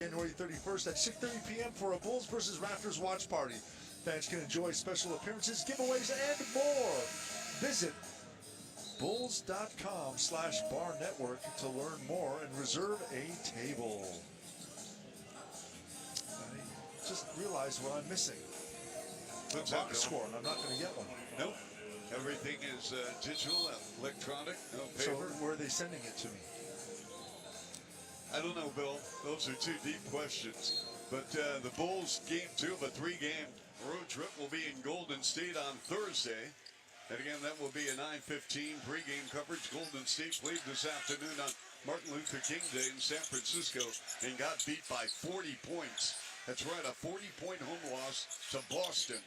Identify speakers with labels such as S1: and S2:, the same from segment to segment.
S1: January 31st at 6:30 p.m. for a Bulls versus Raptors watch party. Fans can enjoy special appearances, giveaways, and more. Visit bulls.com/bar network to learn more and reserve a table. I just realized what I'm missing.
S2: What's
S1: a
S2: that,
S1: box score, and I'm not going to get one.
S2: Nope. Everything is digital and electronic, no paper.
S1: So where are they sending it to me?
S2: I don't know, Bill. Those are two deep questions. But the Bulls game 2 of a 3-game road trip will be in Golden State on Thursday. And again, that will be a 9:15 pregame coverage. Golden State played this afternoon on Martin Luther King Day in San Francisco and got beat by 40 points. That's right, a 40-point home loss to Boston.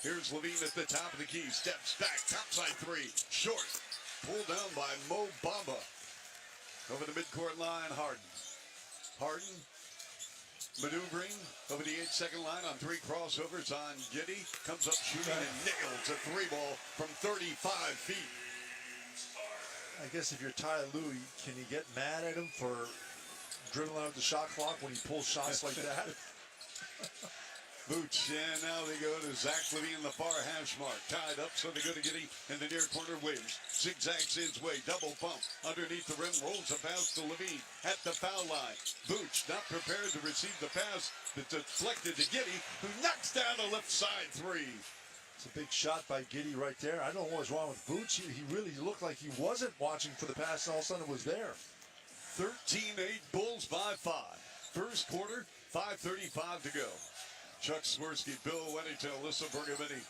S2: Here's Levine at the top of the key. Steps back, topside three, short. Pulled down by Mo Bamba. Over the midcourt line, Harden maneuvering over the 8-second line on 3 crossovers on Giddey. Comes up shooting and nails a 3-ball from 35 feet.
S1: I guess if you're Ty Lue, can you get mad at him for dribbling out the shot clock when he pulls shots like that?
S2: Booch, and now they go to Zach Levine in the far hash mark. Tied up, so they go to Giddey in the near corner. Williams zigzags his way, double pump underneath the rim, rolls a pass to Levine at the foul line. Booch not prepared to receive the pass, but deflected to Giddey, who knocks down a left side 3.
S1: It's a big shot by Giddey right there. I don't know what was wrong with Booch. He really looked like he wasn't watching for the pass, and all of a sudden it was there.
S2: 13-8 Bulls by 5. First quarter, 5:35 to go. Chuck Swirsky, Bill Weddington, Alyssa Bergamini.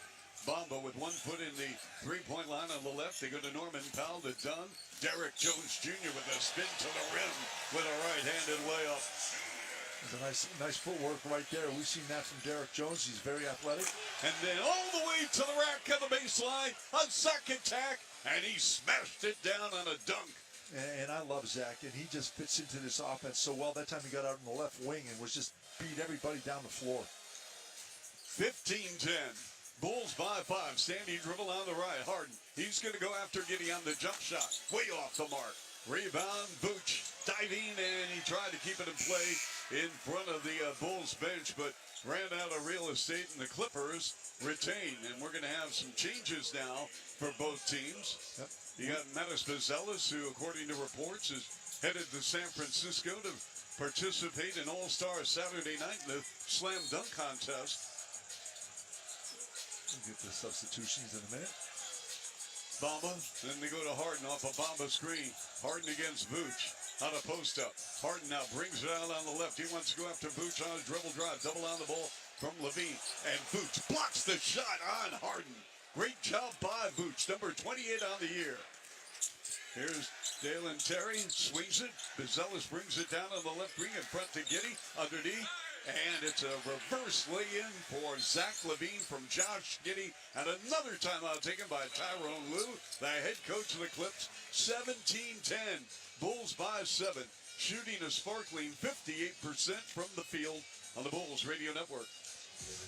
S2: Bamba with 1 foot in the 3-point line on the left. They go to Norman Powell to Dunn. Derek Jones Jr. with a spin to the rim with a right-handed layup.
S1: There's a nice footwork right there. We've seen that from Derek Jones. He's very athletic.
S2: And then all the way to the rack of the baseline. A second attack, and he smashed it down on a dunk.
S1: And I love Zach, and he just fits into this offense so well. That time he got out on the left wing and was just beat everybody down the floor.
S2: 15-10. Bulls by 5. Standing dribble on the right. Harden. He's going to go after Giddey on the jump shot. Way off the mark. Rebound. Booch diving, and he tried to keep it in play in front of the Bulls bench, but ran out of real estate, and the Clippers retain. And we're going to have some changes now for both teams.
S1: Yep.
S2: You got Metis Bezelis, who, according to reports, is headed to San Francisco to participate in All-Star Saturday night in the slam dunk contest.
S1: We'll get the substitutions in a minute.
S2: Bamba, then they go to Harden off a Bamba screen. Harden against Vooch on a post-up. Harden now brings it out on the left. He wants to go after Vooch on a dribble drive. Double on the ball from Levine. And Vooch blocks the shot on Harden. Great job by Vooch, number 28 on the year. Here's Dalen Terry, swings it. Bezelis brings it down on the left wing in front to Giddey. Underneath. And it's a reverse lay-in for Zach Levine from Josh Giddey. And another timeout taken by Tyrone Lue, the head coach of the Clips. 17-10. Bulls by 7. Shooting a sparkling 58% from the field on the Bulls Radio Network.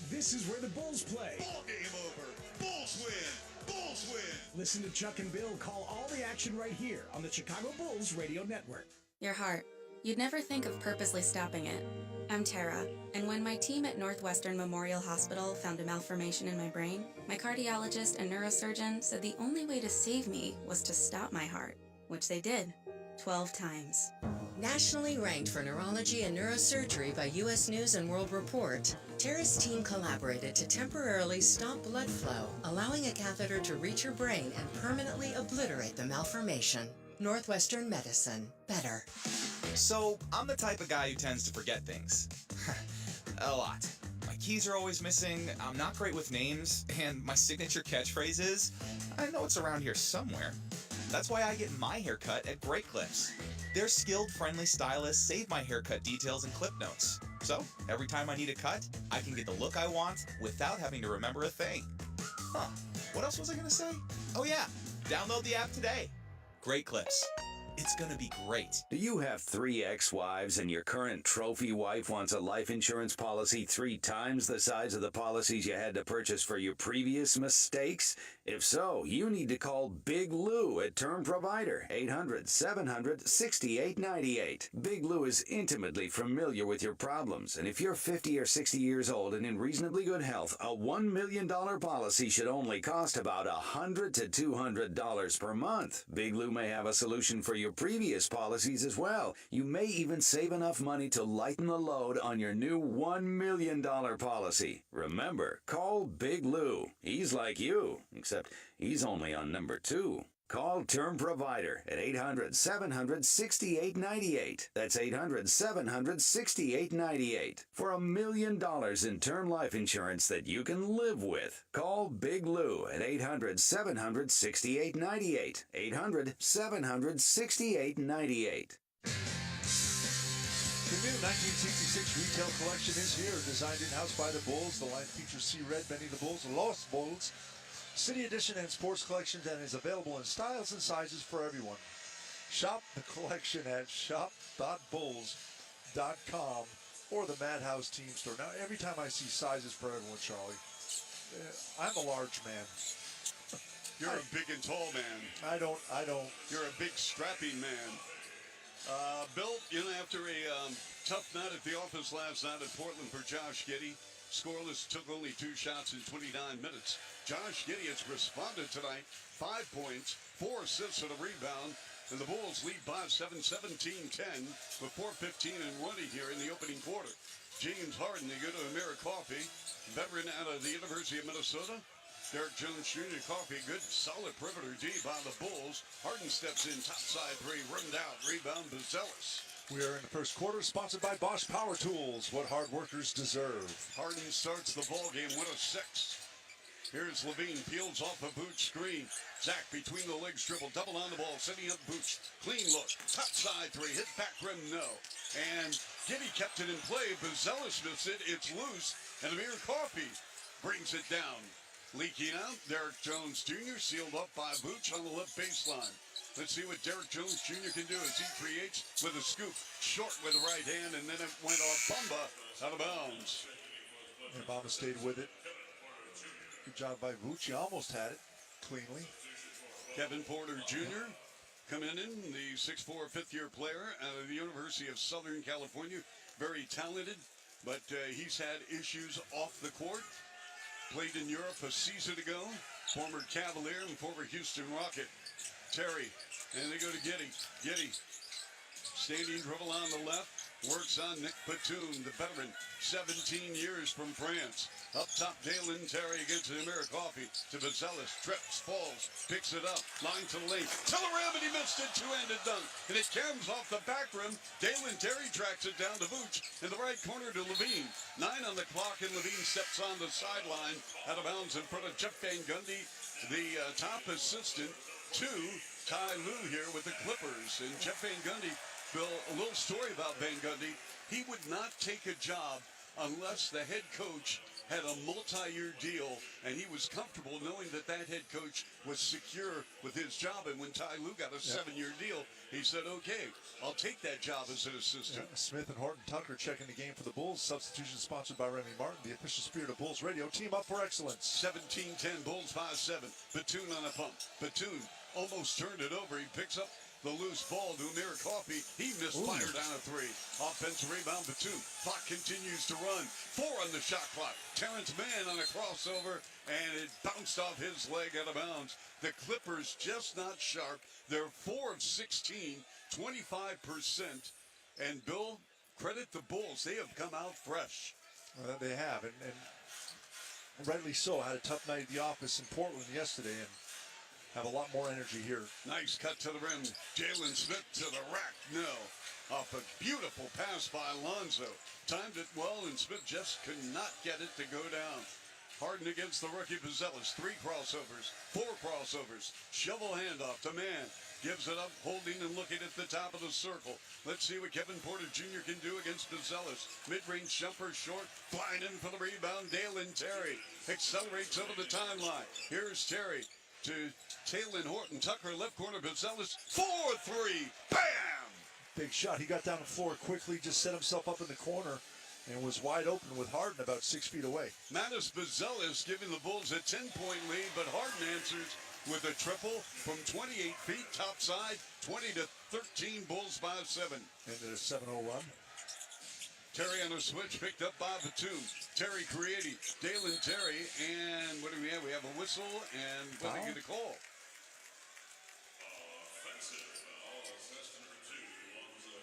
S3: This is where the Bulls play.
S2: Ball game over. Bulls win. Bulls win.
S3: Listen to Chuck and Bill call all the action right here on the Chicago Bulls Radio Network.
S4: Your heart. You'd never think of purposely stopping it. I'm Tara, and when my team at Northwestern Memorial Hospital found a malformation in my brain, my cardiologist and neurosurgeon said the only way to save me was to stop my heart, which they did, 12 times.
S5: Nationally ranked for neurology and neurosurgery by U.S. News and World Report, Tara's team collaborated to temporarily stop blood flow, allowing a catheter to reach your brain and permanently obliterate the malformation. Northwestern Medicine. Better.
S6: So, I'm the type of guy who tends to forget things. A lot. My keys are always missing, I'm not great with names, and my signature catchphrase is, I know it's around here somewhere. That's why I get my haircut at Great Clips. Their skilled, friendly stylists save my haircut details and clip notes. So, every time I need a cut, I can get the look I want without having to remember a thing. What else was I gonna say? Oh yeah, download the app today. Great Clips. It's gonna be great.
S7: Do you have 3 ex-wives and your current trophy wife wants a life insurance policy 3 times the size of the policies you had to purchase for your previous mistakes? If so, you need to call Big Lou at Term Provider, 800-700-6898. Big Lou is intimately familiar with your problems, and if you're 50 or 60 years old and in reasonably good health, a $1 million policy should only cost about $100 to $200 per month. Big Lou may have a solution for your previous policies as well. You may even save enough money to lighten the load on your new $1 million policy. Remember, call Big Lou. He's like you, except he's only on number 2. Call Term Provider at 800-700-6898. That's 800-700-6898 for $1 million in term life insurance that you can live with. Call Big Lou at 800-700-6898. 800-700-6898.
S1: The new 1966 retail collection is here. Designed in-house by the Bulls, the line features See Red, Benny the Bulls, Los Bulls, City Edition, and Sports Collections, and is available in styles and sizes for everyone. Shop the collection at shop.bulls.com or the Madhouse Team Store. Now, every time I see sizes for everyone, Charlie, I'm a large man.
S2: You're a big and tall man.
S1: I don't.
S2: You're a big strapping man. Bill, after a tough night at the office last night at Portland for Josh Giddey, scoreless, took only 2 shots in 29 minutes. Josh Giddey has responded tonight, 5 points, 4 assists and a rebound, and the Bulls lead by 7, 17-10 with 4:15 and running here in the opening quarter. James Harden, they go to Amir Coffey, veteran out of the University of Minnesota. Derek Jones Jr. Coffey, good solid perimeter D by the Bulls. Harden steps in, topside 3, rimmed out, rebound Buzelis.
S1: We are in the first quarter, sponsored by Bosch Power Tools, what hard workers deserve.
S2: Harden starts the ball game with a 6. Here's Levine, peels off a boot screen. Zach between the legs, dribble, double on the ball, setting up Booch. Clean look, top side 3, hit back rim, no. And Giddey kept it in play. Buzelis missed it, it's loose, and Amir Coffey brings it down. Leaking out, Derek Jones Jr. sealed up by Booch on the left baseline. Let's see what Derek Jones Jr. can do as he creates with a scoop, short with the right hand, and then it went off Bamba out of bounds.
S1: And Bamba stayed with it. Good job by Vucci, almost had it cleanly.
S2: Kevin Porter Jr. coming in, the 6'4", fifth-year player out of the University of Southern California. Very talented, but he's had issues off the court. Played in Europe a season ago. Former Cavalier and former Houston Rocket. Terry, and they go to Giddey. Giddey, standing dribble on the left, works on Nick Batum, the veteran, 17 years from France. Up top, Dalen Terry against Amir Coffey to Buzelis, trips, falls, picks it up, line to the lane, to the rim, and he missed it, two-handed dunk, and it comes off the back rim. Dalen Terry tracks it down to Vooch in the right corner to Levine. 9 on the clock, and Levine steps on the sideline, out of bounds in front of Jeff Van Gundy, the top assistant to Ty Lue here with the Clippers. And Jeff Van Gundy, Bill, a little story about Van Gundy. He would not take a job unless the head coach had a multi-year deal and he was comfortable knowing that that head coach was secure with his job. And when Ty Lue got a 7-year deal, he said, okay, I'll take that job as an assistant.
S1: Smith and Horton Tucker checking the game for the Bulls. Substitution sponsored by Remy Martin, the official spirit of Bulls Radio. Team up for excellence.
S2: 17-10, Bulls 5-7. Batum on a pump. Batum almost turned it over. He picks up the loose ball to Amir Coffey. He misfired on a 3. Offensive rebound, Batum. Clock continues to run. 4 on the shot clock. Terrence Mann on a crossover, and it bounced off his leg out of bounds. The Clippers just not sharp. They're 4 of 16, 25%. And Bill, credit the Bulls. They have come out fresh.
S1: They have, and rightly so. I had a tough night at the office in Portland yesterday, and have a lot more energy here.
S2: Nice cut to the rim. Jalen Smith to the rack. No. Off a beautiful pass by Alonzo. Timed it well, and Smith just could not get it to go down. Harden against the rookie Buzelis. 3 crossovers, 4 crossovers. Shovel handoff to Mann. Gives it up, holding and looking at the top of the circle. Let's see what Kevin Porter Jr. can do against Buzelis. Mid-range jumper short, flying in for the rebound. Dalen Terry accelerates over the timeline. Here's Terry. to Taylor Horton Tucker, left corner, Gonzalez, 4-3, bam!
S1: Big shot. He got down the floor quickly, just set himself up in the corner, and was wide open with Harden about 6 feet away.
S2: Mattis Bazelis giving the Bulls a 10-point lead, but Harden answers with a triple from 28 feet, top side, 20-13, Bulls by 7.
S1: And a 7-0 run.
S2: Terry on a switch, picked up by Batum. Terry creating, Dalen Terry, and what do we have? We have a whistle, and what are they going to call?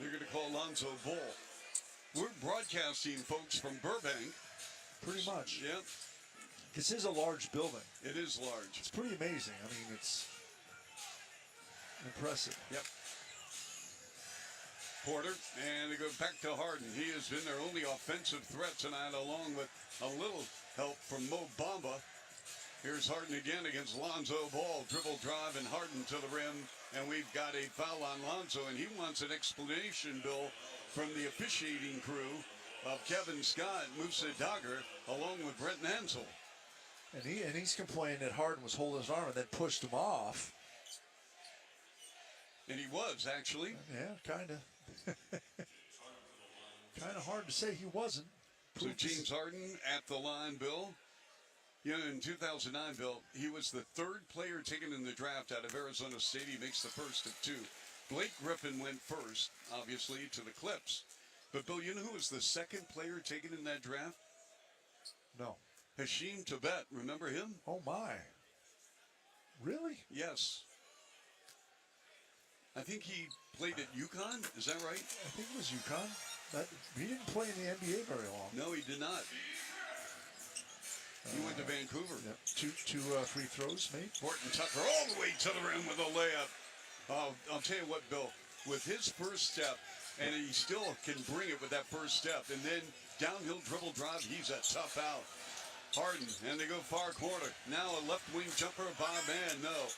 S2: They're going to call Lonzo Ball. We're broadcasting, folks, from Burbank.
S1: Pretty much.
S2: Yep.
S1: This is a large building.
S2: It is large.
S1: It's pretty amazing. I mean, it's impressive.
S2: Yep. Porter, and they go back to Harden. He has been their only offensive threat tonight, along with a little help from Mo Bamba. Here's Harden again against Lonzo Ball. Dribble drive and Harden to the rim, and we've got a foul on Lonzo, and he wants an explanation, Bill, from the officiating crew of Kevin Scott, Musa Dagger, along with Brent Hansel.
S1: And he's complaining that Harden was holding his arm and then pushed him off.
S2: And he was, actually.
S1: Yeah, kind of. Kind of hard to say he wasn't.
S2: So James Harden at the line, Bill. You know, in 2009, Bill, he was the third player taken in the draft out of Arizona State. He makes the first of two. Blake Griffin went first, obviously, to the Clips. But, Bill, you know who was the second player taken in that draft?
S1: No.
S2: Hashim Tebet. Remember him?
S1: Oh, my. Really?
S2: Yes. I think he played at UConn. Is that right?
S1: I think it was UConn. He didn't play in the NBA very long.
S2: No, he did not. He went to Vancouver.
S1: Yep. Two free throws made.
S2: Horton Tucker all the way to the rim with a layup. I'll tell you what, Bill, with his first step, and he still can bring it with that first step, and then downhill dribble drive, he's a tough out. Harden, and they go far corner. Now a left wing jumper by Man, no.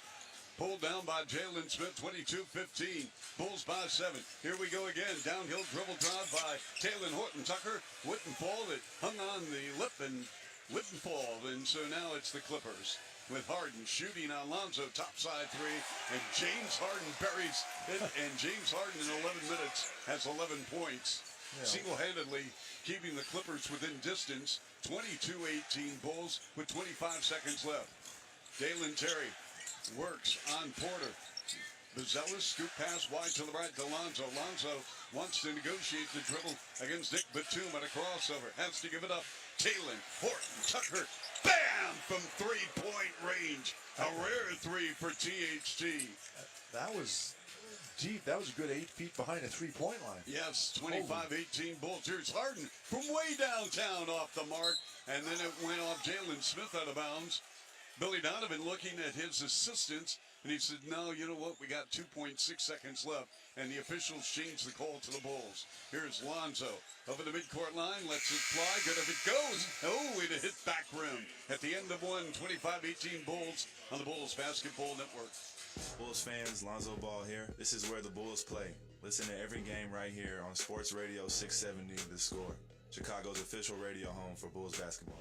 S2: Pulled down by Jalen Smith, 22-15. Bulls by 7. Here we go again. Downhill dribble drive by Taylor Horton Tucker. Wouldn't fall. It hung on the lip and wouldn't fall. And so now it's the Clippers with Harden shooting on Lonzo, topside three. And James Harden buries it. And James Harden in 11 minutes has 11 points. Yeah. Single-handedly keeping the Clippers within distance. 22-18 Bulls with 25 seconds left. Dalen Terry works on Porter. Bazelis scoop pass wide to the right to Lonzo. Lonzo wants to negotiate the dribble against Nick Batum at a crossover. Has to give it up. Taylor Horton Tucker. Bam! From three-point range. A rare three for THT.
S1: That was deep. That was a good 8 feet behind the three-point line.
S2: Yes, 25-18 Bulls. Here's Harden from way downtown off the mark. And then it went off Jalen Smith out of bounds. Billy Donovan looking at his assistants, and he said, no, you know what? We got 2.6 seconds left, and the officials changed the call to the Bulls. Here's Lonzo over the midcourt line, lets it fly, good if it goes. Oh, it hit back rim. At the end of one, 25-18 Bulls on the Bulls Basketball Network.
S8: Bulls fans, Lonzo Ball here. This is where the Bulls play. Listen to every game right here on Sports Radio 670 The Score, Chicago's official radio home for Bulls basketball.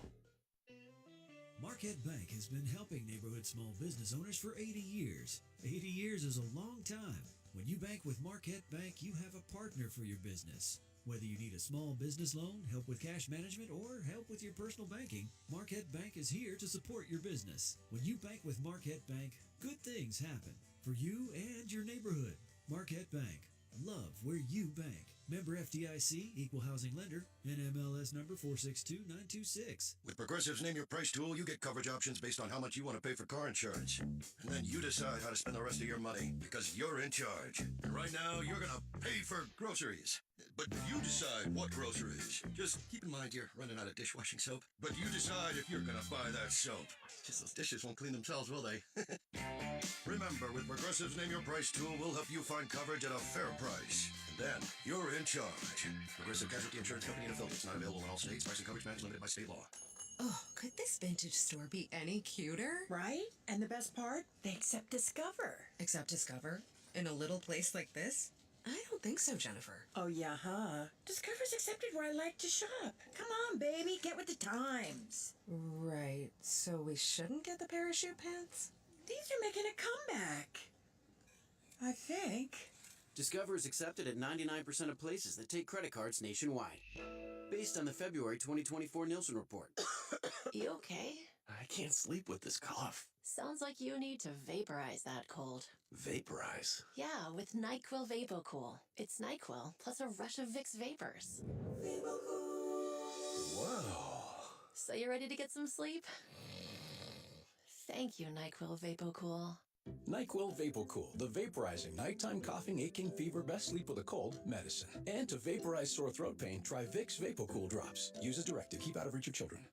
S9: Marquette Bank has been helping neighborhood small business owners for 80 years. 80 years is a long time. When you bank with Marquette Bank, you have a partner for your business. Whether you need a small business loan, help with cash management, or help with your personal banking, Marquette Bank is here to support your business. When you bank with Marquette Bank, good things happen for you and your neighborhood. Marquette Bank. Love where you bank. Member FDIC, Equal Housing Lender, NMLS number 462926.
S10: With Progressive's Name Your Price tool, you get coverage options based on how much you want to pay for car insurance. And then you decide how to spend the rest of your money, because you're in charge. And right now, you're going to pay for groceries. But you decide what groceries. Just keep in mind you're running out of dishwashing soap. But you decide if you're going to buy that soap. Just those dishes won't clean themselves, will they? Remember, with Progressive's Name Your Price tool, we'll help you find coverage at a fair price. And then, you're in charge. Progressive Casualty Insurance Company in affiliates, not available in all states. Price and coverage match limited by state law.
S5: Oh, could this vintage store be any cuter?
S11: Right? And the best part? They accept Discover.
S5: Accept Discover? In a little place like this? I don't think so, Jennifer.
S11: Oh, yeah, huh? Discover's accepted where I like to shop. Come on, baby, get with the times.
S5: Right, so we shouldn't get the parachute pants?
S11: These are making a comeback. I think.
S12: Discover is accepted at 99% of places that take credit cards nationwide. Based on the February 2024 Nielsen report.
S13: You okay?
S14: I can't sleep with this cough.
S13: Sounds like you need to vaporize that cold.
S14: Vaporize?
S13: Yeah, with NyQuil VapoCool. It's NyQuil plus a rush of Vicks vapors.
S14: Whoa.
S13: So you ready to get some sleep? Thank you, NyQuil VapoCool.
S3: NyQuil VapoCool, the vaporizing nighttime coughing, aching, fever, best sleep with a cold medicine. And to vaporize sore throat pain, try Vicks VapoCool drops. Use as directed. Keep out of reach of children.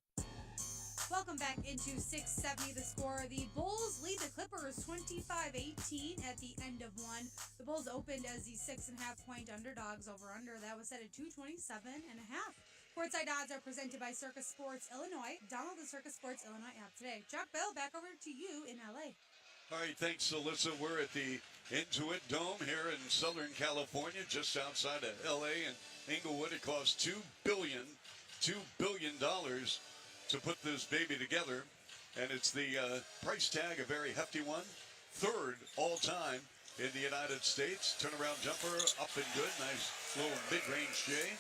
S15: Welcome back into 670 The Score. The Bulls lead the Clippers 25-18 at the end of one. The Bulls opened as the 6.5-point underdogs. Over-under that was set at 227.5. Courtside odds are presented by Circus Sports Illinois. Download the Circus Sports Illinois app today. Chuck Bell, back over to you in LA.
S2: All right, thanks, Alyssa. We're at the Intuit Dome here in Southern California, just outside of L.A. and Inglewood. It costs $2 billion to put this baby together, and it's the price tag, a very hefty one. Third all-time in the United States. Turnaround jumper, up and good. Nice little mid-range J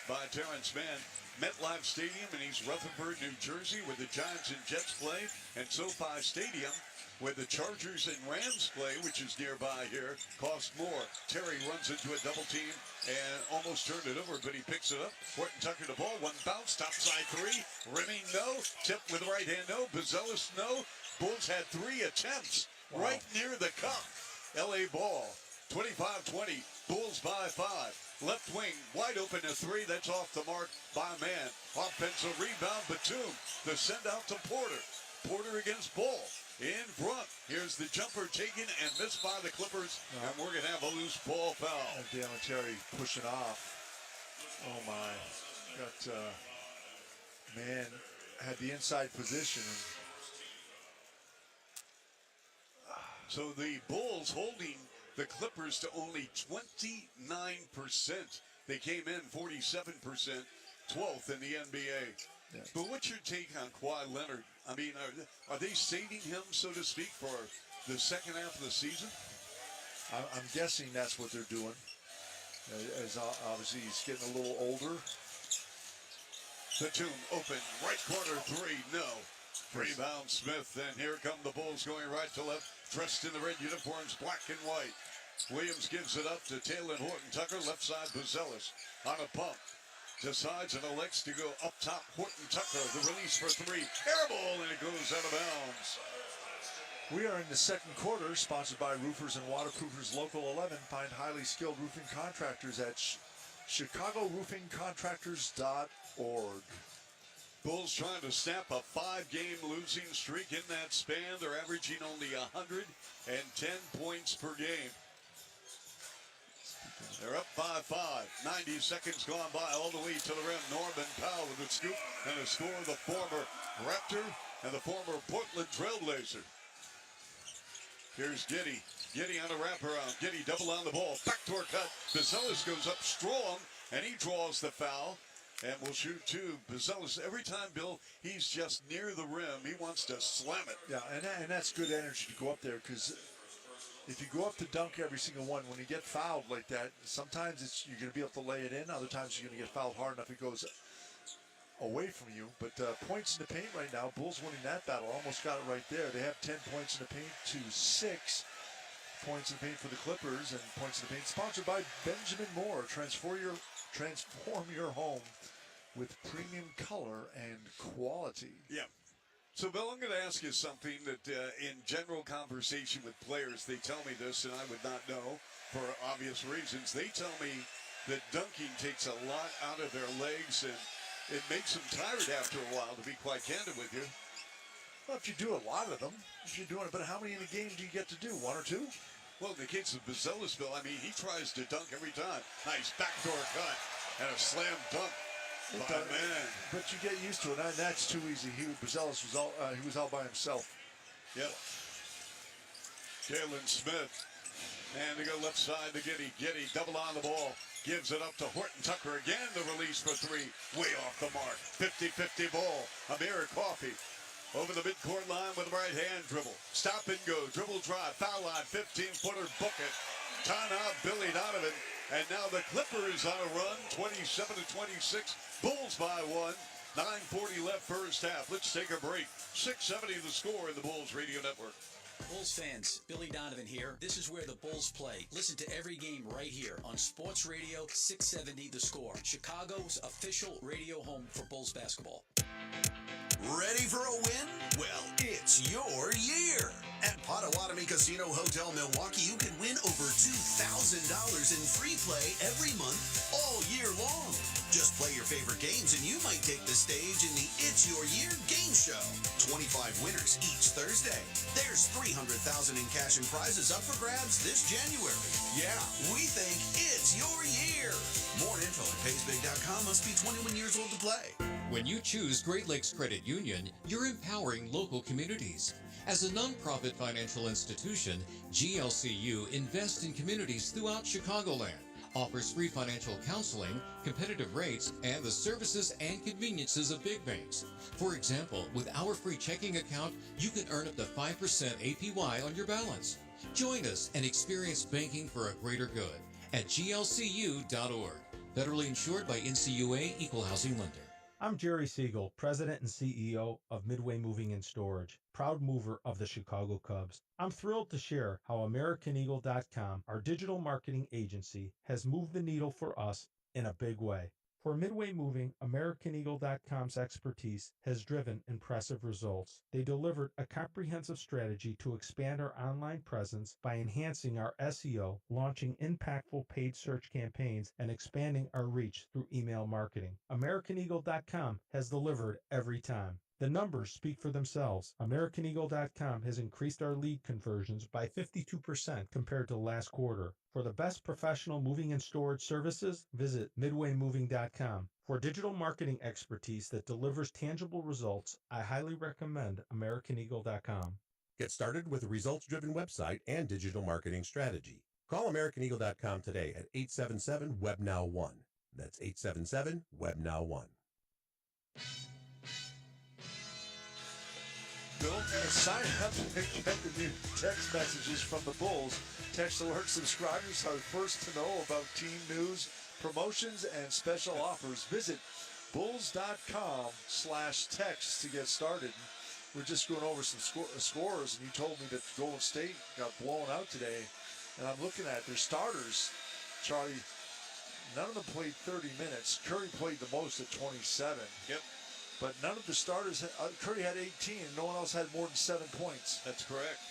S2: by Terrence Mann. MetLife Stadium in East Rutherford, New Jersey, where the Giants and Jets play, and SoFi Stadium, where the Chargers and Rams play, which is nearby here, costs more. Terry runs into a double team and almost turned it over, but he picks it up. Horton Tucker the ball, one bounce, topside three. Rimming, no. Tip with the right hand, no. Bazelis, no. Bulls had 3 attempts right near the cup. LA ball, 25-20. Bulls by 5. Left wing, wide open to 3. That's off the mark by Mann. Offensive rebound, Batum. The send out to Porter. Porter against Ball. In front. Here's the jumper taken and missed by the Clippers. And we're going to have a loose ball foul.
S1: And Dalen Terry pushing off. Oh, my. Got, man, had the inside position.
S2: So the Bulls holding the Clippers to only 29%. They came in 47%, 12th in the NBA.
S1: Yeah.
S2: But what's your take on Kawhi Leonard? I mean, are they saving him, so to speak, for the second half of the season?
S1: I'm guessing that's what they're doing. As obviously he's getting a little older.
S2: Batum open, right corner 3, no. Rebound Smith, and here come the Bulls going right to left, dressed in the red uniforms, black and white. Williams gives it up to Taylor Horton Tucker, left side Bazelis on a pump. Decides and elects to go up top. Horton Tucker, the release for 3. Air ball, and it goes out of bounds.
S1: We are in the second quarter, sponsored by Roofers and Waterproofers Local 11. Find highly skilled roofing contractors at ChicagoRoofingContractors.org.
S2: Bulls trying to snap a 5-game losing streak in that span. They're averaging only 110 points per game. They're up by 5. 90 seconds gone by all the way to the rim. Norman Powell with a scoop and a score of the former Raptor and the former Portland Trailblazer. Here's Giddey. Giddey on a wraparound. Giddey double on the ball. Backdoor cut. Bazelis goes up strong, and he draws the foul. And will shoot 2. Bazelis, every time, Bill, he's just near the rim. He wants to slam it.
S1: Yeah, and that's good energy to go up there, because if you go up to dunk every single one, when you get fouled like that, sometimes you're going to be able to lay it in. Other times you're going to get fouled hard enough it goes away from you. But points in the paint right now, Bulls winning that battle. Almost got it right there. They have 10 points in the paint to 6 points in the paint for the Clippers, and points in the paint sponsored by Benjamin Moore. Transform your home with premium color and quality.
S2: Yeah. So, Bill, I'm going to ask you something that in general conversation with players, they tell me this, and I would not know for obvious reasons. They tell me that dunking takes a lot out of their legs, and it makes them tired after a while, to be quite candid with you.
S1: Well, if you do a lot of them, if you're doing it, but how many in a game do you get to do? 1 or 2?
S2: Well, in the case of Bazelis, Bill, I mean, he tries to dunk every time. Nice backdoor cut and a slam dunk by man.
S1: But you get used to it, and that's too easy. Bazelis was all by himself.
S2: Yep. Jalen Smith. And they go left side to Giddey. Giddey double on the ball. Gives it up to Horton Tucker again. The release for 3. Way off the mark. 50-50 ball. Amir Coffey Over the midcourt line with the right hand dribble. Stop and go. Dribble drive. Foul line. 15-footer. Book it. Timeout. Billy Donovan. And now the Clippers on a run. 27-26. Bulls by one. 9:40 left first half. Let's take a break. 670 the score in the Bulls Radio Network.
S3: Bulls fans, Billy Donovan here. This is where the Bulls play. Listen to every game right here on Sports Radio 670 The Score. Chicago's official radio home for Bulls basketball.
S16: Ready for a win? Well, it's your year. At Potawatomi Casino Hotel Milwaukee, you can win over $2,000 in free play every month all year long. Just play your favorite games and you might take the stage in the It's Your Year game show. 25 winners each Thursday. There's $300,000 in cash and prizes up for grabs this January. Yeah, we think it's your year. More info at paysbig.com. Must be 21 years old to play.
S17: When you choose Great Lakes Credit Union, you're empowering local communities. As a nonprofit financial institution, GLCU invests in communities throughout Chicagoland, offers free financial counseling, competitive rates, and the services and conveniences of big banks. For example, with our free checking account, you can earn up to 5% APY on your balance. Join us and experience banking for a greater good at glcu.org. Federally insured by NCUA Equal Housing Lender.
S18: I'm Jerry Siegel, President and CEO of Midway Moving and Storage, proud mover of the Chicago Cubs. I'm thrilled to share how AmericanEagle.com, our digital marketing agency, has moved the needle for us in a big way. For Midway Moving, AmericanEagle.com's expertise has driven impressive results. They delivered a comprehensive strategy to expand our online presence by enhancing our SEO, launching impactful paid search campaigns, and expanding our reach through email marketing. AmericanEagle.com has delivered every time. The numbers speak for themselves. AmericanEagle.com has increased our lead conversions by 52% compared to last quarter. For the best professional moving and storage services, visit MidwayMoving.com. For digital marketing expertise that delivers tangible results, I highly recommend AmericanEagle.com.
S19: Get started with a results-driven website and digital marketing strategy. Call AmericanEagle.com today at 877-WebNow1. That's 877-WebNow1.
S1: Bill, sign up and get the new text messages from the Bulls. Text Alert subscribers are first to know about team news, promotions, and special offers. Visit bulls.com/text to get started. We're just going over some scores, and you told me that Golden State got blown out today. And I'm looking at their starters. Charlie, none of them played 30 minutes. Curry played the most at 27.
S2: Yep.
S1: But none of the starters, Curry had 18, and no one else had more than 7 points.
S2: That's correct.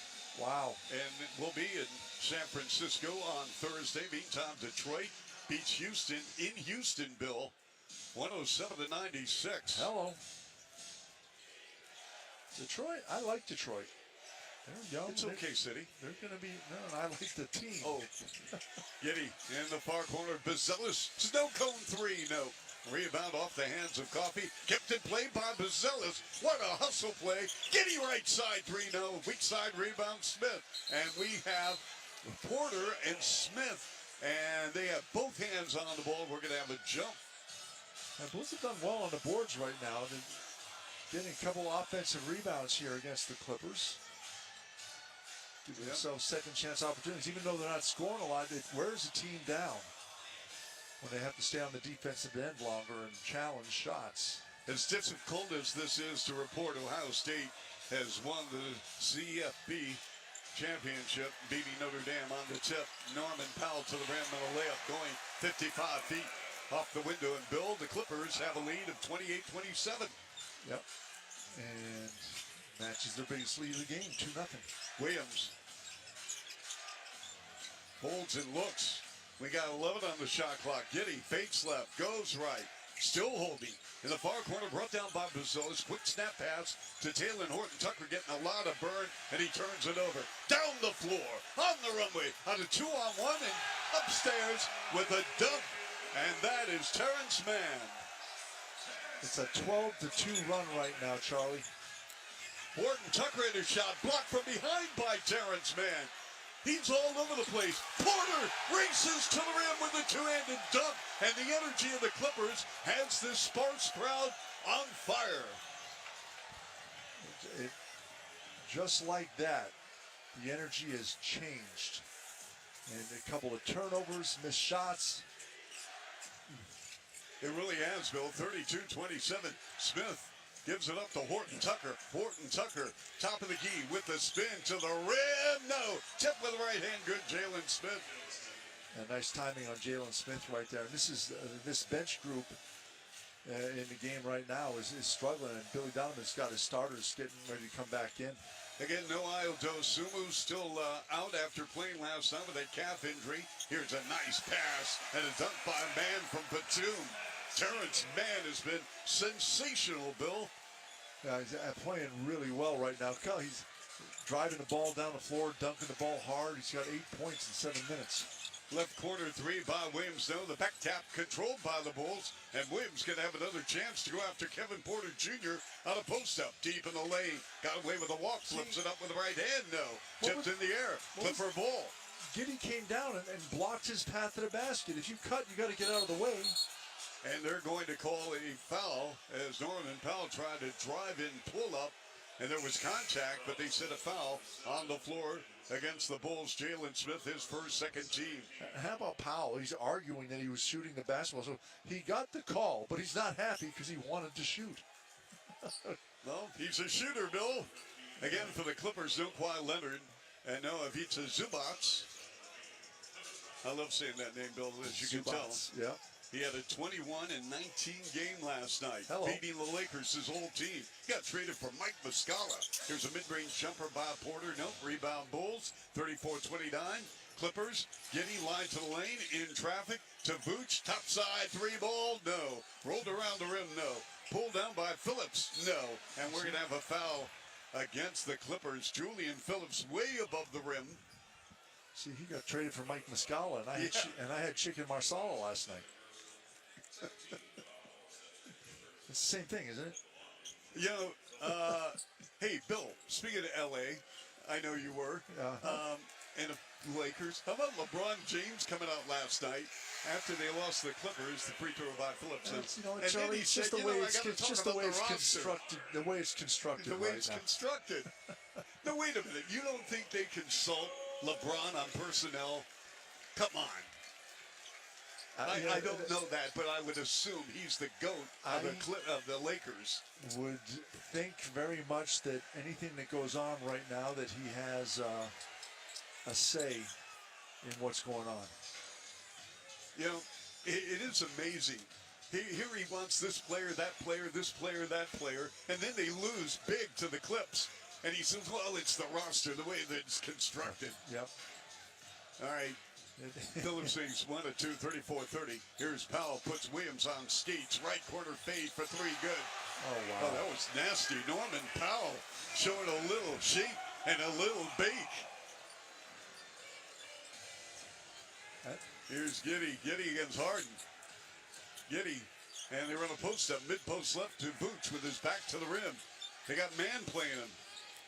S1: Wow.
S2: And we'll be in San Francisco on Thursday. Meantime, Detroit beats Houston in Houston, Bill. 107-96.
S1: Hello. Detroit, I like Detroit. They're young.
S2: It's okay, City.
S1: They're going to be, no, I like the team.
S2: Oh, Giddy in the far corner. Bazelis, snow cone three, no. Rebound off the hands of Coffey. Kept in play by Bazelis. What a hustle play. Giddy right side 3-0. Weak side rebound Smith. And we have Porter and Smith. And they have both hands on the ball. We're going to have a jump.
S1: The Bulls have done well on the boards right now. They're getting a couple offensive rebounds here against the Clippers. Give themselves second chance opportunities. Even though they're not scoring a lot, it wears the team down when they have to stay on the defensive end longer and challenge shots.
S2: As difficult as this is to report, Ohio State has won the CFB championship, beating Notre Dame on the tip. Norman Powell to the rim and a layup going 55 feet off the window. And Bill, the Clippers have a lead of 28-27.
S1: Yep. And matches their biggest lead of the game, 2-0.
S2: Williams holds and looks. We got 11 on the shot clock. Giddy, fakes left, goes right. Still holding. In the far corner, brought down by Bazelis. Quick snap pass to Taylor Horton Tucker, getting a lot of burn, and he turns it over. Down the floor, on the runway, on a 2-on-1, and upstairs with a dunk. And that is Terrence Mann.
S1: It's a 12-2 run right now, Charlie.
S2: Horton Tucker in a shot, blocked from behind by Terrence Mann. He's all over the place. Porter races to the rim with a two-handed dunk. And the energy of the Clippers has this Sparks crowd on fire.
S1: just like that, the energy has changed. And a couple of turnovers, missed shots.
S2: It really has, Bill. 32-27. Smith gives it up to Horton Tucker. Horton Tucker, top of the key with the spin to the rim. No. Tip with the right hand. Good Jalen Smith.
S1: And nice timing on Jalen Smith right there. And this is this bench group in the game right now is struggling. And Billy Donovan's got his starters getting ready to come back in.
S2: Again, no Sumu still out after playing last night with a calf injury. Here's a nice pass and a dunk by Mann from Batum. Terrence Mann has been sensational, Bill.
S1: Yeah, he's playing really well right now. He's driving the ball down the floor, dunking the ball hard. He's got 8 points in 7 minutes.
S2: Left corner three by Williams. No, the back tap controlled by the Bulls. And Williams going to have another chance to go after Kevin Porter Jr. on a post-up deep in the lane. Got away with a walk, flips it up with the right hand. No, tipped in the air. Clipper ball.
S1: Giddey came down and blocked his path to the basket. If you cut, you got to get out of the way.
S2: And they're going to call a foul as Norman Powell tried to drive in pull-up. And there was contact, but they said a foul on the floor against the Bulls. Jalen Smith, his first, second team.
S1: How about Powell? He's arguing that he was shooting the basketball. So he got the call, but he's not happy because he wanted to shoot.
S2: Well, he's a shooter, Bill. Again, for the Clippers, no Kawhi Leonard and no Ivica Zubac. I love saying that name, Bill, as you can tell.
S1: Yeah.
S2: He had a 21-19 game last night, beating the Lakers, his whole team. He got traded for Mike Muscala. Here's a mid-range jumper by Porter. No, rebound Bulls, 34-29. Clippers, Giddey line to the lane, in traffic to Vooch, top side, three ball, no. Rolled around the rim, no. Pulled down by Phillips, no. And we're going to have a foul against the Clippers. Julian Phillips way above the rim.
S1: See, he got traded for Mike Muscala, and I had Chicken Marsala last night. It's the same thing, isn't it?
S2: You know, hey, Bill, speaking of L.A., I know you were, and the Lakers. How about LeBron James coming out last night after they lost the Clippers, the free throw by Phillips?
S1: And Charlie, it's just the way it's constructed. The way it's constructed.
S2: The way it's constructed. No, wait a minute. You don't think they consult LeBron on personnel? Come on. I don't know that, but I would assume he's the GOAT of the Lakers.
S1: Would think very much that anything that goes on right now, that he has a say in what's going on.
S2: You know, it is amazing. Here he wants this player, that player, this player, that player, and then they lose big to the Clips. And he says, well, it's the roster, the way that it's constructed.
S1: Yep.
S2: All right. Phillips sings 1 of 2, 34-30. Here's Powell, puts Williams on skates. Right corner fade for three, good.
S1: Oh, wow.
S2: Oh, that was nasty. Norman Powell showing a little shape and a little bake. Here's Giddey. Giddey against Harden. Giddey. And they run a post-up, mid-post left to Vooch with his back to the rim. They got man playing him.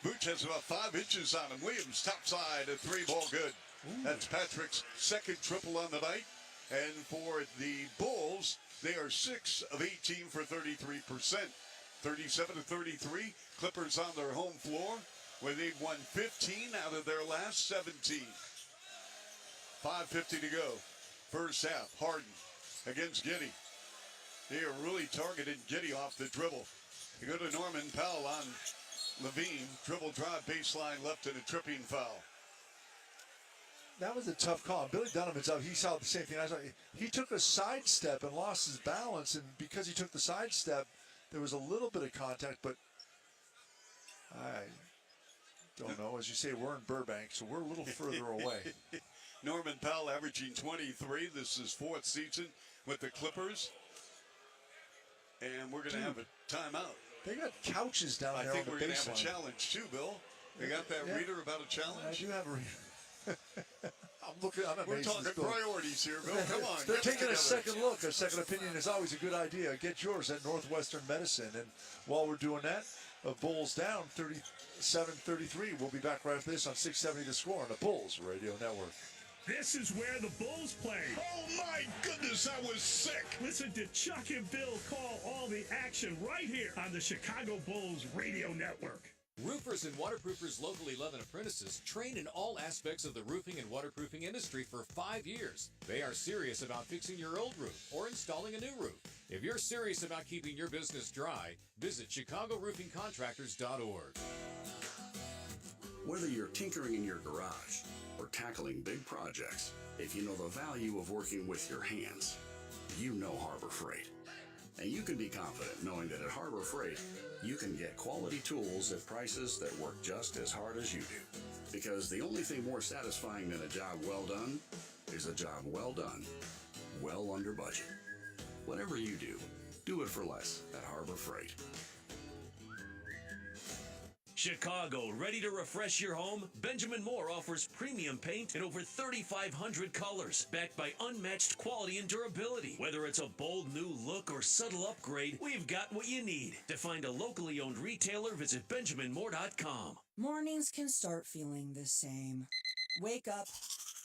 S2: Vooch has about 5 inches on him. Williams, top side, a three ball good. Ooh. That's Patrick's second triple on the night. And for the Bulls, they are 6 of 18 for 33%. 37-33. Clippers on their home floor, where they've won 15 out of their last 17. 5:50 to go. First half, Harden against Giddey. They are really targeting Giddey off the dribble. You go to Norman Powell on Levine. Dribble drive, baseline left, and a tripping foul.
S1: That was a tough call. Billy Donovan's up. He saw the same thing. He took a sidestep and lost his balance, and because he took the sidestep, there was a little bit of contact, but I don't know. As you say, we're in Burbank, so we're a little further away.
S2: Norman Powell averaging 23. This is 4th season with the Clippers. And we're going to have a timeout.
S1: They got couches down there on the baseline.
S2: I think we're going to have a challenge too, Bill. They got that reader about a challenge?
S1: I do have a reader. I'm
S2: We're talking priorities here, Bill. Come on.
S1: They're taking a second look. A second opinion is always a good idea. Get yours at Northwestern Medicine. And while we're doing that, Bulls down 37-33. We'll be back right after this on 670 The Score on the Bulls Radio Network.
S20: This is where the Bulls play.
S2: Oh, my goodness, I was sick.
S20: Listen to Chuck and Bill call all the action right here on the Chicago Bulls Radio Network.
S17: Roofers and waterproofers Local 11 apprentices train in all aspects of the roofing and waterproofing industry for 5 years. They are serious about fixing your old roof or installing a new roof. If you're serious about keeping your business dry, visit ChicagoRoofingContractors.org.
S21: Whether you're tinkering in your garage or tackling big projects, if you know the value of working with your hands, you know Harbor Freight. And you can be confident knowing that at Harbor Freight, you can get quality tools at prices that work just as hard as you do. Because the only thing more satisfying than a job well done is a job well done, well under budget. Whatever you do it for less at Harbor Freight.
S22: Chicago, ready to refresh your home? Benjamin Moore offers premium paint in over 3,500 colors, backed by unmatched quality and durability. Whether it's a bold new look or subtle upgrade, we've got what you need. To find a locally owned retailer, visit BenjaminMoore.com.
S23: Mornings can start feeling the same. Wake up,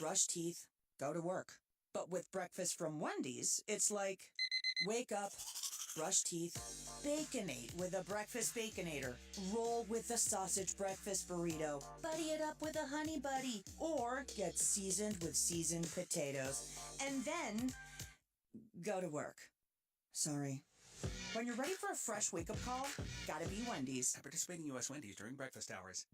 S23: brush teeth, go to work. But with breakfast from Wendy's, it's like, wake up, brush teeth, Baconate with a breakfast Baconator. Roll with a sausage breakfast burrito. Buddy it up with a honey buddy. Or get seasoned with seasoned potatoes. And then go to work. Sorry. When you're ready for a fresh wake-up call, gotta be Wendy's.
S24: At participating U.S. Wendy's during breakfast hours.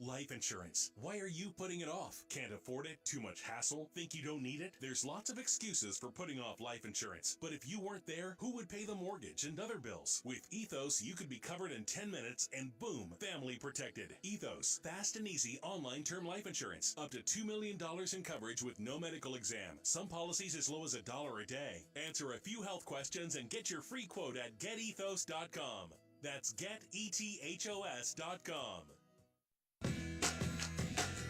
S24: Life insurance. Why are you putting it off? Can't afford it? Too much hassle? Think you don't need it? There's lots of excuses for putting off life insurance. But if you weren't there, who would pay the mortgage and other bills? With Ethos, you could be covered in 10 minutes and boom, family protected. Ethos, fast and easy online term life insurance. Up to $2 million in coverage with no medical exam. Some policies as low as $1 a day. Answer a few health questions and get your free quote at getethos.com. That's getethos.com.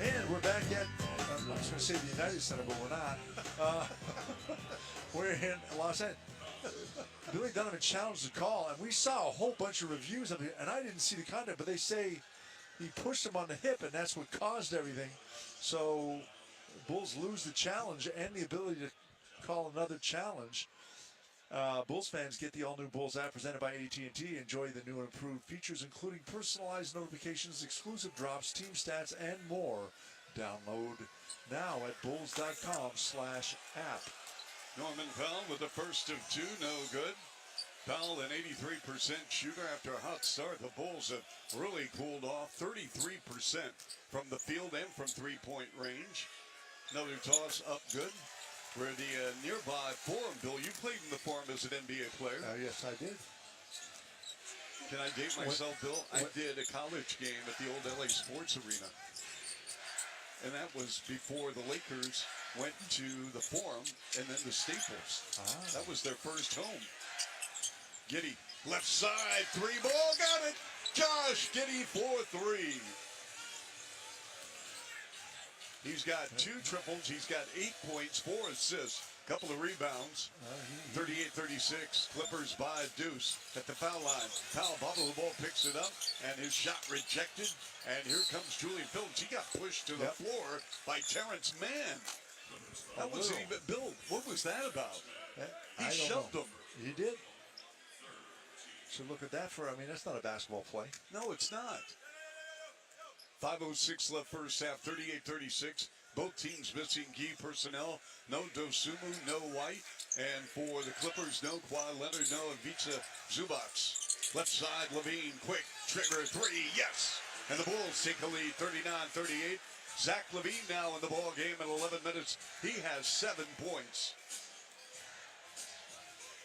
S1: And we're back at, I was going to say the United Center, but we're not. We're in Los Angeles. Billy Donovan challenged the call, and we saw a whole bunch of reviews of it, and I didn't see the content, but they say he pushed him on the hip, and that's what caused everything. So Bulls lose the challenge and the ability to call another challenge. Bulls fans get the all-new Bulls app presented by AT&T. Enjoy the new and improved features, including personalized notifications, exclusive drops, team stats, and more. Download now at bulls.com/app.
S2: Norman Powell with the first of two, no good. Powell, an 83% shooter after a hot start. The Bulls have really cooled off, 33% from the field and from three-point range. Another toss up good. We're the nearby Forum, Bill. You played in the Forum as an NBA player.
S1: Yes, I did.
S2: Can I date myself, Bill? I did a college game at the old LA Sports Arena. And that was before the Lakers went to the Forum and then the Staples. That was their first home. Giddey, left side, three ball, got it. Josh Giddey for three. He's got 2 triples. He's got 8 points, 4 assists, couple of rebounds. 38-36. Clippers by deuce at the foul line. Powell bobbles the ball, picks it up, and his shot rejected. And here comes Julian Phillips. He got pushed to the floor by Terrence Mann. That wasn't even Bill. What was that about? He shoved him.
S1: He did. So look at that for. I mean, that's not a basketball play.
S2: No, it's not. 5:06 left first half, 38-36. Both teams missing key personnel. No Dosunmu, no White. And for the Clippers, no Kawhi Leonard, no Ivica Zubac. Left side, Levine, quick, trigger, three, yes! And the Bulls take the lead, 39-38. Zach Levine now in the ball game at 11 minutes. He has 7 points.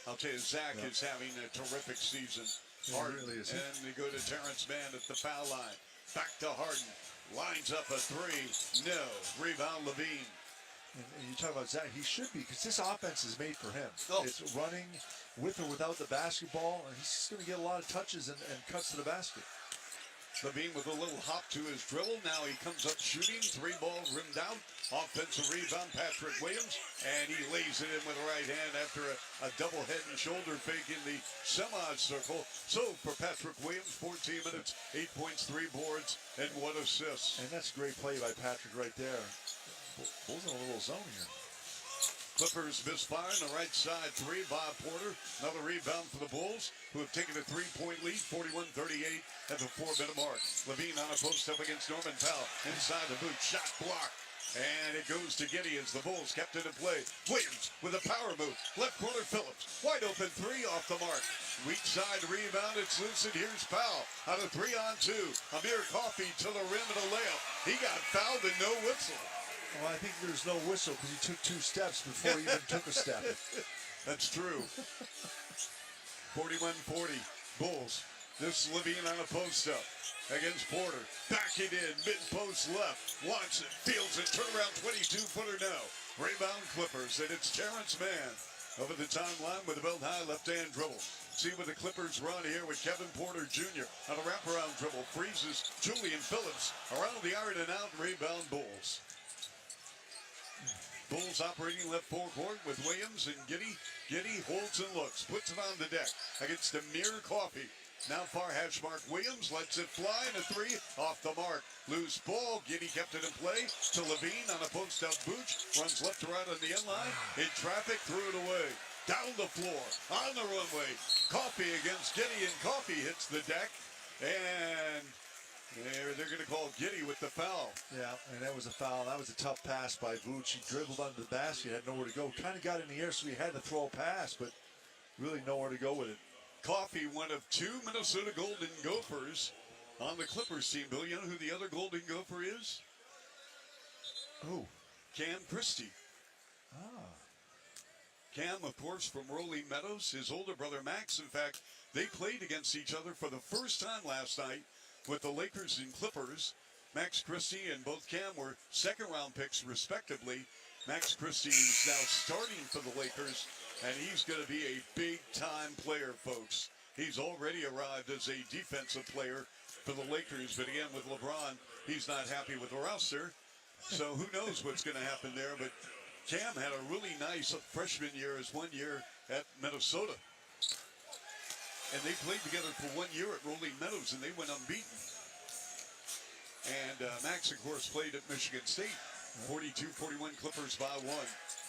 S2: I'll tell you, Zach is having a terrific season. Harden, really is. And they go to Terrence Mann at the foul line. Back to Harden. Lines up a three. No. Rebound Levine.
S1: And you talk about Zach, he should be, because this offense is made for him.
S2: Oh.
S1: It's running with or without the basketball, and he's just going to get a lot of touches and cuts to the basket.
S2: Levine with a little hop to his dribble. Now he comes up shooting. 3 ball rimmed out. Offensive rebound, Patrick Williams. And he lays it in with the right hand after a double head and shoulder fake in the semicircle. So for Patrick Williams, 14 minutes, 8 points, 3 boards, and 1 assist.
S1: And that's a great play by Patrick right there. Bulls in a little zone here.
S2: Clippers misfire on the right side. 3, Bob Porter. Another rebound for the Bulls, who have taken a 3-point lead, 41-38 at the 4-minute mark. Levine on a post-up against Norman Powell. Inside the boot, shot blocked. And it goes to Giddey as the Bulls kept it in play. Williams with a power move. Left corner Phillips. Wide open 3 off the mark. Weak side rebound. It's loose, and here's Powell. Out of 3-on-2. Amir Coffey to the rim and a layup. He got fouled and no whistle.
S1: Well, I think there's no whistle because he took 2 steps before he even took a step.
S2: That's true. 41-40. Bulls. This is Levine on a post-up against Porter. Back it in, mid-post left. Wants it, feels it, turnaround 22-footer now. Rebound Clippers, and it's Terrence Mann over the timeline with a belt-high left-hand dribble. See what the Clippers run here with Kevin Porter Jr. on a wraparound dribble. Freezes Julian Phillips around the iron and out. Rebound Bulls. Bulls operating left forecourt with Williams and Giddey. Giddey holds and looks, puts it on the deck against Amir Coffey. Now far hash mark Williams lets it fly, and a 3 off the mark. Loose ball. Giddey kept it in play to Levine on a post-up booch. Runs left to right on the end line. In traffic, threw it away. Down the floor, on the runway. Coffey against Giddey, and Coffey hits the deck. And they're going to call Giddey with the foul.
S1: Yeah, and that was a foul. That was a tough pass by Vooch. He dribbled under the basket, had nowhere to go. Kind of got in the air, so he had to throw a pass, but really nowhere to go with it.
S2: Coffey, one of 2 Minnesota Golden Gophers on the Clippers team. Bill, you know who the other Golden Gopher is?
S1: Who?
S2: Cam Christie. Cam, of course, from Rolling Meadows. His older brother, Max, in fact, they played against each other for the first time last night with the Lakers and Clippers. Max Christie and both Cam were second-round picks, respectively. Max Christie is now starting for the Lakers, and he's going to be a big-time player, folks. He's already arrived as a defensive player for the Lakers, but again, with LeBron, he's not happy with the roster. So who knows what's going to happen there, but Cam had a really nice freshman year as 1 year at Minnesota. And they played together for 1 year at Rolling Meadows, and they went unbeaten. And Max, of course, played at Michigan State. 42-41 Clippers by 1.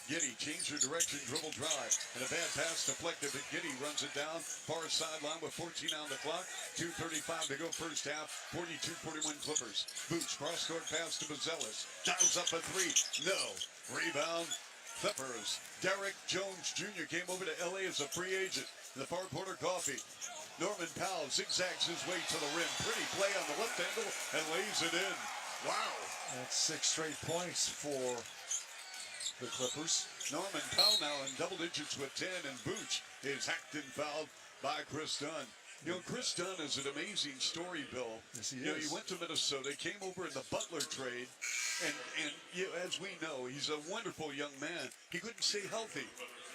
S2: Giddey changed her direction, dribble drive, and a bad pass deflected, but Giddey runs it down, far sideline with 14 on the clock, 2:35 to go first half, 42-41 Clippers. Boots, cross-court pass to Bazelis, dials up a 3, no, rebound, Clippers. Derek Jones Jr. came over to L.A. as a free agent, in the far corner Coffey. Norman Powell zigzags his way to the rim, pretty play on the left angle, and lays it in. Wow.
S1: That's 6 straight points for the Clippers.
S2: Norman Powell now in double digits with 10, and Booch is hacked and fouled by Chris Dunn. You know, Chris Dunn is an amazing story, Bill.
S1: Yes, he
S2: is. You know, he went to Minnesota, came over in the Butler trade, and you know, as we know, he's a wonderful young man. He couldn't stay healthy.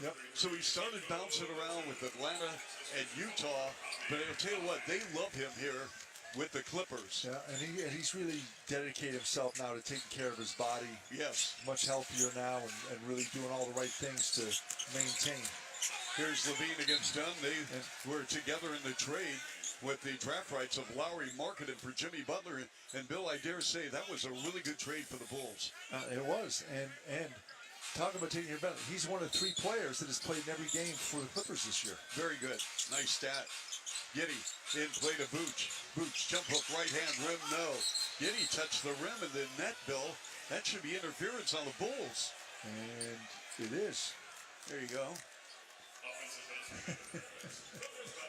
S1: Yep.
S2: So he started bouncing around with Atlanta and Utah, but I'll tell you what, they love him here with the Clippers.
S1: Yeah, and he's really dedicated himself now to taking care of his body.
S2: Yes.
S1: Much healthier now and really doing all the right things to maintain.
S2: Here's Levine against Dunn. They were together in the trade with the draft rights of Lowry marketed for Jimmy Butler. And Bill, I dare say that was a really good trade for the Bulls.
S1: It was. And talking about taking your bet, he's one of 3 players that has played in every game for the Clippers this year.
S2: Very good. Nice stat. Giddey in play to Booch. Booch jump hook right hand rim, no. Giddey touched the rim and the net, Bill. That should be interference on the Bulls.
S1: And it is.
S2: There you go.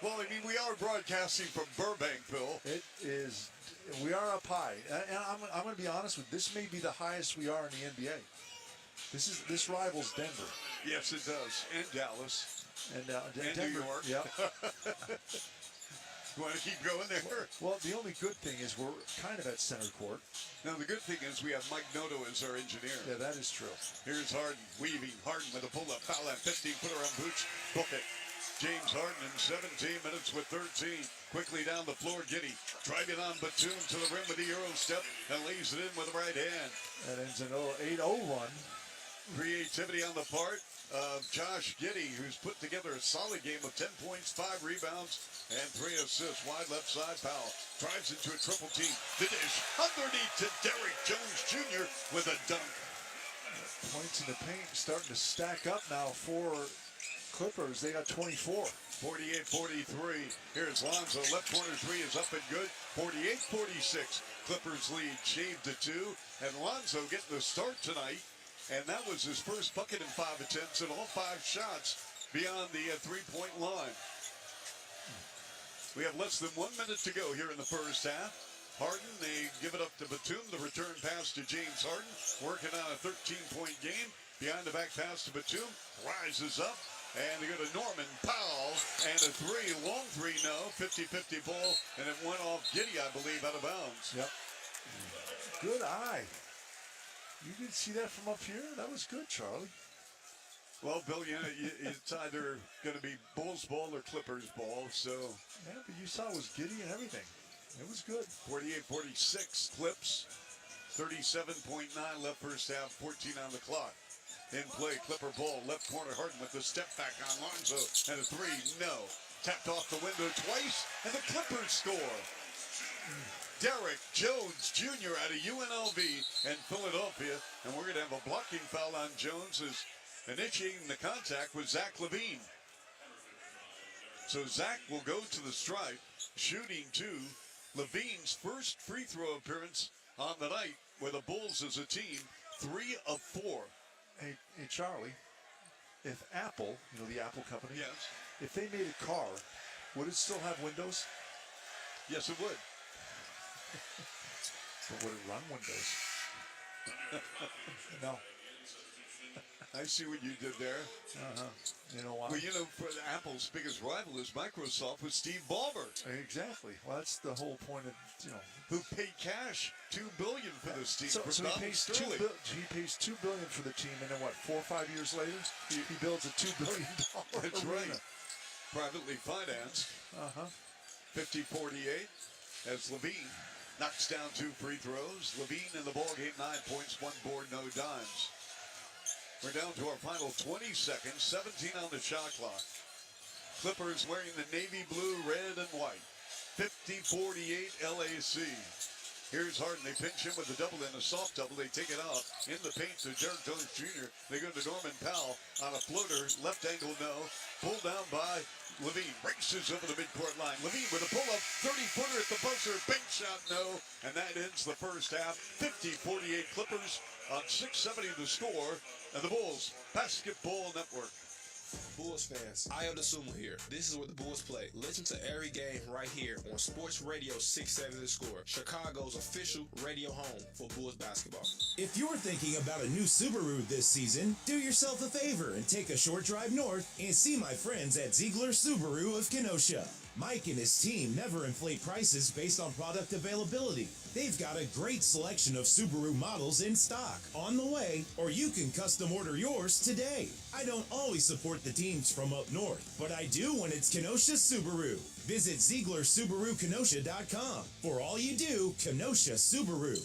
S2: Well, I mean, we are broadcasting from Burbank, Bill.
S1: It is. We are up high. And I'm going to be honest with you, this may be the highest we are in the NBA. This rivals Denver.
S2: Yes, it does. And Dallas.
S1: And
S2: Denver. New York.
S1: Yep.
S2: You want to keep going there?
S1: Well, the only good thing is we're kind of at center court.
S2: Now, the good thing is we have Mike Noto as our engineer.
S1: Yeah, that is true.
S2: Here's Harden, weaving. Harden with a pull-up foul at 15-footer on Booch. Book it. James Harden in 17 minutes with 13. Quickly down the floor, Giddey driving on Batum to the rim with the Euro step and lays it in with the right hand.
S1: That ends an 8-0 run.
S2: Creativity on the part of Josh Giddey, who's put together a solid game of 10 points, 5 rebounds, and 3 assists. Wide left side, Powell drives into a triple team. The dish underneath to Derek Jones Jr. with a dunk.
S1: Points in the paint starting to stack up now for Clippers. They got 24.
S2: 48-43. Here's Lonzo. Left corner three is up and good. 48-46. Clippers lead shaved to 2. And Lonzo getting the start tonight. And that was his first bucket in 5 attempts and all 5 shots beyond the three-point line. We have less than 1 minute to go here in the first half. Harden, they give it up to Batum. The return pass to James Harden. Working on a 13-point game. Behind the back pass to Batum. Rises up. And they go to Norman Powell. And a three. Long three, no. 50-50 ball. And it went off Giddey, I believe, out of bounds.
S1: Yep. Good eye. You didn't see that from up here? That was good, Charlie.
S2: Well, Bill, it's either going to be Bulls ball or Clippers ball. So,
S1: yeah, but you saw it was Giddey and everything. It was good.
S2: 48-46 Clips. 37.9 left first half. 14 on the clock. In play, Clipper ball, left corner, Harden with the step back on Lonzo, and a three, no. Tapped off the window twice, and the Clippers score. Derek Jones Jr. out of UNLV and Philadelphia, and we're going to have a blocking foul on Jones as initiating the contact with Zach LaVine. So Zach will go to the stripe, shooting to LaVine's first free throw appearance on the night, where the Bulls as a team, 3 of 4.
S1: Hey, Charlie, if Apple, the Apple company,
S2: yes,
S1: if they made a car, would it still have windows?
S2: Yes, it would.
S1: But would it run Windows? No.
S2: I see what you did there.
S1: You know why?
S2: Well, for Apple's biggest rival is Microsoft with Steve Ballmer.
S1: Exactly. Well, that's the whole point of,
S2: who paid cash $2 billion for this team.
S1: So he pays $2 billion for the team, and then what? 4 or 5 years later, he builds a $2 billion.
S2: That's
S1: arena.
S2: right. Privately financed. 50-48 as LaVine knocks down 2 free throws. LaVine in the ballgame, 9 points, 1 board, no dimes. We're down to our final 20 seconds, 17 on the shot clock. Clippers wearing the navy blue, red, and white. 50-48 LAC. Here's Harden. They pinch him with a double and a soft double. They take it out in the paint to Derek Jones Jr. They go to Norman Powell on a floater. Left angle, no. Pulled down by LaVine. Races over the midcourt line. LaVine with a pull-up. 30-footer at the buzzer. Bank shot, no. And that ends the first half. 50-48 Clippers on 6:70 the score. And the Bulls Basketball Network.
S4: Bulls fans, Io DeSumo here. This is where the Bulls play. Listen to every game right here on Sports Radio 670 The Score, Chicago's official radio home for Bulls basketball.
S6: If you're thinking about a new Subaru this season, do yourself a favor and take a short drive north and see my friends at Ziegler Subaru of Kenosha. Mike and his team never inflate prices based on product availability. They've got a great selection of Subaru models in stock, on the way, or you can custom order yours today. I don't always support the teams from up north, but I do when it's Kenosha Subaru. Visit ZieglerSubaruKenosha.com. For all you do, Kenosha Subaru.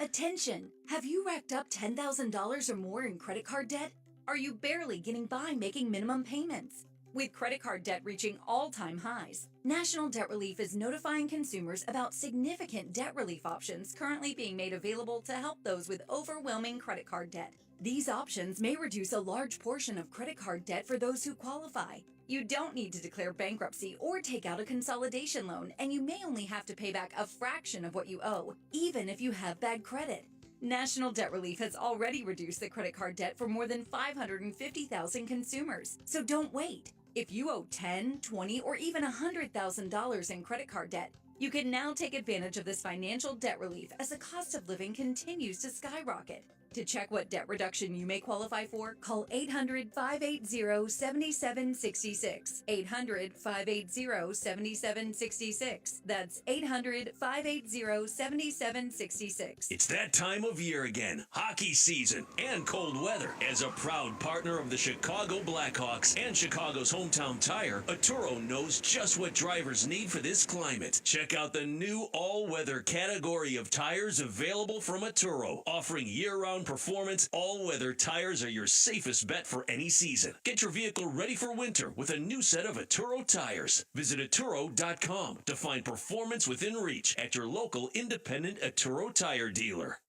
S7: Attention! Have you racked up $10,000 or more in credit card debt? Are you barely getting by making minimum payments? With credit card debt reaching all-time highs, National Debt Relief is notifying consumers about significant debt relief options currently being made available to help those with overwhelming credit card debt. These options may reduce a large portion of credit card debt for those who qualify. You don't need to declare bankruptcy or take out a consolidation loan, and you may only have to pay back a fraction of what you owe, even if you have bad credit. National Debt Relief has already reduced the credit card debt for more than 550,000 consumers, so don't wait. If you owe $10,000, $20,000, or even $100,000 in credit card debt, you can now take advantage of this financial debt relief as the cost of living continues to skyrocket. To check what debt reduction you may qualify for, call 800-580-7766. 800-580-7766. That's 800-580-7766.
S22: It's that time of year again, hockey season and cold weather. As a proud partner of the Chicago Blackhawks and Chicago's hometown tire, Atturo knows just what drivers need for this climate. Check out the new all-weather category of tires available from Atturo, offering year-round performance. All-weather tires are your safest bet for any season. Get your vehicle ready for winter with a new set of Atturo tires. Visit Atturo.com to find performance within reach at your local independent Atturo tire dealer.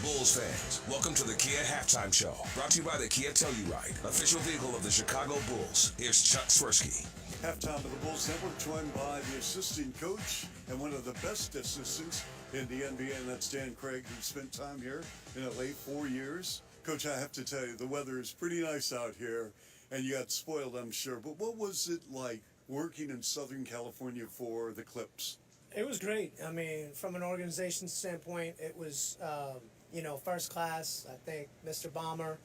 S5: Bulls fans, welcome to the Kia Halftime Show, brought to you by the Kia Telluride, official vehicle of the Chicago Bulls. Here's Chuck Swirsky.
S2: Halftime of the Bulls Network, joined by the assistant coach and one of the best assistants in the NBA, and that's Dan Craig, who spent time here in LA 4 years. Coach, I have to tell you, the weather is pretty nice out here, and you got spoiled, I'm sure. But what was it like working in Southern California for the Clips?
S8: It was great. I mean, from an organization standpoint, it was, first class. I think Mr. Balmer,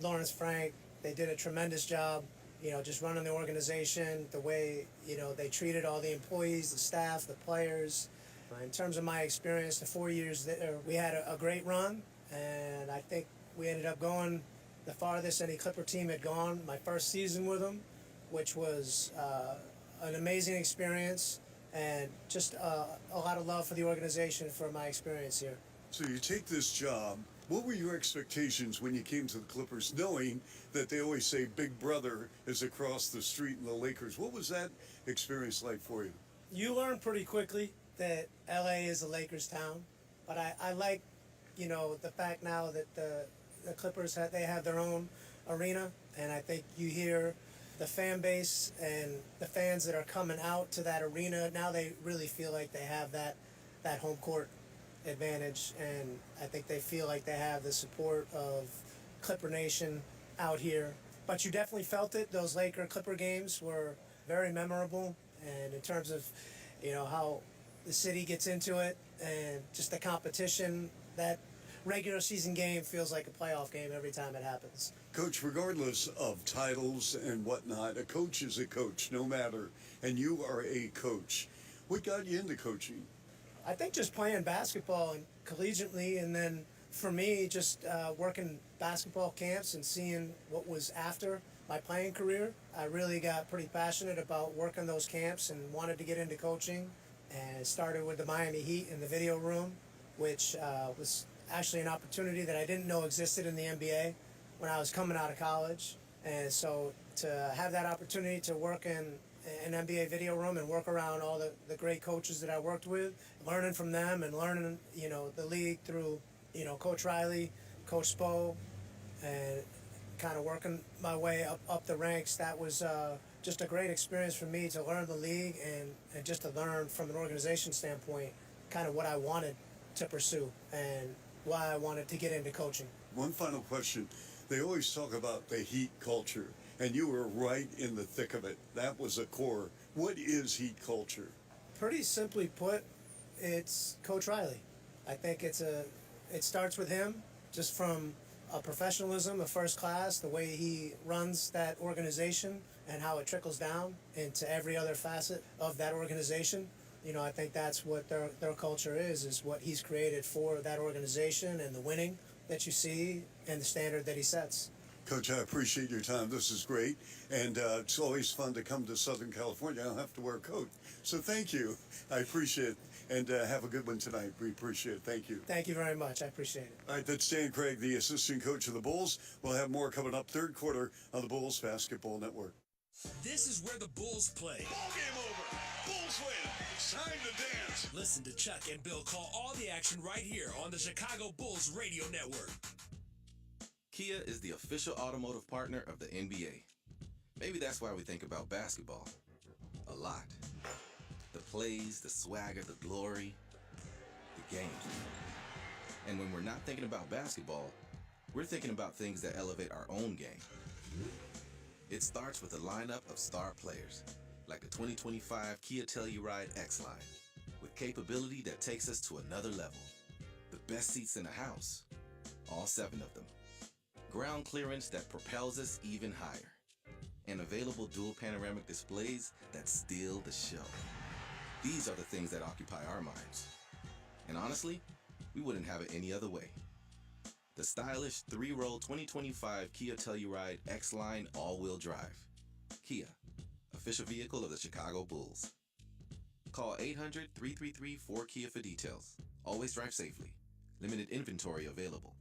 S8: Lawrence Frank, they did a tremendous job, just running the organization, the way, they treated all the employees, the staff, the players. In terms of my experience, the 4 years there, we had a great run, and I think we ended up going the farthest any Clipper team had gone my first season with them, which was an amazing experience and just a lot of love for the organization for my experience here.
S2: So you take this job. What were your expectations when you came to the Clippers, knowing that they always say Big Brother is across the street in the Lakers? What was that experience like for you?
S8: You learn pretty quickly that LA is a Lakers town, but I like, the fact now that the Clippers they have their own arena, and I think you hear the fan base and the fans that are coming out to that arena, now they really feel like they have that home court advantage, and I think they feel like they have the support of Clipper Nation out here. But you definitely felt it. Those Clipper games were very memorable, and in terms of, how the city gets into it and just the competition, that regular season game feels like a playoff game every time it happens.
S2: Coach, regardless of titles and whatnot, a coach is a coach, no matter, and you are a coach. What got you into coaching?
S8: I think just playing basketball and collegiately, and then for me, just working basketball camps and seeing what was after my playing career. I really got pretty passionate about working those camps and wanted to get into coaching, and started with the Miami Heat in the video room, which was actually an opportunity that I didn't know existed in the NBA when I was coming out of college. And so to have that opportunity to work in an NBA video room and work around all the great coaches that I worked with, learning from them and learning, the league through, Coach Riley, Coach Spo, and kind of working my way up the ranks. That was just a great experience for me to learn the league and just to learn from an organization standpoint kind of what I wanted to pursue and why I wanted to get into coaching.
S2: One final question. They always talk about the Heat culture, and you were right in the thick of it. That was a core. What is Heat culture?
S8: Pretty simply put, it's Coach Riley. I think it starts with him, just from a professionalism, a first class, the way he runs that organization and how it trickles down into every other facet of that organization. I think that's what their culture is what he's created for that organization, and the winning that you see and the standard that he sets.
S2: Coach, I appreciate your time. This is great. And it's always fun to come to Southern California. I don't have to wear a coat. So thank you. I appreciate it. And have a good one tonight. We appreciate it. Thank you.
S8: Thank you very much. I appreciate it.
S2: All right, that's Dan Craig, the assistant coach of the Bulls. We'll have more coming up third quarter on the Bulls Basketball Network.
S20: This is where the Bulls play.
S22: Ball game over. Bulls win. It's time to dance.
S20: Listen to Chuck and Bill call all the action right here on the Chicago Bulls Radio Network.
S9: Kia is the official automotive partner of the NBA. Maybe that's why we think about basketball a lot. The plays, the swagger, the glory, the game. And when we're not thinking about basketball, we're thinking about things that elevate our own game. It starts with a lineup of star players, like a 2025 Kia Telluride X-Line, with capability that takes us to another level. The best seats in the house, all 7 of them. Ground clearance that propels us even higher. And available dual panoramic displays that steal the show. These are the things that occupy our minds. And honestly, we wouldn't have it any other way. The stylish 3-row 2025 Kia Telluride X-Line all-wheel drive. Kia, official vehicle of the Chicago Bulls. Call 800-333-4KIA for details. Always drive safely. Limited inventory available.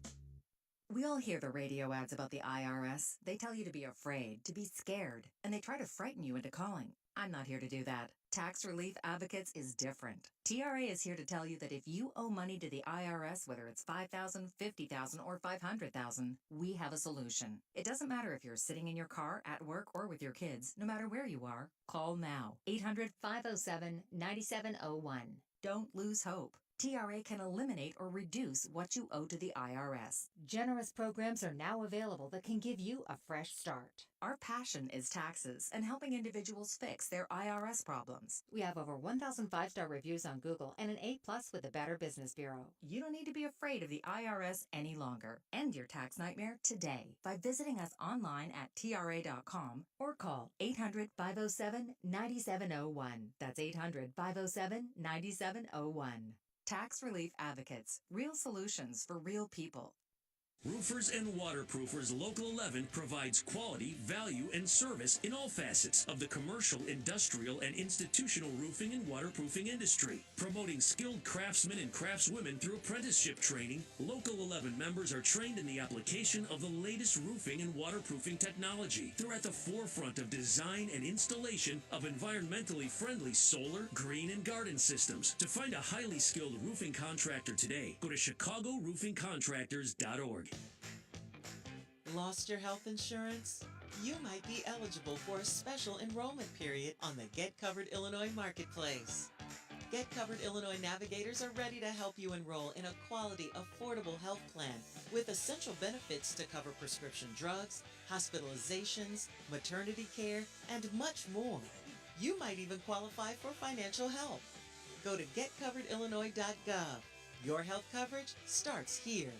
S10: We all hear the radio ads about the IRS. They tell you to be afraid, to be scared, and they try to frighten you into calling. I'm not here to do that. Tax Relief Advocates is different. TRA is here to tell you that if you owe money to the IRS, whether it's $5,000, $50,000, or $500,000, we have a solution. It doesn't matter if you're sitting in your car, at work, or with your kids. No matter where you are, call now. 800-507-9701. Don't lose hope. TRA can eliminate or reduce what you owe to the IRS. Generous programs are now available that can give you a fresh start. Our passion is taxes and helping individuals fix their IRS problems. We have over 1,000 5-star reviews on Google and an A+ with the Better Business Bureau. You don't need to be afraid of the IRS any longer. End your tax nightmare today by visiting us online at TRA.com or call 800-507-9701. That's 800-507-9701. Tax Relief Advocates. Real solutions for real people.
S22: Roofers and Waterproofers Local 11 provides quality, value, and service in all facets of the commercial, industrial, and institutional roofing and waterproofing industry. Promoting skilled craftsmen and craftswomen through apprenticeship training, Local 11 members are trained in the application of the latest roofing and waterproofing technology. They're at the forefront of design and installation of environmentally friendly solar, green, and garden systems. To find a highly skilled roofing contractor today, go to ChicagoRoofingContractors.org.
S11: Lost your health insurance? You might be eligible for a special enrollment period on the Get Covered Illinois Marketplace. Get Covered Illinois navigators are ready to help you enroll in a quality, affordable health plan with essential benefits to cover prescription drugs, hospitalizations, maternity care, and much more. You might even qualify for financial help. Go to getcoveredillinois.gov. Your health coverage starts here.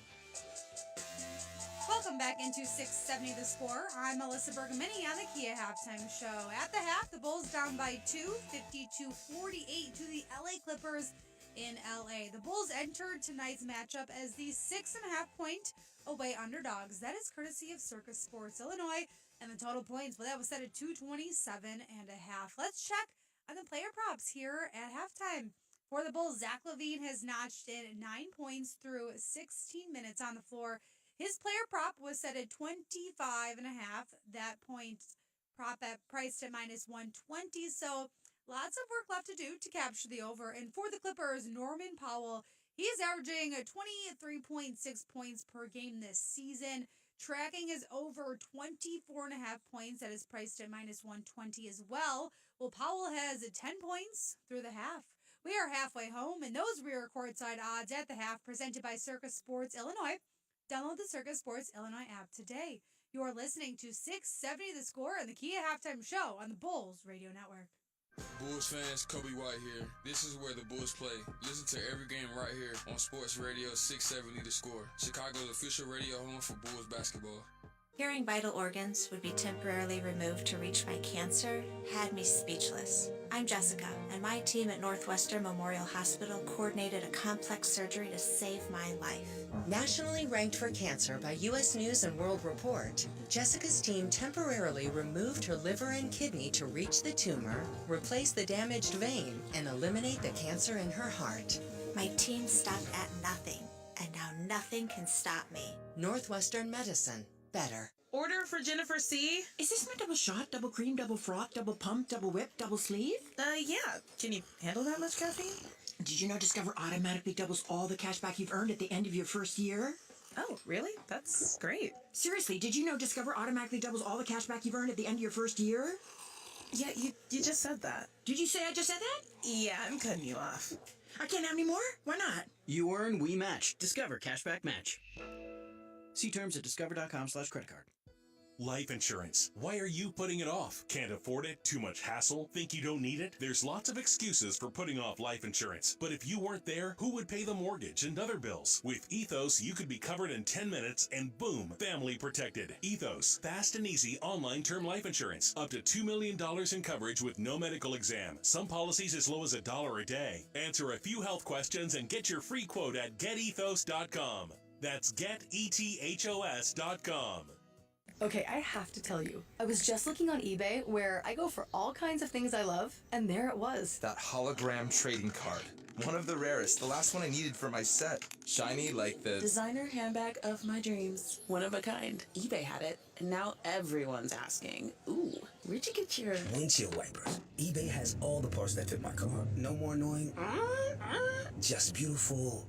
S15: Welcome back into 670 The Score. I'm Melissa Bergamini on the Kia Halftime Show. At the half, the Bulls down by 2, 52-48 to the LA Clippers in LA. The Bulls entered tonight's matchup as the 6.5-point away underdogs. That is courtesy of Circus Sports Illinois, and the total points, well, that was set at 227.5. Let's check on the player props here at halftime. For the Bulls, Zach LaVine has notched in 9 points through 16 minutes on the floor. His player prop was set at 25.5. That point prop at priced at -120. So lots of work left to do to capture the over. And for the Clippers, Norman Powell, he is averaging 23.6 points per game this season, tracking his over 24.5 points. That is priced at -120 as well. Well, Powell has 10 points through the half. We are halfway home, and those rear courtside odds at the half presented by Circus Sports Illinois. Download the Circus Sports Illinois app today. You are listening to 670 The Score and the Kia Halftime Show on the Bulls Radio Network.
S4: Bulls fans, Kobe White here. This is where the Bulls play. Listen to every game right here on Sports Radio 670 The Score, Chicago's official radio home for Bulls basketball.
S12: Hearing vital organs would be temporarily removed to reach my cancer had me speechless. I'm Jessica, and my team at Northwestern Memorial Hospital coordinated a complex surgery to save my life.
S14: Nationally ranked for cancer by U.S. News and World Report, Jessica's team temporarily removed her liver and kidney to reach the tumor, replace the damaged vein, and eliminate the cancer in her heart.
S12: My team stopped at nothing, and now nothing can stop me.
S14: Northwestern Medicine. Better.
S25: Order for Jennifer C.
S26: Is this my double shot, double cream, double froth, double pump, double whip, double sleeve?
S25: Yeah. Can you handle that much caffeine?
S26: Did you know Discover automatically doubles all the cash back you've earned at the end of your first year?
S25: Oh, really? That's great.
S26: Seriously, did you know Discover automatically doubles all the cash back you've earned at the end of your first year?
S25: Yeah, you just said that.
S26: Did you say I just said that?
S25: Yeah, I'm cutting you off.
S26: I can't have any more? Why not?
S27: You earn, we match. Discover Cashback Match. See terms at discover.com/creditcard.
S24: Life insurance. Why are you putting it off? Can't afford it? Too much hassle? Think you don't need it? There's lots of excuses for putting off life insurance. But if you weren't there, who would pay the mortgage and other bills? With Ethos, you could be covered in 10 minutes and boom, family protected. Ethos, fast and easy online term life insurance. Up to $2 million in coverage with no medical exam. Some policies as low as $1 a day. Answer a few health questions and get your free quote at getethos.com. That's getethos.com.
S28: Okay, I have to tell you, I was just looking on eBay where I go for all kinds of things I love, and there it was.
S29: That hologram trading card.
S9: One of the rarest. The last one I needed for my set. Shiny like the
S25: Designer handbag of my dreams. One of a kind. eBay had it, and now everyone's asking, ooh, where'd you get your...
S6: Windshield wipers. eBay has all the parts that fit my car. No more annoying. Just beautiful.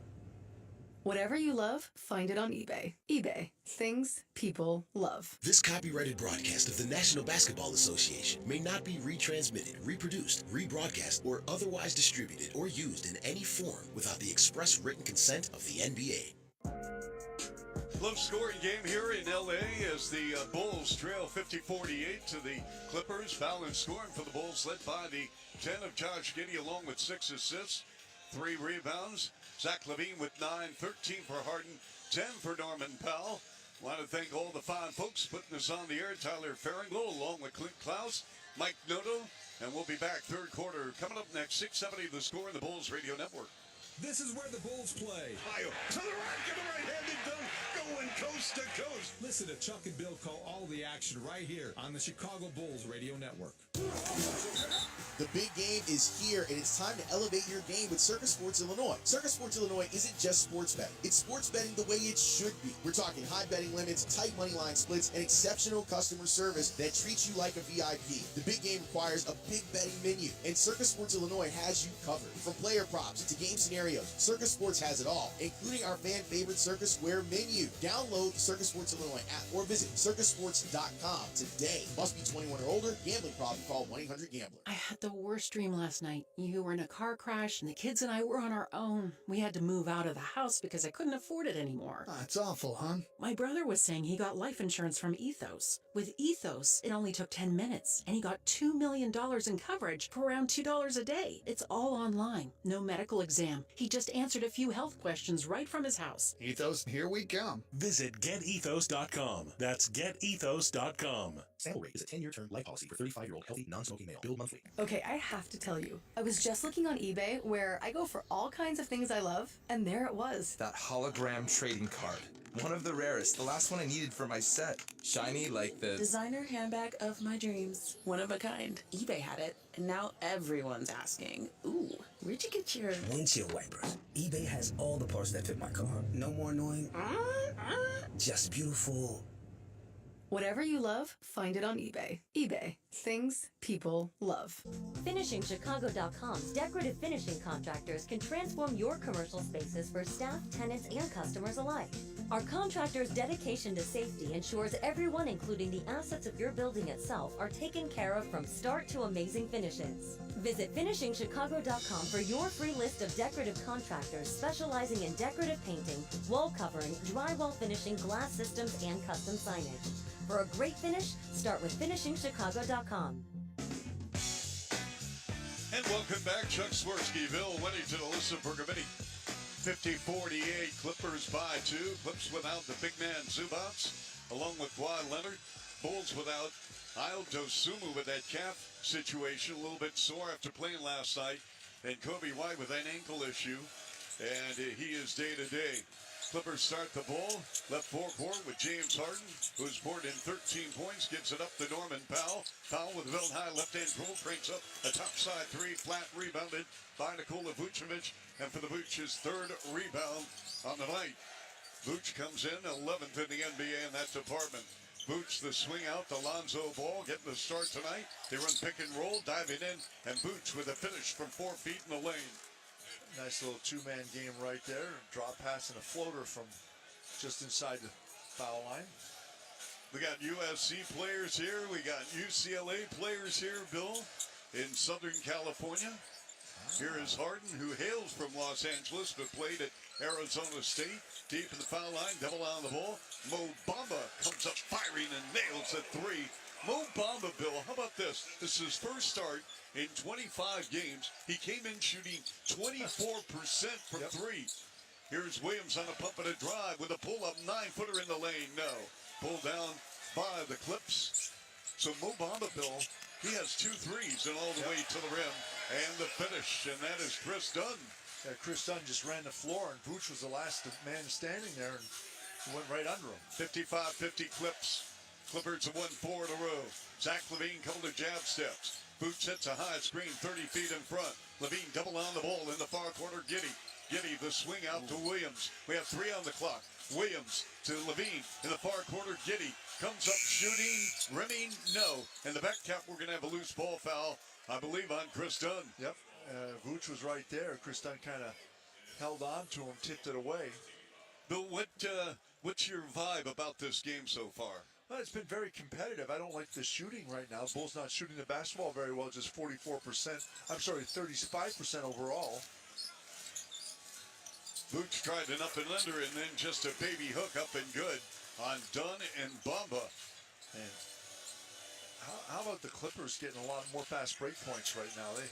S28: Whatever you love, find it on eBay. eBay. Things people love.
S6: This copyrighted broadcast of the National Basketball Association may not be retransmitted, reproduced, rebroadcast, or otherwise distributed or used in any form without the express written consent of the NBA.
S2: Low scoring game here in LA as the Bulls trail 50-48 to the Clippers. Fouling scoring for the Bulls led by the 10 of Josh Giddey along with 6 assists, 3 rebounds. Zach LaVine with 9, 13 for Harden, 10 for Norman Powell. Want to thank all the fine folks putting this on the air. Tyler Farringlow along with Clint Klaus, Mike Noto, and we'll be back third quarter. Coming up next, 670 The Score in the Bulls Radio Network.
S20: This is where the Bulls play.
S3: To the rack of the right-handed dunk, going coast to coast.
S20: Listen to Chuck and Bill call all the action right here on the Chicago Bulls Radio Network.
S13: The big game is here, and it's time to elevate your game with Circus Sports Illinois. Circus Sports Illinois isn't just sports betting. It's sports betting the way it should be. We're talking high betting limits, tight money line splits, and exceptional customer service that treats you like a VIP. The big game requires a big betting menu, and Circus Sports Illinois has you covered. From player props to game scenarios, Circus Sports has it all, including our fan favorite Circus Square menu. Download the Circus Sports Illinois app or visit circusports.com today. Must be 21 or older. Gambling problem, call 1-800-GAMBLER.
S28: I had the worst dream last night. You were in a car crash and the kids and I were on our own. We had to move out of the house because I couldn't afford it anymore.
S16: It's awful, hon.
S28: My brother was saying he got life insurance from Ethos. With Ethos, it only took 10 minutes and he got $2 million in coverage for around $2 a day. It's all online. No medical exam. He just answered a few health questions right from his house.
S16: Ethos, here we come.
S20: Visit getethos.com. That's getethos.com.
S6: Sample rate is a 10-year term life policy for 35-year-old healthy, non-smoking male. Billed monthly.
S28: Okay, I have to tell you, I was just looking on eBay where I go for all kinds of things I love, and there it was.
S9: that hologram trading card. One of the rarest. The last one I needed for my set. Shiny like the
S25: Designer handbag of my dreams. One of a kind. eBay had it, and now everyone's asking, ooh, where'd you get your...
S6: Windshield wipers. eBay has all the parts that fit my car. No more annoying. Just beautiful.
S28: Whatever you love, find it on eBay. eBay. Things people love.
S17: FinishingChicago.com's decorative finishing contractors can transform your commercial spaces for staff, tenants, and customers alike. Our contractors' dedication to safety ensures everyone, including the assets of your building itself, are taken care of from start to amazing finishes. Visit FinishingChicago.com for your free list of decorative contractors specializing in decorative painting, wall covering, drywall finishing, glass systems, and custom signage. For a great finish, start with FinishingChicago.com.
S2: And welcome back. Chuck Swirsky, Bill Wennington, Alyssa Bergamini. 50-48, Clippers by 2. Clips without the big man Zubats, along with Kawhi Leonard. Bulls without Ayo Dosunmu with that calf situation, a little bit sore after playing last night. And Kobe White with an ankle issue, and he is day-to-day. Clippers start the ball, left forecourt with James Harden, who's poured in 13 points, gives it up to Norman Powell. Powell with a real high left-hand pull, cranks up a topside three, flat rebounded by Nikola Vucevic, and for the Vuc's third rebound on the night. Vuc comes in 11th in the NBA in that department. Vuc the swing out to Lonzo Ball, getting the start tonight. They run pick and roll, diving in, and Vuc with a finish from 4 feet in the lane.
S1: Nice little two-man game right there. Drop pass and a floater from just inside the foul line.
S2: We got USC players here. We got UCLA players here, Bill, in Southern California. Here is Harden, who hails from Los Angeles but played at Arizona State. Deep in the foul line, double on the ball. Mo Bamba comes up firing and nails a three. Mo Bamba, Bill, how about this? This is his first start in 25 games. He came in shooting 24% from three. Here's Williams on a pump and a drive with a pull-up 9-footer in the lane. No. Pulled down by the Clips. So Mo Bamba, Bill, he has 2 threes and all the way to the rim. And the finish, and that is Chris Dunn.
S1: Yeah, Chris Dunn just ran the floor, and Vuc was the last man standing there, and he went right under him.
S2: 55-50 Clips. Clippers have won 4 in a row. Zach LaVine couple of jab steps. Boots hits a high screen 30 feet in front. Levine double on the ball in the far corner. Giddy, the swing out to Williams. We have 3 on the clock. Williams to Levine in the far corner. Giddy comes up shooting. Remy, no. And the back cap, we're going to have a loose ball foul, I believe, on Chris Dunn.
S1: Yep. Vooch was right there. Chris Dunn kind of held on to him, tipped it away.
S2: Bill, what's your vibe about this game so far?
S1: Well, it's been very competitive. I don't like the shooting right now. Bulls not shooting the basketball very well, just 44%. I'm sorry, 35% overall.
S2: Boots tried an up and under and then just a baby hook up and good on Dunn and Bamba.
S1: And how about the Clippers getting a lot more fast break points right now? They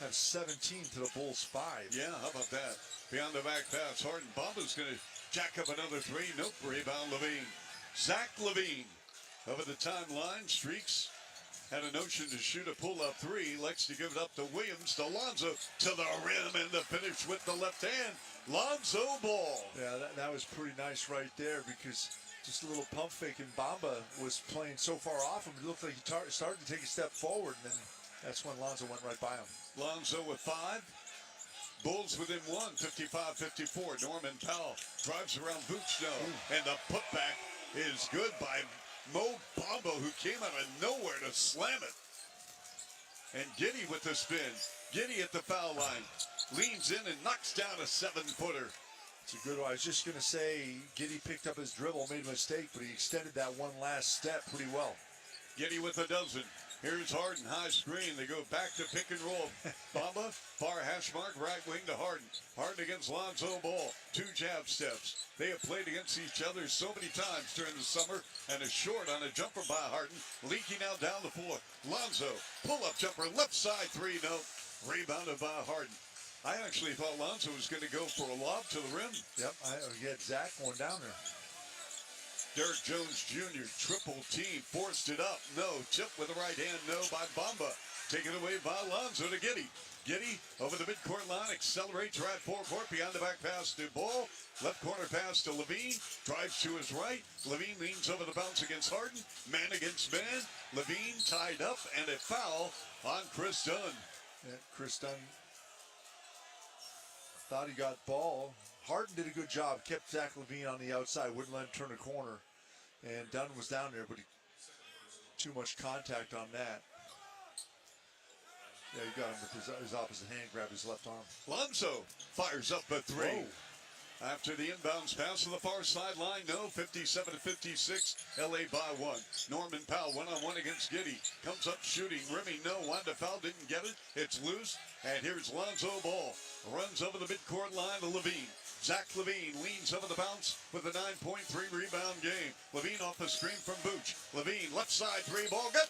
S1: have 17 to the Bulls 5.
S2: Yeah, how about that? Beyond the back pass, Harden. Bamba's going to jack up another 3. Nope, rebound Levine. Zach Levine over the timeline, streaks. Had a notion to shoot a pull-up 3. Likes to give it up to Williams, to Lonzo, to the rim, and the finish with the left hand. Lonzo Ball.
S1: Yeah, that was pretty nice right there because just a little pump fake, and Bamba was playing so far off him. It looked like he started to take a step forward, and then that's when Lonzo went right by him.
S2: Lonzo with 5. Bulls within 1, 55-54. Norman Powell drives around Boots now, and the putback is good by Mo Bamba, who came out of nowhere to slam it. And Giddy with the spin. Giddy at the foul line. Leans in and knocks down a 7-footer.
S1: It's a good one. I was just going to say, Giddy picked up his dribble, made a mistake, but he extended that one last step pretty well.
S2: Giddy with a dozen. Here's Harden, high screen. They go back to pick and roll. Bamba, far hash mark, right wing to Harden. Harden against Lonzo Ball. 2 jab steps. They have played against each other so many times during the summer. And a short on a jumper by Harden. Leaking out down the floor. Lonzo, pull-up jumper, left side 3, no. Rebounded by Harden. I actually thought Lonzo was going to go for a lob to the rim.
S1: Yep, he had Zach going down there.
S2: Derek Jones Jr. triple team, forced it up. No. Chip with the right hand. No by Bamba. Taken away by Lonzo to Giddy. Giddy over the midcourt line. Accelerates right forecourt. Behind the back pass to Ball. Left corner pass to Levine. Drives to his right. Levine leans over the bounce against Harden. Man against man. Levine tied up and a foul on Chris Dunn.
S1: Yeah, Chris Dunn thought he got Ball. Harden did a good job, kept Zach Levine on the outside, wouldn't let him turn a corner. And Dunn was down there, but too much contact on that. Yeah, he got him with his opposite hand, grabbed his left arm.
S2: Lonzo fires up a 3. Whoa. After the inbounds pass to the far sideline, no, 57-56, LA by 1. Norman Powell one-on-one against Giddy. Comes up shooting, Remy, no, wanted to foul, didn't get it. It's loose, and here's Lonzo Ball. Runs over the midcourt line to Levine. Zach Levine leans over the bounce with a 9.3 rebound game. Levine off the screen from Booch. Levine, left side 3, ball good.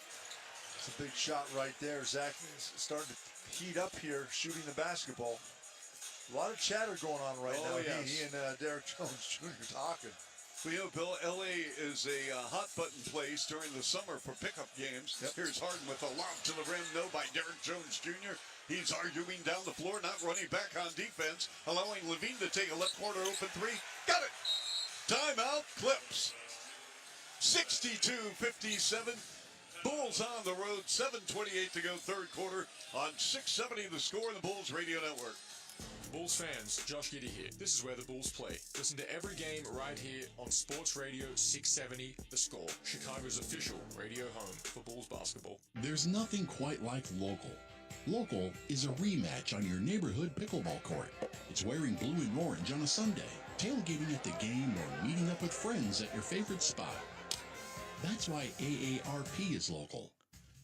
S1: It's a big shot right there. Zach is starting to heat up here, shooting the basketball. A lot of chatter going on right now.
S2: Yes.
S1: He and Derek Jones Jr. talking.
S2: Well, you know, Bill, LA is a hot button place during the summer for pickup games. Yep. Here's Harden with a lob to the rim, no by Derek Jones Jr. He's arguing down the floor, not running back on defense, allowing Levine to take a left corner open 3. Got it! Timeout, Clips. 62-57. Bulls on the road, 7:28 to go third quarter on 670 The Score in the Bulls Radio Network.
S4: Bulls fans, Josh Giddy here. This is where the Bulls play. Listen to every game right here on Sports Radio 670 The Score, Chicago's official radio home for Bulls basketball.
S5: There's nothing quite like local. Local is a rematch on your neighborhood pickleball court. It's wearing blue and orange on a Sunday, tailgating at the game, or meeting up with friends at your favorite spot. That's why AARP is local,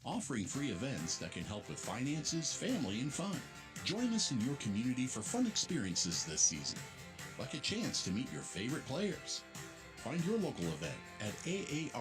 S5: offering free events that can help with finances, family, and fun. Join us in your community for fun experiences this season, like a chance to meet your favorite players. Find your local event at aarp.org/il.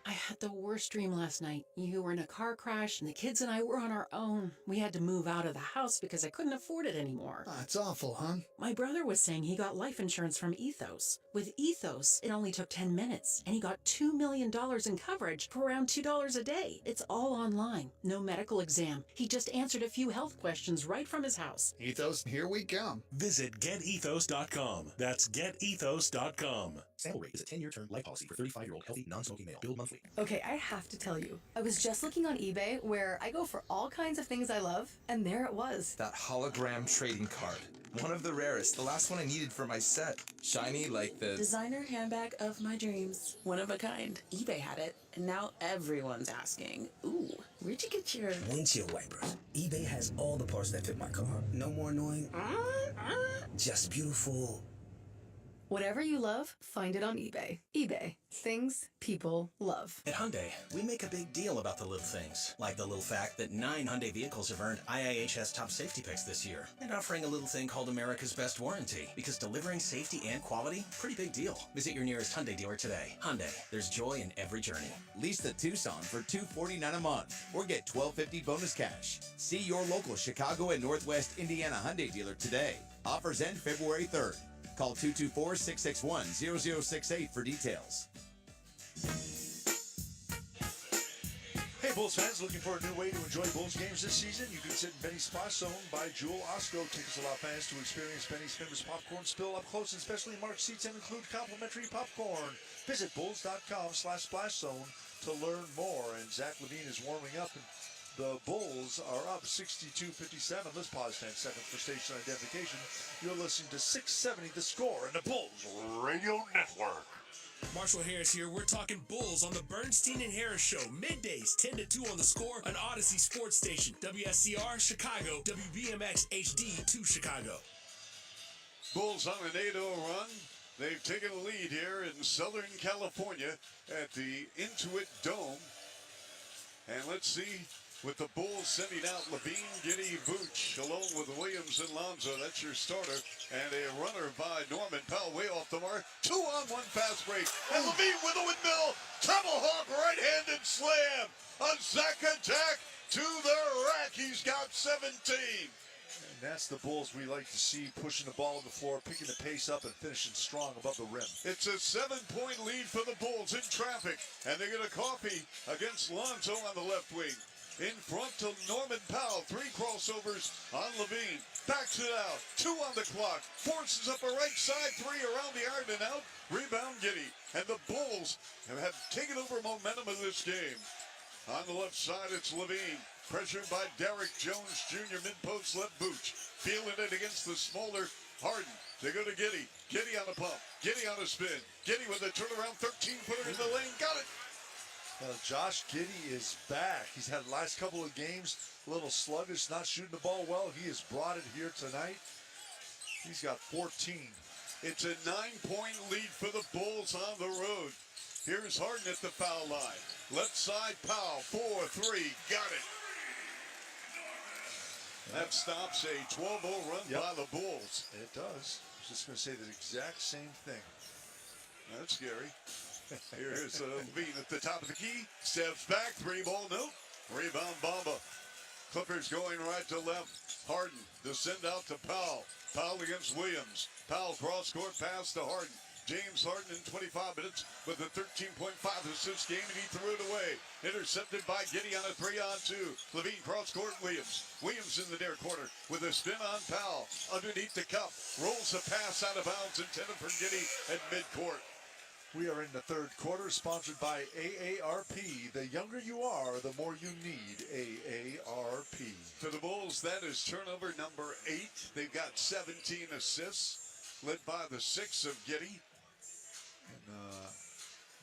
S28: I had the worst dream last night. You were in a car crash and the kids and I were on our own. We had to move out of the house because I couldn't afford it anymore.
S16: It's awful, hon.
S28: My brother was saying he got life insurance from Ethos. With Ethos, it only took 10 minutes and he got $2 million in coverage for around $2 a day. It's all online. No medical exam. He just answered a few health questions right from his house.
S16: Ethos, here we come.
S20: Visit getethos.com. That's getethos.com.
S6: Sample rate is a 10-year term life policy for 35-year-old healthy, non-smoking male. Billed monthly.
S14: Okay.
S7: Okay, I have to tell you, I was just looking on eBay where I go for all kinds of things I love, and there it was.
S8: That hologram trading card. One of the rarest, the last one I needed for my set. Shiny like the...
S25: Designer handbag of my dreams. One of a kind. eBay had it, and now everyone's asking, ooh, where'd you get your...
S10: Windshield wipers. eBay has all the parts that fit my car. No more annoying... Just beautiful...
S7: Whatever you love, find it on eBay. eBay. Things people love.
S10: At Hyundai, we make a big deal about the little things, like the little fact that 9 Hyundai vehicles have earned IIHS top safety picks this year, and offering a little thing called America's Best Warranty, because delivering safety and quality, pretty big deal. Visit your nearest Hyundai dealer today. Hyundai, there's joy in every journey.
S18: Lease the Tucson for $249 a month, or get $1,250 bonus cash. See your local Chicago and Northwest Indiana Hyundai dealer today. Offers end February 3rd. Call 224-661-0068 for details.
S1: Hey, Bulls fans, looking for a new way to enjoy Bulls games this season? You can sit in Benny's Spa Zone by Jewel Osco. Tickets allow fans to experience Benny's famous popcorn spill up close and specially marked seats and include complimentary popcorn. Visit bulls.com/splash zone to learn more. And Zach Levine is warming up, and the Bulls are up 62-57. Let's pause 10 seconds for station identification. You're listening to 670 The Score and the Bulls Radio Network.
S20: Marshall Harris here. We're talking Bulls on the Bernstein and Harris Show. Middays, 10 to 2 on The Score on Odyssey Sports Station. WSCR, Chicago. WBMX HD 2 Chicago.
S2: Bulls on an 8-0 run. They've taken a lead here in Southern California at the Intuit Dome. And let's see, with the Bulls sending out Levine, Giddy, Vooch, along with Williams and Lonzo. That's your starter. And a runner by Norman Powell way off the mark. 2-on-1 fast break. And Levine with a windmill. Tomahawk right-handed slam. A Zach attack to the rack. He's got 17.
S1: And that's the Bulls we like to see, pushing the ball on the floor, picking the pace up, and finishing strong above the rim.
S2: It's a 7-point lead for the Bulls in traffic. And they get a coffee against Lonzo on the left wing. In front to Norman Powell. 3 crossovers on Levine. Backs it out. 2 on the clock. Forces up a right side 3 around the iron and out. Rebound Giddy. And the Bulls have taken over momentum of this game. On the left side, it's Levine. Pressured by Derek Jones Jr. Mid-post left Vooch. Feeling it against the smaller Harden. They go to Giddy. Giddy on the pump. Giddy on a spin. Giddy with a turnaround 13-footer in the lane. Got it.
S1: Josh Giddey is back. He's had the last couple of games a little sluggish, not shooting the ball well. He has brought it here tonight. He's got 14.
S2: It's a 9-point lead for the Bulls on the road. Here's Harden at the foul line. Left side Powell, 4-3, got it. That stops a 12-0 run by the Bulls.
S1: It does. I was just going to say the exact same thing.
S2: That's scary. Here's Levine at the top of the key. Steps back. 3-ball note. Rebound Bamba. Clippers going right to left. Harden. The send out to Powell. Powell against Williams. Powell cross-court pass to Harden. James Harden in 25 minutes with a 13.5 assist game, and he threw it away. Intercepted by Giddy on a 3-on-2. Levine cross-court Williams. Williams in the near corner with a spin on Powell. Underneath the cup. Rolls a pass out of bounds intended for Giddy at midcourt.
S1: We are in the third quarter, sponsored by AARP. The younger you are, the more you need AARP.
S2: For the Bulls, that is turnover number 8. They've got 17 assists, led by the 6 of Giddy.
S1: And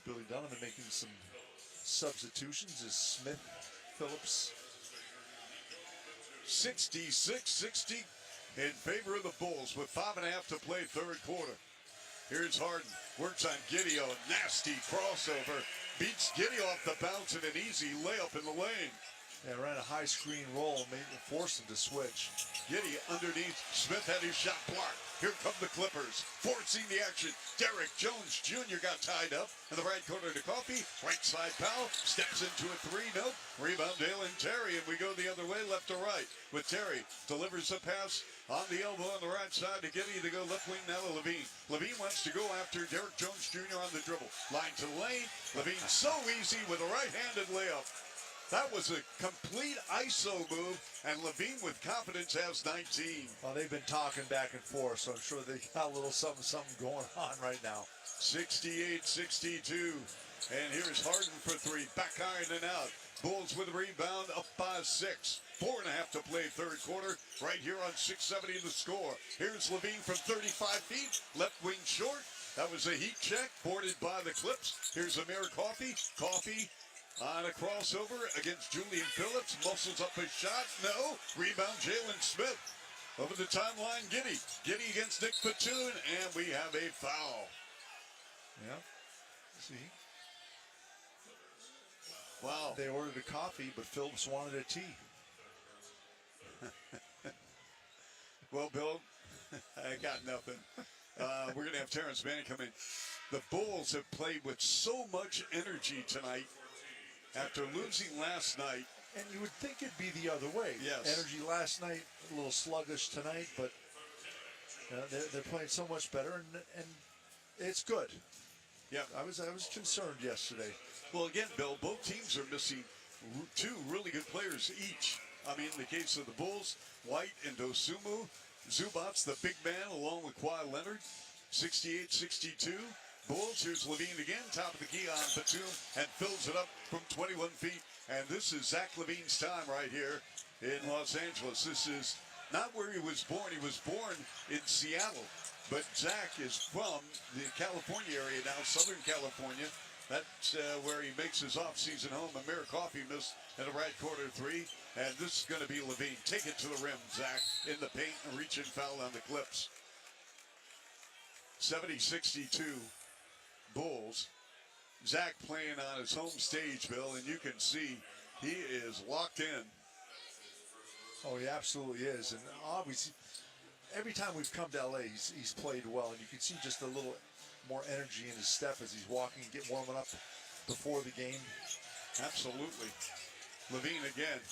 S1: Billy Donovan making some substitutions as Smith, Phillips.
S2: 66-60 in favor of the Bulls with 5.5 to play third quarter. Here's Harden, works on Giddy, a nasty crossover, beats Giddy off the bounce and an easy layup in the lane.
S1: Yeah, ran a high screen roll, forced him to switch.
S2: Giddy underneath, Smith had his shot blocked. Here come the Clippers, forcing the action. Derek Jones Jr. got tied up in the right corner to Coffey. Right side Powell, steps into a 3-note. Rebound Dalen Terry, and we go the other way, left to right. With Terry, delivers a pass on the elbow on the right side to Giddy to go left wing now to Levine. Levine wants to go after Derek Jones Jr. on the dribble. Line to the lane. Levine so easy with a right-handed layup. That was a complete ISO move, and Levine with confidence has 19.
S1: Well, they've been talking back and forth, so I'm sure they got a little something going on right now.
S2: 68-62. And here's Harden for three. Back iron and out. Bulls with a rebound, up by 6. 4.5 to play third quarter. Right here on 670 the score. Here's Levine from 35 feet. Left wing short. That was a heat check, boarded by the Clips. Here's Amir Coffey. Coffey on a crossover against Julian Phillips. Muscles up his shot. No. Rebound Jalen Smith. Over the timeline, Giddy. Giddy against Nick Platoon, and we have a foul.
S1: Yeah. See?
S2: Wow.
S1: They ordered a coffee, but Phillips wanted a tea.
S2: Well, Bill, I got nothing. We're going to have Terrence Mann come in. The Bulls have played with so much energy tonight after losing last night.
S1: And you would think it'd be the other way.
S2: Yes.
S1: Energy last night, a little sluggish tonight, but they're playing so much better, and it's good.
S2: Yeah,
S1: I was concerned yesterday.
S2: Well, again, Bill, both teams are missing two really good players each. I mean, in the case of the Bulls, White and Dosumu. Zubats, the big man, along with Kawhi Leonard, 68-62. Bulls, here's Levine again, top of the key on Batum, and fills it up from 21 feet. And this is Zach Levine's time right here in Los Angeles. This is not where he was born. He was born in Seattle. But Zach is from the California area now, Southern California. That's where he makes his off-season home. Amir Coffey missed in the right corner three. And this is going to be Levine. Take it to the rim, Zach, in the paint and reach and foul on the Clips. 70-62 Bulls. Zach playing on his home stage, Bill, and you can see he is locked in.
S1: Oh, he absolutely is. And obviously, every time we've come to LA, he's played well. And you can see just a little more energy in his step as he's walking and get warming up before the game.
S2: Absolutely. Levine again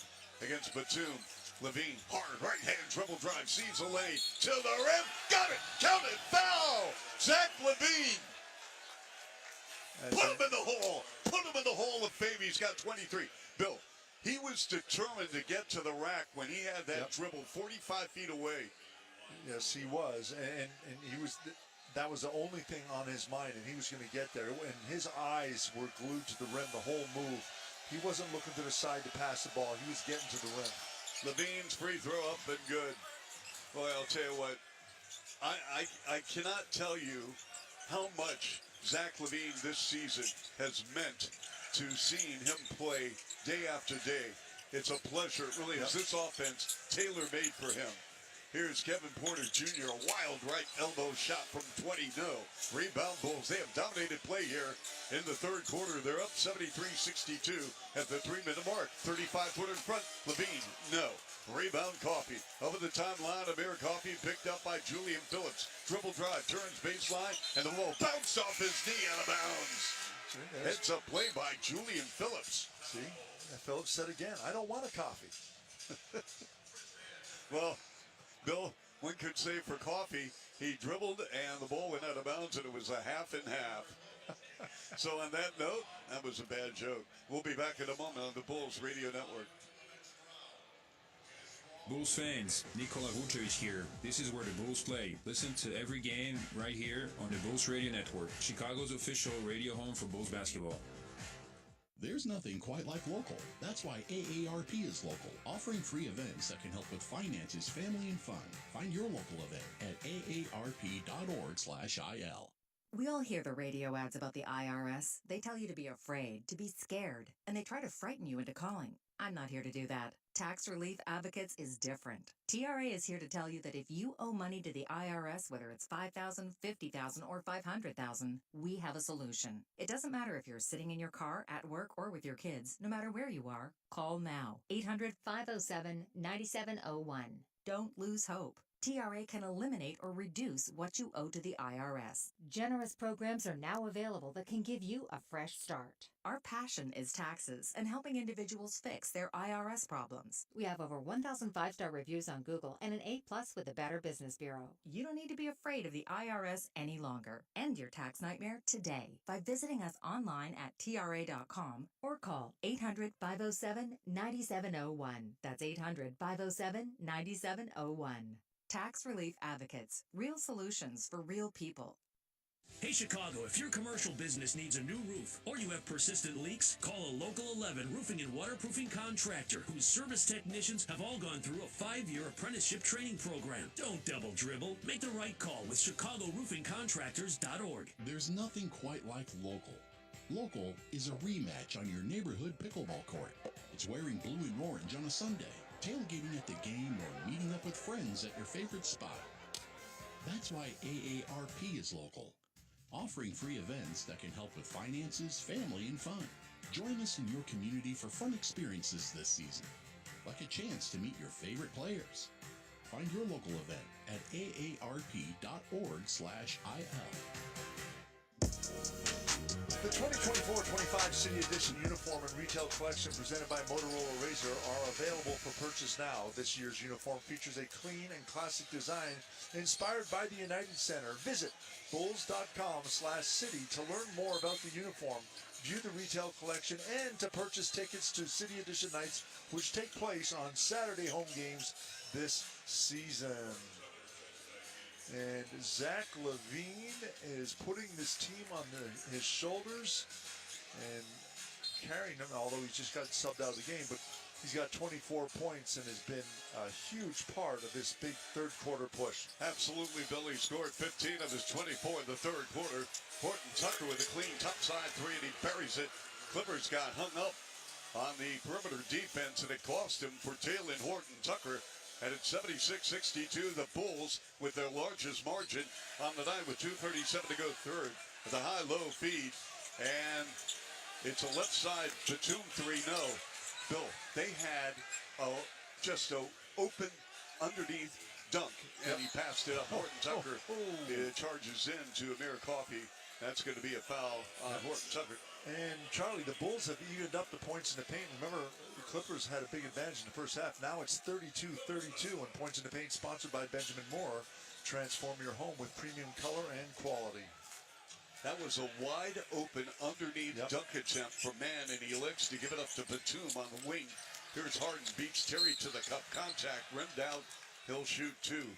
S2: against Batum. Levine, hard right-hand dribble drive, sees a lane to the rim. Got it! Count it! Foul! Zach Levine! Put him in the hole. Put him in the hole of fame. He's got 23. Bill, he was determined to get to the rack when he had that dribble 45 feet away.
S1: Yes, he was. And he was. That was the only thing on his mind, and he was going to get there. And his eyes were glued to the rim the whole move. He wasn't looking to the side to pass the ball. He was getting to the rim.
S2: Levine's free throw up and good. Boy, I'll tell you what. I cannot tell you how much Zach Levine this season has meant to seeing him play day after day. It's a pleasure. It really is. This offense tailor-made for him. Here's Kevin Porter Jr., a wild right elbow shot from 20. No. Rebound Bulls. They have dominated play here in the third quarter. They're up 73-62 at the 3-minute mark. 35-footer in front. Levine, no. Rebound Coffey. Over the timeline, Amir Coffey picked up by Julian Phillips. Dribble drive, turns baseline, and the ball bounced off his knee out of bounds. Heads up play by Julian Phillips.
S1: See? Phillips said again, I don't want a coffee.
S2: Well, Bill, one could say for Coffey, he dribbled and the ball went out of bounds and it was a half and half. So on that note, that was a bad joke. We'll be back in a moment on the Bulls Radio Network.
S11: Bulls fans, Nikola Vucevic here. This is where the Bulls play. Listen to every game right here on the Bulls Radio Network, Chicago's official radio home for Bulls basketball.
S5: There's nothing quite like local. That's why AARP is local, offering free events that can help with finances, family, and fun. Find your local event at aarp.org/il.
S12: We all hear the radio ads about the IRS. They tell you to be afraid, to be scared, and they try to frighten you into calling. I'm not here to do that. Tax Relief Advocates is different. TRA is here to tell you that if you owe money to the IRS, whether it's $5,000, $50,000, or $500,000, we have a solution. It doesn't matter if you're sitting in your car, at work, or with your kids. No matter where you are, call now. 800-507-9701. Don't lose hope. TRA can eliminate or reduce what you owe to the IRS.
S15: Generous programs are now available that can give you a fresh start.
S12: Our passion is taxes and helping individuals fix their IRS problems.
S15: We have over 1,000 5-star reviews on Google and an A+ with the Better Business Bureau.
S12: You don't need to be afraid of the IRS any longer. End your tax nightmare today by visiting us online at TRA.com or call 800-507-9701. That's 800-507-9701. Tax Relief Advocates. Real solutions for real people.
S20: Hey Chicago, if your commercial business needs a new roof or you have persistent leaks, call a local 11 roofing and waterproofing contractor whose service technicians have all gone through a 5-year apprenticeship training program. Don't double dribble. Make the right call with ChicagoRoofingContractors.org.
S5: There's nothing quite like local. Local is a rematch on your neighborhood pickleball court. It's wearing blue and orange on a Sunday, tailgating at the game, or meeting up with friends at your favorite spot. That's why AARP is local, offering free events that can help with finances, family, and fun. Join us in your community for fun experiences this season, like a chance to meet your favorite players. Find your local event at aarp.org/il.
S1: The 2024-25 City Edition uniform and retail collection presented by Motorola Razr are available for purchase now. This year's uniform features a clean and classic design inspired by the United Center. Visit bulls.com/city to learn more about the uniform, view the retail collection, and to purchase tickets to City Edition nights, which take place on Saturday home games this season. And Zach Levine is putting this team on his shoulders and carrying them, although he's just got subbed out of the game, but he's got 24 points and has been a huge part of this big third quarter push.
S2: Absolutely, Billy scored 15 of his 24 in the third quarter. Horton Tucker with a clean topside three, and he buries it. Clippers got hung up on the perimeter defense, and it cost him for Taylor Horton Tucker. And at 76-62, the Bulls with their largest margin on the night with 2:37 to go third. The high-low feed, and it's a left side Batum 3. No, Bill, they had just an open underneath dunk, and he passed it up. Horton Tucker charges in to Amir Coffey. That's going to be a foul on Horton Tucker.
S1: And Charlie, the Bulls have evened up the points in the paint. Remember, the Clippers had a big advantage in the first half. Now it's 32-32 and points in the paint, sponsored by Benjamin Moore. Transform your home with premium color and quality.
S2: That was a wide open underneath dunk attempt from Mann, and he elects to give it up to Batum on the wing. Here's Harden, beats Terry to the cup, contact, rimmed out. He'll shoot two.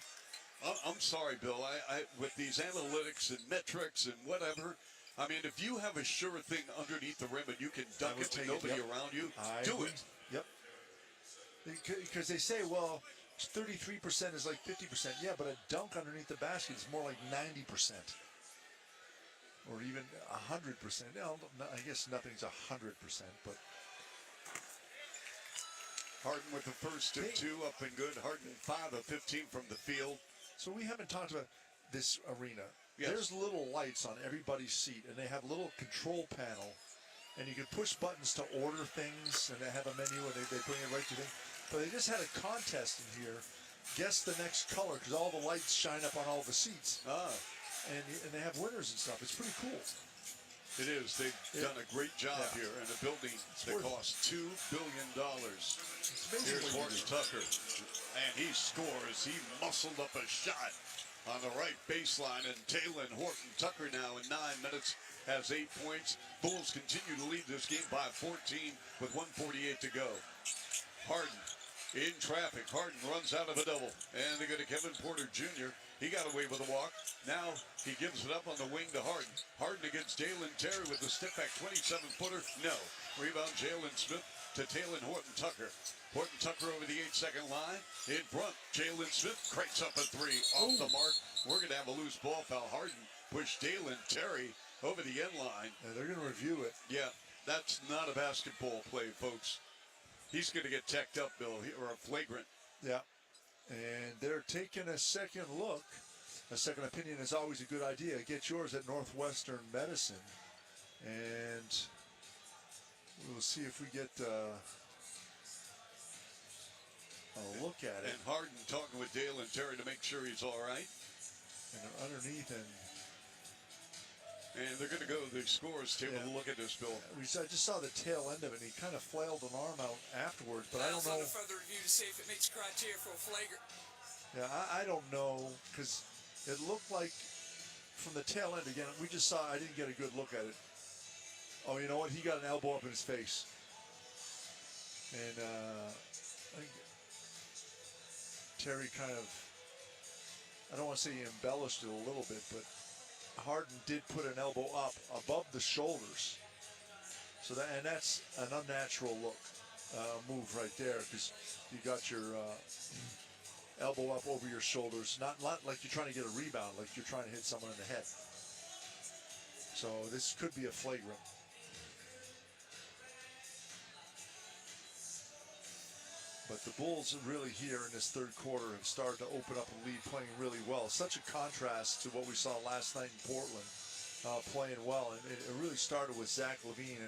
S2: I'm sorry, Bill. I with these analytics and metrics and whatever, I mean, if you have a sure thing underneath the rim and you can dunk it to nobody around you, do it.
S1: Yep. Because they say, well, 33% is like 50%. Yeah, but a dunk underneath the basket is more like 90%. Or even 100%. No, I guess nothing's 100%, but...
S2: Harden with the first of two, up and good. Harden 5 of 15 from the field.
S1: So we haven't talked about this arena.
S2: Yes.
S1: There's little lights on everybody's seat, and they have a little control panel, and you can push buttons to order things, and they have a menu, and they bring it right to you. But they just had a contest in here. Guess the next color, because all the lights shine up on all the seats. And they have winners and stuff. It's pretty cool.
S2: It is. They've done a great job here in a building that cost $2 billion. Here's Horton Tucker, and he scores. He muscled up a shot on the right baseline, and Taylor Horton Tucker now in 9 minutes has 8 points. Bulls continue to lead this game by 14 with 1:48 to go. Harden in traffic. Harden runs out of a double, and they go to Kevin Porter Jr. He got away with a walk. Now he gives it up on the wing to Harden. Harden against Jalen Terry with the step back 27-footer. No. Rebound Jalen Smith to Taylor Horton Tucker. Horton Tucker over the 8-second line. In front, Jalen Smith cranks up a three off the mark. We're going to have a loose ball foul. Harden pushed Jalen Terry over the end line.
S1: And they're going to review it.
S2: Yeah, that's not a basketball play, folks. He's going to get teched up, Bill, or a flagrant.
S1: Yeah. And they're taking a second look. A second opinion is always a good idea. Get yours at Northwestern Medicine. And we'll see if we get a look at it.
S2: And Harden talking with Dalen Terry to make sure he's all right.
S1: And they're underneath, and
S2: they're going to go to the scores table to look at this, Bill.
S1: I just saw the tail end of it, and he kind of flailed an arm out afterwards, but I don't know.
S3: Under further review to see if it meets criteria for a flagrant.
S1: Yeah, I don't know, because it looked like from the tail end again. We just saw. I didn't get a good look at it. Oh, you know what? He got an elbow up in his face, and I think Terry kind of. I don't want to say he embellished it a little bit, but Harden did put an elbow up above the shoulders. So that's an unnatural look move right there, because you got your elbow up over your shoulders, not like you're trying to get a rebound, like you're trying to hit someone in the head. So this could be a flagrant. But the Bulls really here in this third quarter have started to open up a lead, playing really well. Such a contrast to what we saw last night in Portland, playing well. And it really started with Zach LaVine.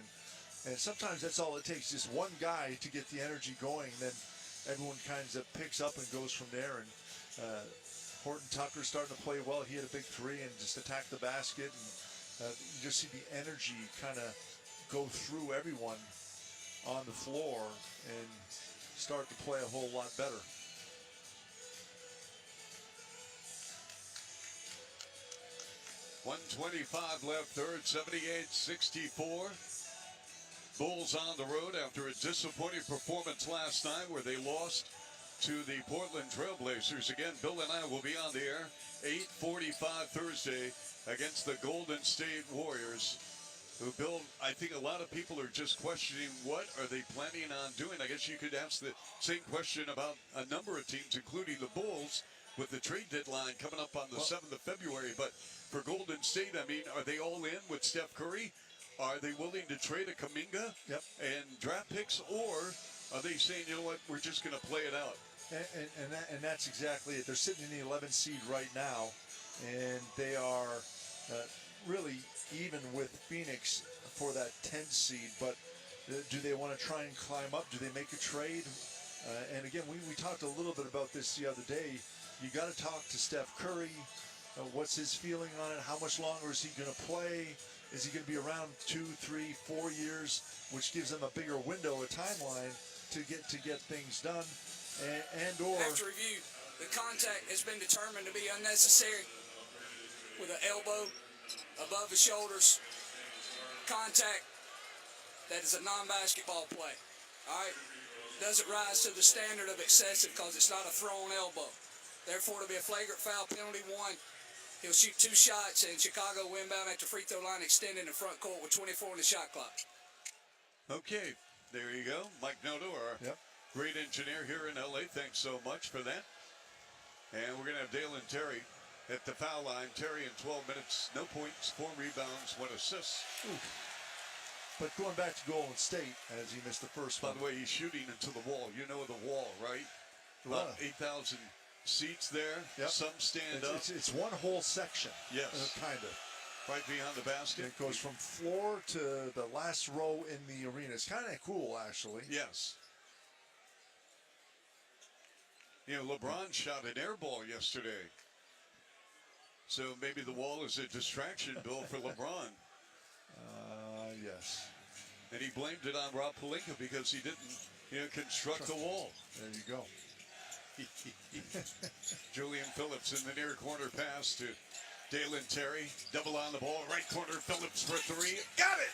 S1: And sometimes that's all it takes, just one guy to get the energy going. Then everyone kind of picks up and goes from there. And Horton Tucker starting to play well. He had a big three and just attacked the basket. And you just see the energy kind of go through everyone on the floor and start to play a whole lot better.
S2: .125 left third, 78-64. Bulls on the road after a disappointing performance last night where they lost to the Portland Trailblazers. Again, Bill and I will be on the air 8:45 Thursday against the Golden State Warriors. Who, Bill, I think a lot of people are just questioning what are they planning on doing. I guess you could ask the same question about a number of teams, including the Bulls, with the trade deadline coming up on the 7th of February. But for Golden State, I mean, are they all in with Steph Curry? Are they willing to trade a Kuminga and draft picks? Or are they saying, you know what, we're just going to play it out?
S1: And that's exactly it. They're sitting in the 11th seed right now, and they are really even with Phoenix for that 10th seed. But do they want to try and climb up? Do they make a trade? And again, we talked a little bit about this the other day. You got to talk to Steph Curry. What's his feeling on it? How much longer is he going to play? Is he going to be around 2, 3, 4 years, which gives them a bigger window, a timeline to get things done? Or
S3: after review, the contact has been determined to be unnecessary with an elbow above the shoulders. Contact that is a non-basketball play. All right, doesn't rise to the standard of excessive because it's not a thrown elbow. Therefore, to be a flagrant foul penalty, 1. He'll shoot 2 shots, and Chicago will inbound at the free throw line, extending the front court with 24 on the shot clock.
S2: Okay, there you go. Mike Noto, our great engineer here in L.A. Thanks so much for that. And we're going to have Dale and Terry at the foul line. Terry in 12 minutes, no points, 4 rebounds, 1 assist.
S1: But going back to Golden State, as he missed the first one.
S2: By the way, he's shooting into the wall. You know the wall, right? About 8,000 seats there. Some stand up.
S1: It's one whole section.
S2: Yes.
S1: Kind of.
S2: Right behind the basket.
S1: It goes from floor to the last row in the arena. It's kind of cool, actually.
S2: Yes. You know, LeBron shot an air ball yesterday. So maybe the wall is a distraction, Bill, for LeBron.
S1: Yes.
S2: And he blamed it on Rob Pelinka because he didn't, construct the wall.
S1: There you go.
S2: Julian Phillips in the near corner pass to Dalen Terry. Double on the ball. Right corner, Phillips for 3. Got it!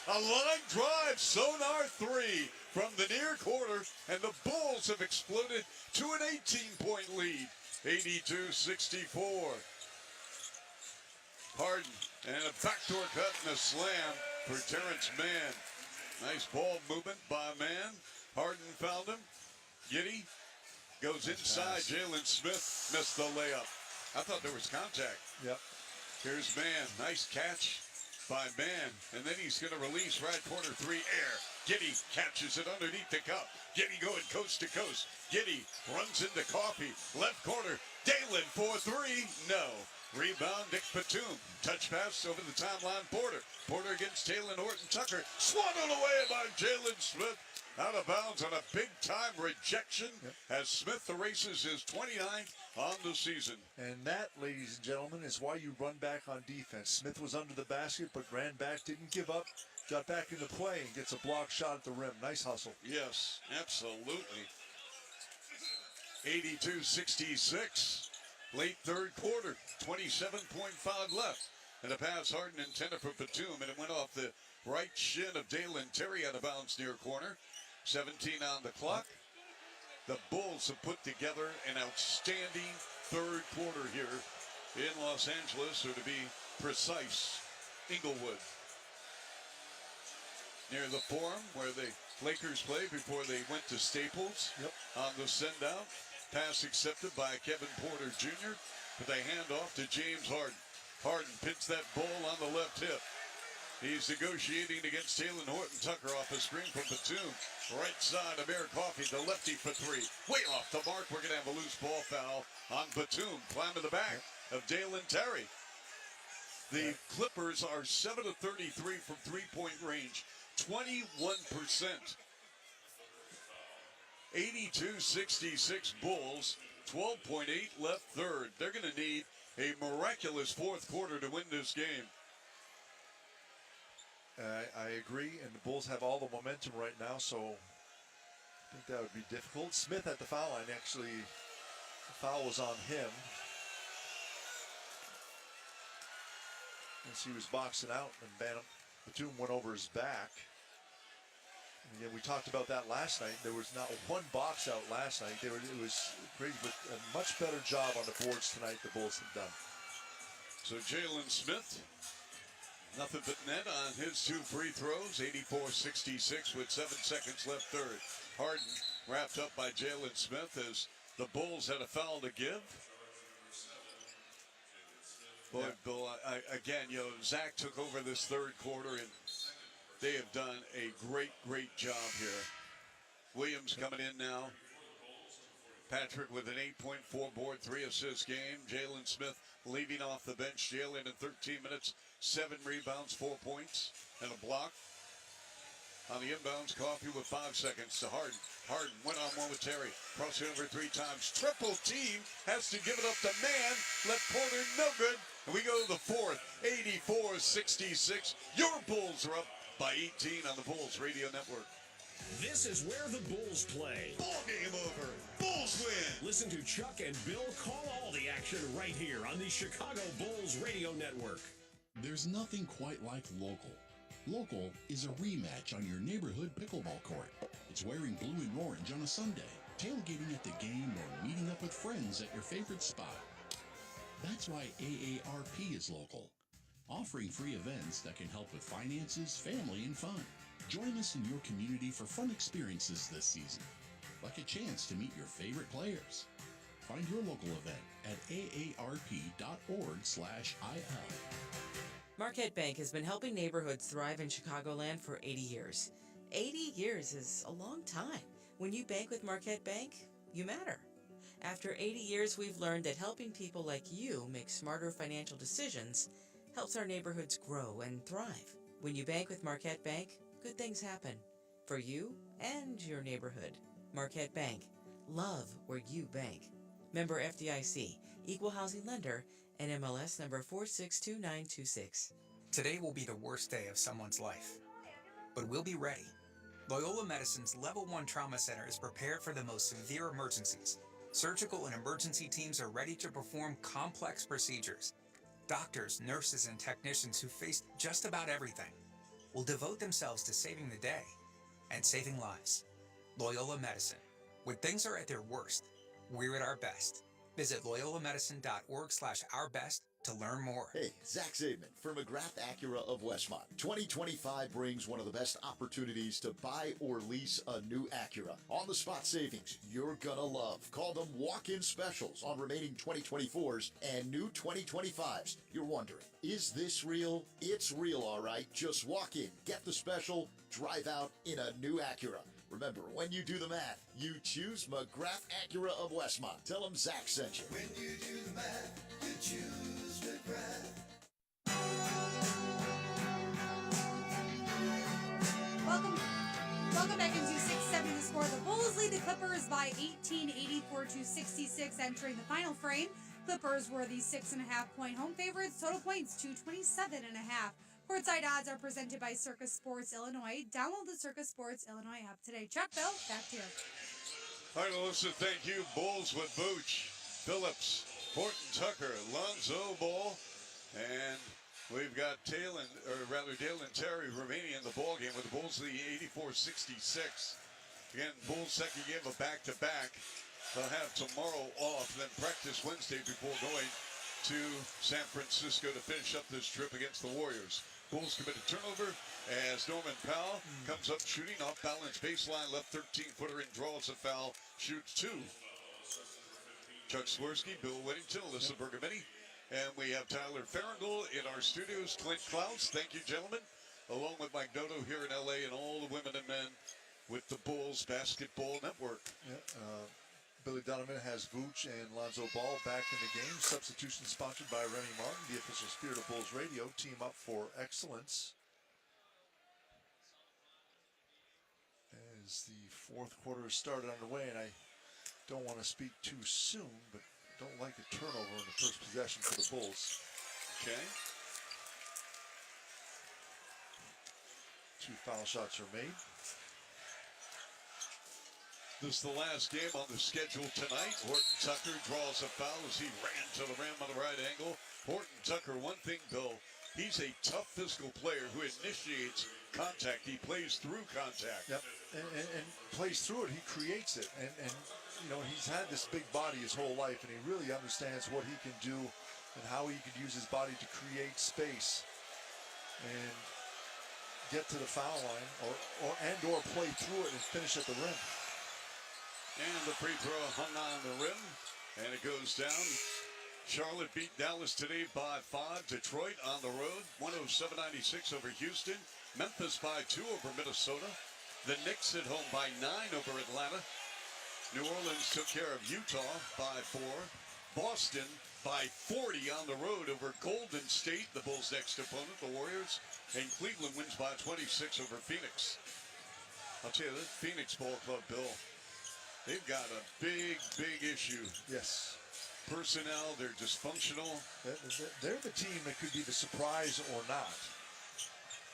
S2: A line drive, sonar 3 from the near corner. And the Bulls have exploded to an 18-point lead. 82-64. Harden and a backdoor cut and a slam for Terrence Mann. Nice ball movement by Mann. Harden found him. Giddey goes inside. Jalen Smith missed the layup. I thought there was contact.
S1: Yep.
S2: Here's Mann. Nice catch by Mann. And then he's going to release right corner 3 air. Giddey catches it underneath the cup. Giddey going coast to coast. Giddey runs into Coffee. Left corner. Dalen for 3. No. Rebound, Nick Batum. Touch pass over the timeline, Porter. Porter against Taylor Horton Tucker. Swaddled away by Jalen Smith. Out of bounds on a big-time rejection as Smith erases his 29th on the season.
S1: And that, ladies and gentlemen, is why you run back on defense. Smith was under the basket, but ran back, didn't give up, got back into play, and gets a block shot at the rim. Nice hustle.
S2: Yes, absolutely. 82-66. Late third quarter, 27.5 left. And a pass Harden intended for Batum, and it went off the right shin of Dalen Terry out of bounds near corner. 17 on the clock. The Bulls have put together an outstanding third quarter here in Los Angeles, or to be precise Inglewood. Near the Forum where the Lakers played before they went to Staples. On the send-out. Pass accepted by Kevin Porter Jr. with a handoff to James Harden. Harden pins that ball on the left hip. He's negotiating against Taylor Horton Tucker off a screen from Batum. Right side, Amir Coffey, the lefty for three. Way off the mark. We're going to have a loose ball foul on Batum. Climbing the back of Dalen Terry. The Clippers are 7 of 33 from three-point range. 21%. 82-66 Bulls. 12.8 left third. They're going to need a miraculous fourth quarter to win this game.
S1: I agree, and the Bulls have all the momentum right now, so I think that would be difficult. Smith at the foul line, actually, the foul was on him. As he was boxing out, and Batum went over his back. And again, we talked about that last night. There was not one box out last night. It was great, but a much better job on the boards tonight the Bulls have done.
S2: So Jalen Smith, nothing but net on his two free throws, 84-66 with 7 seconds left third. Harden wrapped up by Jalen Smith as the Bulls had a foul to give. Boy, Bill, again, Zach took over this third quarter, and they have done a great, great job here. Williams coming in now. Patrick with an 8.4 board, 3 assist game. Jalen Smith leaving off the bench. Jalen in 13 minutes, 7 rebounds, 4 points, and a block. On the inbounds, Coffey with 5 seconds to Harden. Harden went on one with Terry. Crossing over 3 times. Triple team has to give it up to man. Let Porter no good. And we go to the fourth, 84-66. Your Bulls are up by 18 on the Bulls Radio Network.
S20: This is where the Bulls play.
S2: Ball game over. Bulls win.
S20: Listen to Chuck and Bill call all the action right here on the Chicago Bulls Radio Network.
S5: There's nothing quite like local. Local is a rematch on your neighborhood pickleball court. It's wearing blue and orange on a Sunday, tailgating at the game, or meeting up with friends at your favorite spot. That's why AARP is local, offering free events that can help with finances, family, and fun. Join us in your community for fun experiences this season, like a chance to meet your favorite players. Find your local event at aarp.org/il.
S13: Marquette Bank has been helping neighborhoods thrive in Chicagoland for 80 years. 80 years is a long time. When you bank with Marquette Bank, you matter. After 80 years, we've learned that helping people like you make smarter financial decisions helps our neighborhoods grow and thrive. When you bank with Marquette Bank, good things happen for you and your neighborhood. Marquette Bank. Love where you bank. Member FDIC, Equal Housing Lender, NMLS number 462926.
S19: Today will be the worst day of someone's life, but we'll be ready. Loyola Medicine's Level 1 Trauma Center is prepared for the most severe emergencies. Surgical and emergency teams are ready to perform complex procedures. Doctors, nurses, and technicians who face just about everything will devote themselves to saving the day and saving lives. Loyola Medicine. When things are at their worst, we're at our best. Visit loyolamedicine.org/ourbest to learn more.
S21: Hey, Zach Zaidman for McGrath Acura of Westmont. 2025 brings one of the best opportunities to buy or lease a new Acura. On-the-spot savings you're gonna love. Call them walk-in specials on remaining 2024s and new 2025s. You're wondering, is this real? It's real, all right. Just walk in, get the special, drive out in a new Acura. Remember, when you do the math, you choose McGrath Acura of Westmont. Tell them Zach sent you.
S22: When you do the math, you choose McGrath.
S23: Welcome back into 6-7 the score. The Bulls lead the Clippers by 18, 84-66, entering the final frame. Clippers were the 6.5-point home favorites. Total points, 227.5. Courtside odds are presented by Circus Sports Illinois. Download the Circus Sports Illinois app today. Chuck, Bill, back to you.
S2: All right, Alyssa, thank you. Bulls with Booch, Phillips, Horton Tucker, Lonzo Ball, and we've got Dalen Terry remaining in the ballgame with the Bulls leading 84-66. Again, Bulls second game of back-to-back. They'll have tomorrow off, then practice Wednesday before going to San Francisco to finish up this trip against the Warriors. Bulls commit a turnover as Norman Powell comes up shooting off balance baseline left 13-footer and draws a foul, shoots two. Chuck Swirsky, Bill Whittington, Alyssa Bergametti, and we have Tyler Farringle in our studios. Clint Klaus, thank you, gentlemen, along with Mike Noto here in LA and all the women and men with the Bulls Basketball Network.
S1: Yeah, Billy Donovan has Vooch and Lonzo Ball back in the game. Substitution sponsored by Remy Martin, the official Spirit of Bulls Radio. Team up for excellence. As the fourth quarter has started underway, and I don't want to speak too soon, but don't like a turnover in the first possession for the Bulls.
S2: Okay.
S1: 2 foul shots are made.
S2: This is the last game on the schedule tonight. Horton Tucker draws a foul as he ran to the rim on the right angle. Horton Tucker, one thing, Bill, he's a tough physical player who initiates contact. He plays through contact.
S1: Yep, and plays through it. He creates it. And you know, he's had this big body his whole life, and he really understands what he can do and how he could use his body to create space and get to the foul line or play through it and finish at the rim.
S2: And the free throw hung on the rim, and it goes down. Charlotte beat Dallas today by 5. Detroit on the road, 107-96 over Houston. Memphis by 2 over Minnesota. The Knicks at home by 9 over Atlanta. New Orleans took care of Utah by 4. Boston by 40 on the road over Golden State, the Bulls' next opponent, the Warriors. And Cleveland wins by 26 over Phoenix. I'll tell you, that Phoenix Ball Club, Bill, they've got a big, big issue.
S1: Yes.
S2: Personnel, they're dysfunctional.
S1: They're the team that could be the surprise or not.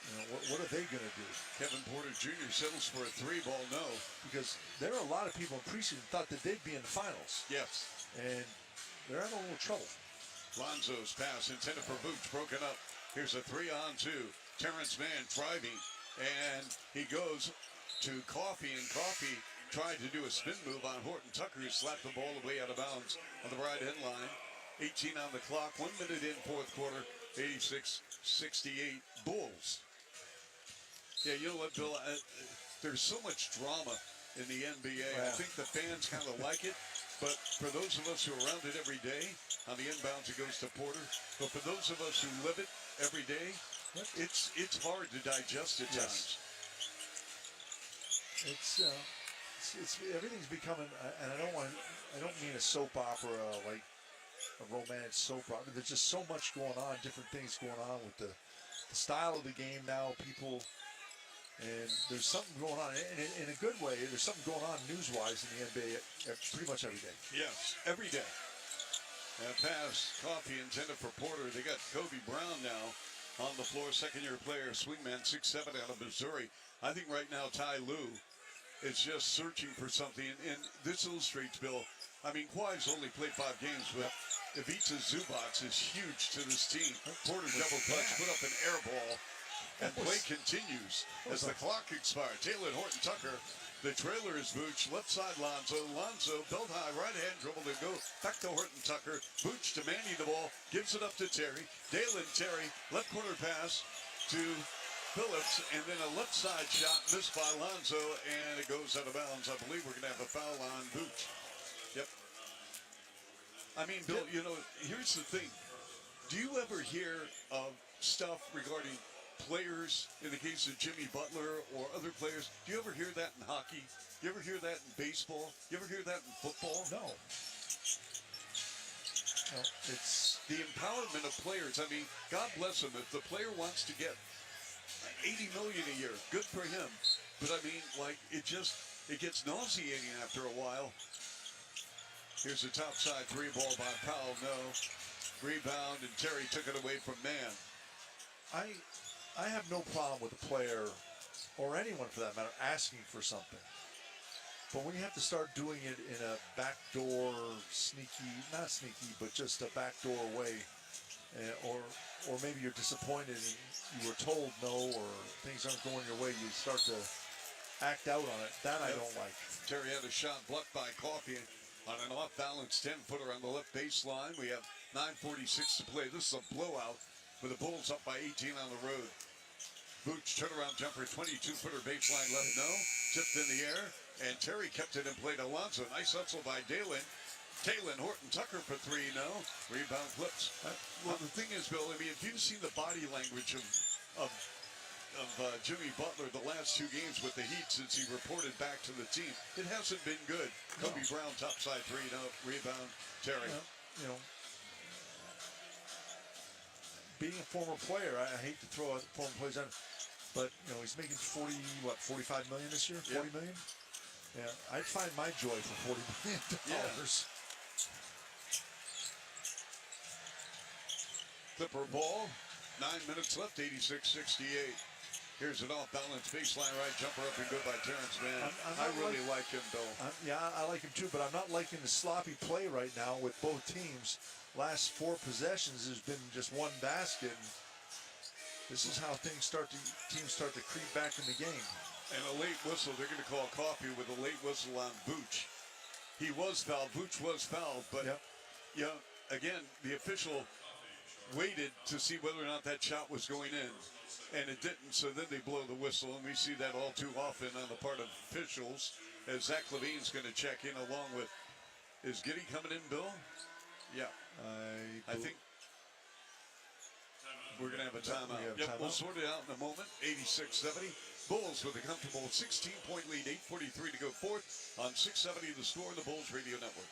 S1: You know, what are they going to do?
S2: Kevin Porter Jr. settles for a 3-ball no.
S1: Because there are a lot of people in preseason thought that they'd be in the finals.
S2: Yes.
S1: And they're having a little trouble.
S2: Lonzo's pass intended for Vooch, broken up. Here's a 3-on-2. Terrence Mann driving, and he goes to Coffey, and Coffey tried to do a spin move on Horton Tucker, who slapped the ball away out of bounds on the right end line. 18 on the clock, 1 minute in fourth quarter, 86-68 Bulls. Yeah, you know what, Bill? There's so much drama in the NBA. I think the fans kind of like it, but for those of us who are around it every day, on the inbounds it goes to Porter, but for those of us who live it every day, it's hard to digest at times.
S1: It's everything's becoming, and I don't mean a soap opera like a romantic soap opera. There's just so much going on, different things going on with the style of the game now, people, and there's something going on in a good way. There's something going on news-wise in the NBA pretty much every day.
S2: Yes, every day. And pass, Coffey intended for Porter. They got Kobe Brown now on the floor, second-year player, swingman, 6'7" out of Missouri. I think right now Ty Lue is just searching for something, and this illustrates, Bill, I mean, Kawhi's only played 5 games, but Ivica Zubac is huge to this team. Porter double clutch, put up an air ball, and play continues as the clock expired. Taylor Horton Tucker, the trailer is Vooch, left side Lonzo, belt high, right hand dribble to go back to Horton Tucker. Vooch demanding the ball, gives it up to Terry. Dalen Terry, left corner pass to Phillips, and then a left side shot missed by Lonzo, and it goes out of bounds. I believe we're going to have a foul on Vooch. Yep. I mean, Bill, you know, here's the thing. Do you ever hear of stuff regarding players, in the case of Jimmy Butler or other players? Do you ever hear that in hockey? You ever hear that in baseball? You ever hear that in football?
S1: No. No, it's
S2: the empowerment of players. I mean, God bless him. If the player wants to get $80 million a year, good for him. But I mean, like, it gets nauseating after a while. Here's a topside 3-ball by Powell, no. Rebound, and Terry took it away from Mann.
S1: I have no problem with a player, or anyone for that matter, asking for something. But when you have to start doing it in a backdoor, not sneaky, but just a backdoor way, or maybe you're disappointed and you were told no, or things aren't going your way, you start to act out on it. That I don't like.
S2: Terry had a shot blocked by Coffey on an off-balance 10-footer on the left baseline. We have 9:46 to play. This is a blowout with the Bulls up by 18 on the road. Booch turnaround jumper, 22-footer baseline left, no. Tipped in the air, and Terry kept it and played Alonzo. Nice hustle by Dalen. Kalen Horton Tucker for three, no. Rebound Clips. Well, the thing is, Bill, I mean, if you've seen the body language of Jimmy Butler the last two games with the Heat since he reported back to the team, it hasn't been good.
S1: No.
S2: Kobe Brown topside three, no. Rebound, Terry.
S1: You know, being a former player, I hate to throw out former players on, but you know, he's making 45 million this year? 40 million? Yeah, I'd find my joy for $40 million.
S2: Yeah. Clipper ball, 9 minutes left, 86-68. Here's an off-balance baseline right jumper up and good by Terrence Mann. I really like him, Bill.
S1: Yeah, I like him too, but I'm not liking the sloppy play right now with both teams. Last 4 possessions, there's been just one basket. And this is how teams start to creep back in the game.
S2: And a late whistle, they're going to call coffee with a late whistle on Booch. He was fouled, Booch was fouled, but yeah, again, the official waited to see whether or not that shot was going in, and it didn't, so then they blow the whistle, and we see that all too often on the part of officials, as Zach Levine's going to check in along with, is Giddey coming in, Bill? Yeah. I think we're going to have a timeout. We'll sort it out in a moment. 86-70. Bulls with a comfortable 16-point lead, 8:43 to go fourth on 670 The Score, the Bulls Radio Network.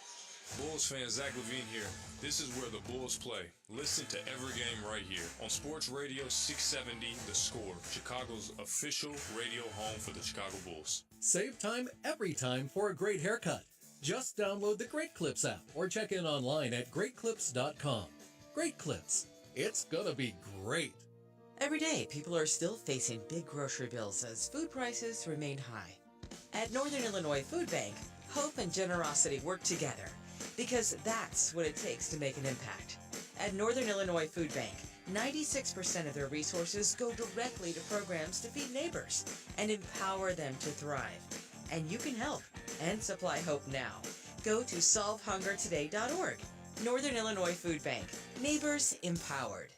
S11: Bulls fan Zach Levine here. This is where the Bulls play. Listen to every game right here on Sports Radio 670 The Score, Chicago's official radio home for the Chicago Bulls.
S4: Save time every time for a great haircut. Just download the Great Clips app or check in online at greatclips.com. Great Clips. It's gonna be great.
S13: Every day, people are still facing big grocery bills as food prices remain high. At Northern Illinois Food Bank, hope and generosity work together, because that's what it takes to make an impact. At Northern Illinois Food Bank, 96% of their resources go directly to programs to feed neighbors and empower them to thrive. And you can help and supply hope now. Go to solvehungertoday.org. Northern Illinois Food Bank. Neighbors empowered.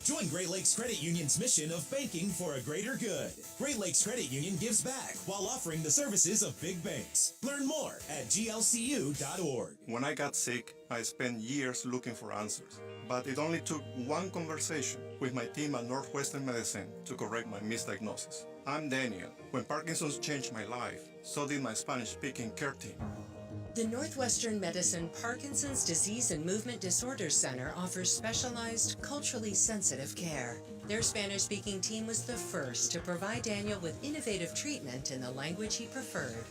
S6: Join Great Lakes Credit Union's mission of banking for a greater good. Great Lakes Credit Union gives back while offering the services of big banks. Learn more at glcu.org.
S9: When I got sick, I spent years looking for answers. But it only took one conversation with my team at Northwestern Medicine to correct my misdiagnosis. I'm Daniel. When Parkinson's changed my life, so did my Spanish-speaking care team.
S14: The Northwestern Medicine Parkinson's Disease and Movement Disorders Center offers specialized, culturally sensitive care. Their Spanish-speaking team was the first to provide Daniel with innovative treatment in the language he preferred.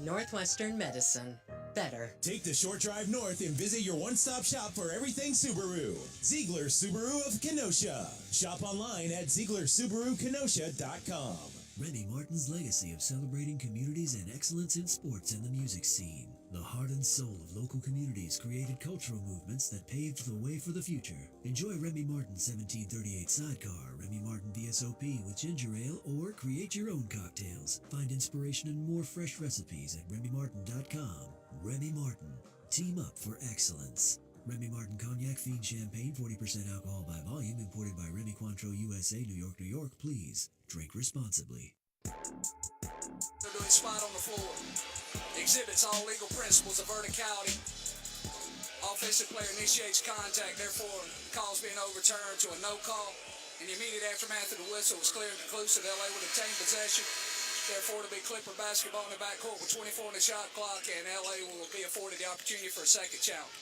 S14: Northwestern Medicine. Better.
S6: Take the short drive north and visit your one-stop shop for everything Subaru. Ziegler Subaru of Kenosha. Shop online at ZieglerSubaruKenosha.com.
S16: Remy Martin's legacy of celebrating communities and excellence in sports and the music scene. The heart and soul of local communities created cultural movements that paved the way for the future. Enjoy Remy Martin's 1738 Sidecar, Remy Martin VSOP with ginger ale, or create your own cocktails. Find inspiration and more fresh recipes at RemyMartin.com. Remy Martin. Team up for excellence. Remy Martin Cognac Fiend Champagne, 40% alcohol by volume, imported by Remy Cointreau USA, New York, New York. Please drink responsibly.
S3: They're doing spot on the floor. Exhibits all legal principles of verticality. Offensive player initiates contact, therefore calls being overturned to a no call. In the immediate aftermath of the whistle was clear and conclusive. LA would obtain possession. Therefore, to be Clipper basketball in the backcourt with 24 on the shot clock, and LA will be afforded the opportunity for a second challenge.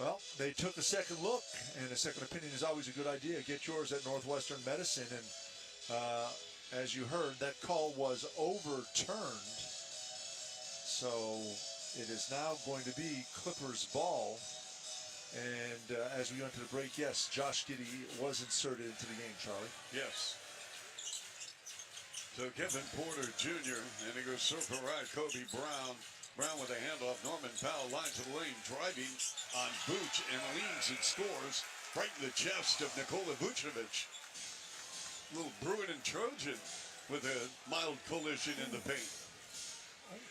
S1: Well, they took a second look, and a second opinion is always a good idea. Get yours at Northwestern Medicine, and as you heard, that call was overturned. So it is now going to be Clippers ball. And as we went to the break, yes, Josh Giddey was inserted into the game, Charlie.
S2: Yes. So Kevin Porter Jr., and he goes circle right, Kobe Brown. Brown with a handoff, Norman Powell line to the lane, driving on Booch and leans and scores right in the chest of Nikola Vucevic. Little Bruin and Trojan with a mild collision in the paint.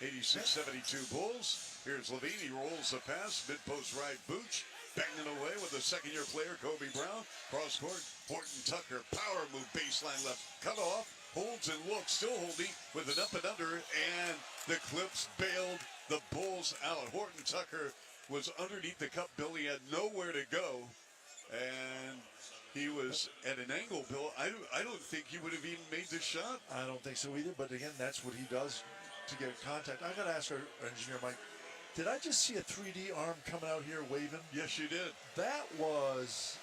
S2: 86-72 Bulls. Here's Levine, he rolls the pass, mid-post right, Booch. banging away with the second-year player, Kobe Brown. Cross court, Horton Tucker, power move, baseline left, cut off, holds and looks, still holding with an up and under, and the Clips bailed the Bulls out. Horton Tucker was underneath the cup, Bill. He had nowhere to go, and he was at an angle, Bill. I don't think he would have even made this shot.
S1: I don't think so either, but again, that's what he does to get contact. I got to ask our engineer, Mike, did I just see a 3D arm coming out here waving?
S2: Yes, you did.
S1: That was,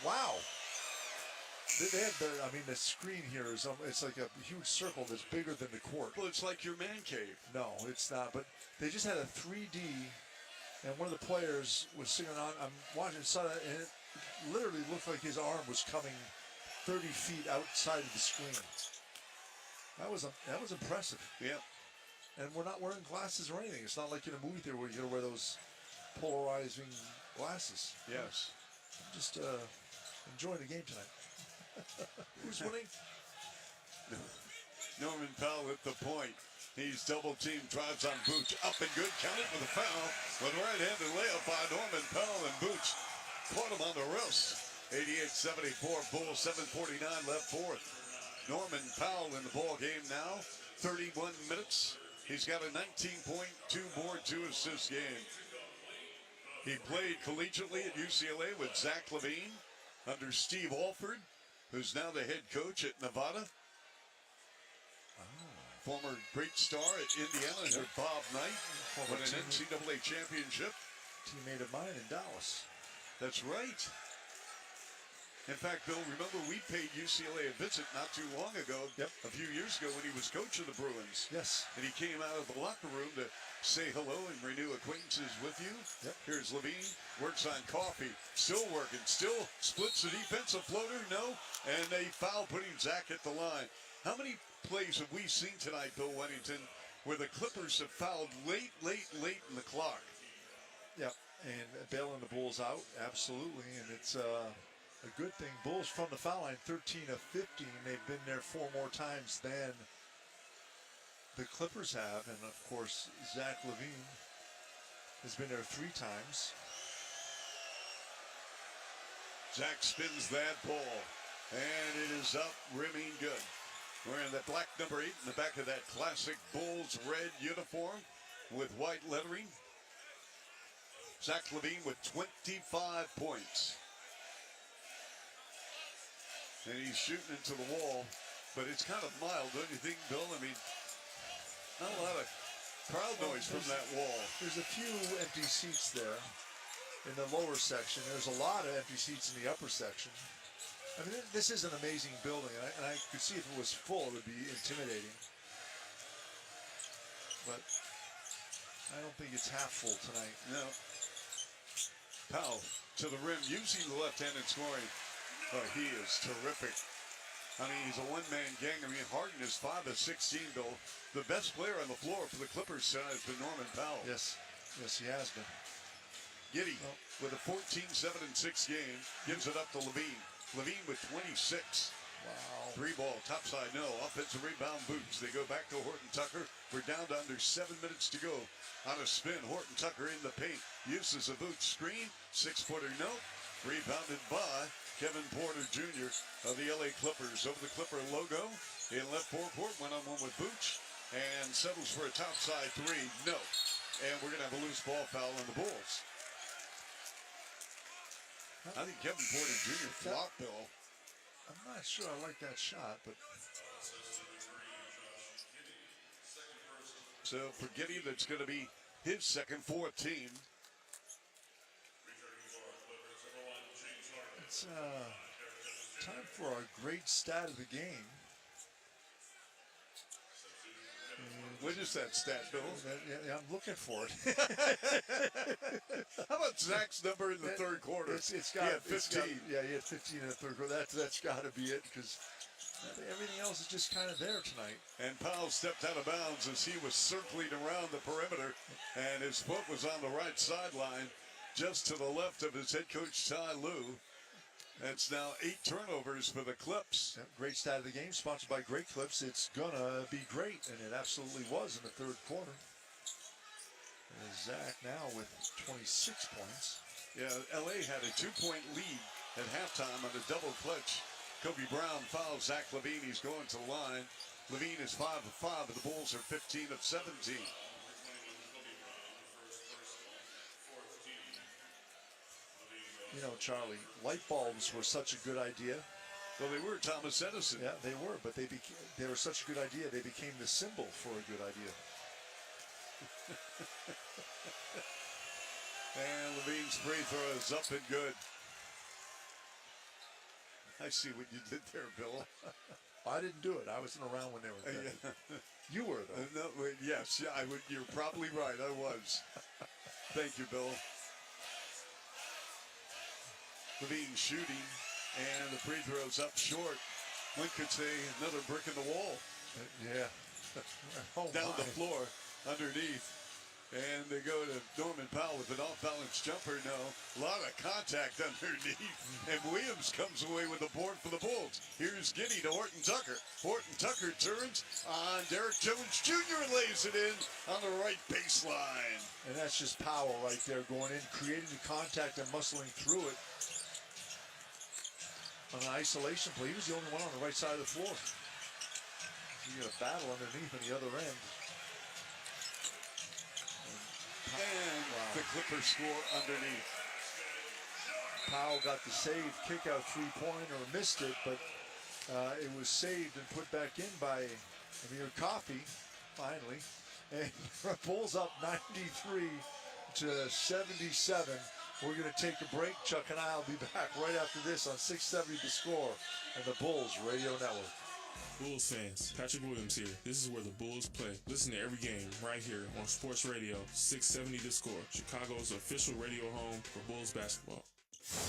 S1: wow. They have the screen here is, it's like a huge circle that's bigger than the court.
S2: Well, it's like your man cave.
S1: No, it's not, but they just had a 3D, and one of the players was singing on, I'm watching, and it literally looked like his arm was coming 30 feet outside of the screen. That was impressive.
S2: Yeah.
S1: And we're not wearing glasses or anything. It's not like in a movie theater where you got to wear those polarizing glasses.
S2: Yes.
S1: I'm just enjoying the game tonight. Who's winning?
S2: Norman Powell at the point. He's double teamed, drives on Booch. Up and good, counted with a foul. With right-handed layup by Norman Powell, and Booch caught him on the wrist. 88-74, Bulls, 7:49 left fourth. Norman Powell in the ball game now. 31 minutes. He's got a 19-point, 2-board, 2-assist game. He played collegiately at UCLA with Zach Levine under Steve Alford, who's now the head coach at Nevada. Former great star at Indiana, under Bob Knight, won an NCAA championship.
S1: Teammate of mine in Dallas.
S2: That's right. In fact, Bill, remember we paid UCLA a visit not too long ago, a few years ago when he was coach of the Bruins.
S1: Yes.
S2: And he came out of the locker room to say hello and renew acquaintances with you.
S1: Yep.
S2: Here's Levine, works on coffee, still working, still splits the defensive floater, no, and they foul putting Zach at the line. How many plays have we seen tonight, Bill Wennington, where the Clippers have fouled late in the clock?
S1: Yep, and bailing the Bulls out, absolutely, and it's a good thing. Bulls from the foul line, 13 of 15. They've been there 4 more times than the Clippers have, and of course, Zach Levine has been there 3 times.
S2: Zach spins that ball, and it is up, rimming good. Wearing that black number 8 in the back of that classic Bulls red uniform with white lettering. Zach Levine with 25 points. And he's shooting into the wall, but it's kind of mild, don't you think, Bill? I mean, not a lot of crowd noise from that wall.
S1: There's a few empty seats there in the lower section. There's a lot of empty seats in the upper section. I mean, this is an amazing building, and I could see if it was full, it would be intimidating. But I don't think it's half full tonight.
S2: No. Powell to the rim, using the left hand and scoring. Oh, he is terrific. I mean, he's a one-man gang. I mean, Harden is 5 of 16, Bill. The best player on the floor for the Clippers tonight has been Norman Powell.
S1: Yes, he has been.
S2: Giddey with a 14-7-6 game gives it up to Levine. Levine with 26.
S1: Wow.
S2: 3 ball, topside, no. Offensive rebound, Boots. They go back to Horton Tucker. We're down to under 7 minutes to go. On a spin, Horton Tucker in the paint. Uses a boot screen. 6-footer, no. Rebounded by Kevin Porter Jr. of the LA Clippers. Over the Clipper logo in left forecourt. One-on-one with Boots. And settles for a topside 3, no. And we're going to have a loose ball foul on the Bulls. I think Kevin Porter Jr. flopped, Bill.
S1: I'm not sure I like that shot, but...
S2: So for Giddey, that's going to be his second, 4th team.
S1: It's time for our great stat of the game.
S2: What is that stat, Bill?
S1: Yeah, I'm looking for it.
S2: How about Zach's number in the third quarter?
S1: It's got,
S2: he had 15.
S1: He had 15 in the third quarter. That's got to be it, because everything else is just kind of there tonight.
S2: And Powell stepped out of bounds as he was circling around the perimeter, and his foot was on the right sideline, just to the left of his head coach, Ty Lue. That's now 8 turnovers for the Clips.
S1: Yep, great stat of the game, sponsored by Great Clips. It's gonna be great, and it absolutely was in the third quarter. And Zach now with 26 points.
S2: Yeah, LA had a 2-point lead at halftime on a double clutch. Kobe Brown fouls Zach Levine. He's going to the line. Levine is 5 of 5, and the Bulls are 15 of 17.
S1: You know, Charlie, light bulbs were such a good idea.
S2: Well, they were, Thomas Edison.
S1: Yeah, they were, but they were such a good idea, they became the symbol for a good idea.
S2: And Levine's free throw is up and good. I see what you did there, Bill.
S1: I didn't do it. I wasn't around when they were there. You were, though.
S2: No, yes, yeah, you're probably right. I was. Thank you, Bill. Levine shooting, and the free throw's up short. One could say another brick in the wall.
S1: Yeah.
S2: Down the floor, underneath. And they go to Norman Powell with an off-balance jumper. No, a lot of contact underneath. And Williams comes away with the board for the Bulls. Here's Giddy to Horton Tucker. Horton Tucker turns on Derek Jones Jr. and lays it in on the right baseline.
S1: And that's just Powell right there going in, creating the contact and muscling through it. On an isolation play, he was the only one on the right side of the floor. You got a battle underneath on the other end.
S2: And the Clippers score underneath.
S1: Powell got the save, kick out three-pointer, missed it, but it was saved and put back in by Amir Coffey, finally. And Bulls up 93 to 77. We're going to take a break. Chuck and I will be back right after this on 670 The Score and the Bulls Radio Network.
S7: Bulls fans, Patrick Williams here. This is where the Bulls play. Listen to every game right here on Sports Radio 670 The Score, Chicago's official radio home for Bulls basketball.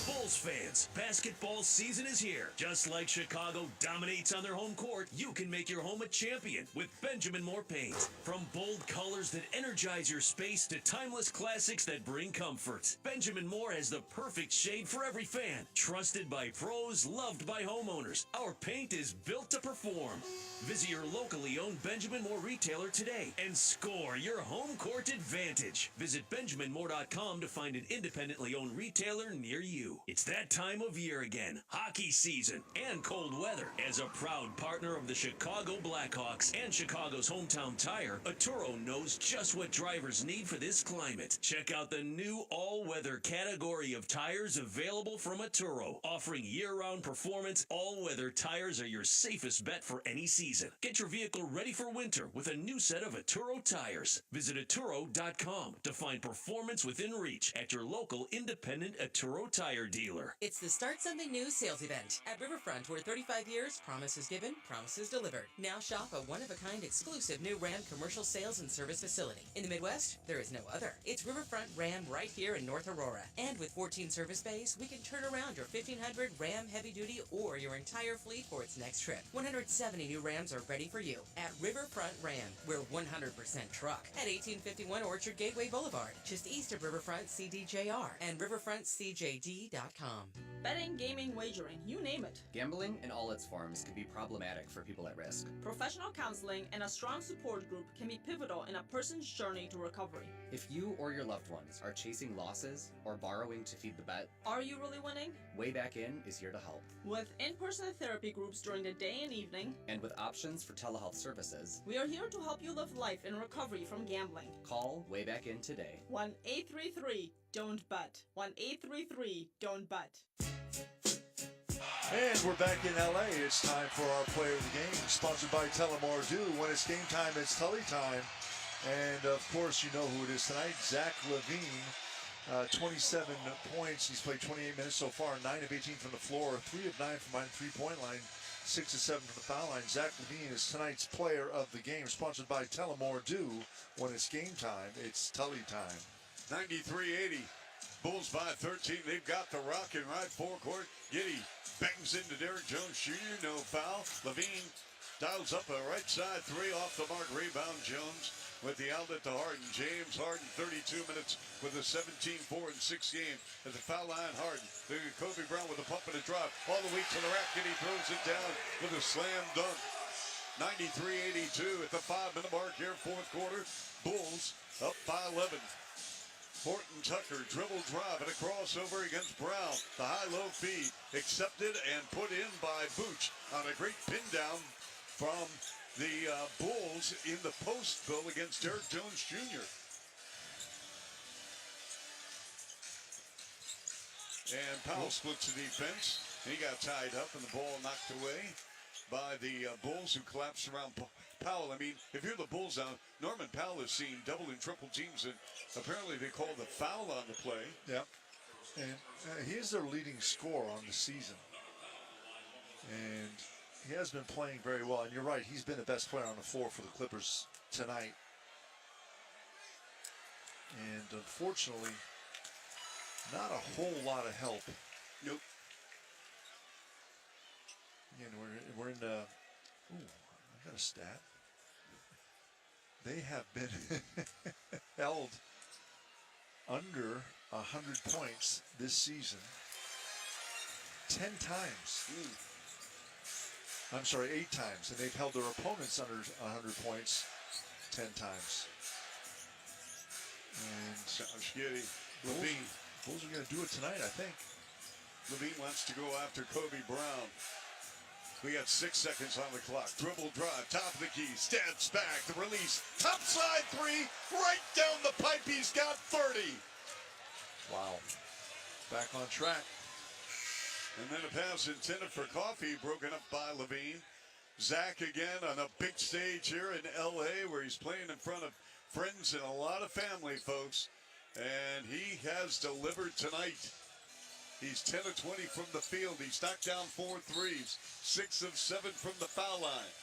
S20: Bulls fans, basketball season is here. Just like Chicago dominates on their home court, you can make your home a champion with Benjamin Moore paint. From bold colors that energize your space to timeless classics that bring comfort, Benjamin Moore has the perfect shade for every fan. Trusted by pros, loved by homeowners, our paint is built to perform. Visit your locally owned Benjamin Moore retailer today and score your home court advantage. Visit BenjaminMoore.com to find an independently owned retailer near you. It's that time of year again, hockey season and cold weather. As a proud partner of the Chicago Blackhawks and Chicago's hometown tire, Atturo knows just what drivers need for this climate. Check out the new all-weather category of tires available from Atturo. Offering year-round performance, all-weather tires are your safest bet for any season. Get your vehicle ready for winter with a new set of Atturo tires. Visit Atturo.com to find performance within reach at your local independent Atturo tire dealer.
S13: It's the Start Something New sales event at Riverfront, where 35 years, promises given, promises delivered. Now shop a one-of-a-kind exclusive new Ram commercial sales and service facility. In the Midwest, there is no other. It's Riverfront Ram right here in North Aurora. And with 14 service bays, we can turn around your 1500 Ram heavy duty or your entire fleet for its next trip. 170 new Rams are ready for you at Riverfront Ram. We're 100% truck at 1851 Orchard Gateway Boulevard, just east of Riverfront CDJR and riverfrontcjd.com.
S8: Betting, gaming, wagering, you name it.
S17: Gambling in all its forms can be problematic for people at risk.
S8: Professional counseling and a strong support group can be pivotal in a person's journey to recovery.
S17: If you or your loved ones are chasing losses or borrowing to feed the bet,
S8: are you really winning?
S17: Way Back In is here to help.
S8: With in-person therapy groups during the day and evening,
S17: and with options for telehealth services,
S8: we are here to help you live life in recovery from gambling.
S17: Call Way Back In today.
S8: 1-833-DON'T-BET. 1-833-DON'T-BET.
S1: And we're back in LA. It's time for our player of the game, sponsored by Tullamore Dew. When it's game time, it's Tully time. And of course, you know who it is tonight, Zach Levine. 27 points. He's played 28 minutes so far, 9 of 18 from the floor, 3 of 9 from behind the three-point line, 6 of 7 from the foul line. Zach Levine is tonight's player of the game, sponsored by Tullamore Dew. When it's game time, it's Tully time.
S2: 93-80. Bulls by 13. They've got the rock and right forecourt. Giddy bangs into Derek Jones Jr. No foul. Levine dials up a right side three off the mark. Rebound Jones with the outlet to Harden. James Harden, 32 minutes with a 17-4-6 game at the foul line. Harden. Kobe Brown with a pump and a drop all the way to the rack, and he throws it down with a slam dunk. 93-82 at the 5-minute mark here, fourth quarter. Bulls up by 11. Horton Tucker dribble drive and a crossover against Brown. The high-low feed accepted and put in by Booch on a great pin down from the Bulls in the post, Bill, against Derek Jones Jr. And Powell splits the defense. He got tied up and the ball knocked away by the Bulls, who collapsed around Powell. I mean, if you're the Bulls now, Norman Powell has seen double and triple teams, and apparently they called the foul on the play.
S1: Yep. And he is their leading scorer on the season. And he has been playing very well. And you're right, he's been the best player on the floor for the Clippers tonight. And unfortunately, not a whole lot of help.
S2: Nope.
S1: Again, we're in the. Ooh, I got a stat. They have been held under 100 points this season 10 times. I'm sorry, 8 times, and they've held their opponents under 100 points 10 times. And
S2: Josh Giddey, Levine.
S1: Bulls are going to do it tonight, I think.
S2: Levine wants to go after Kobe Brown. We got 6 seconds on the clock. Dribble drive, top of the key, steps back, the release, top side three, right down the pipe. He's got 30.
S1: Wow. Back on track.
S2: And then a pass intended for Coffee, broken up by Levine. Zach again on a big stage here in L.A., where he's playing in front of friends and a lot of family, folks. And he has delivered tonight. He's 10 of 20 from the field. He's knocked down 4 threes, 6 of 7 from the foul line.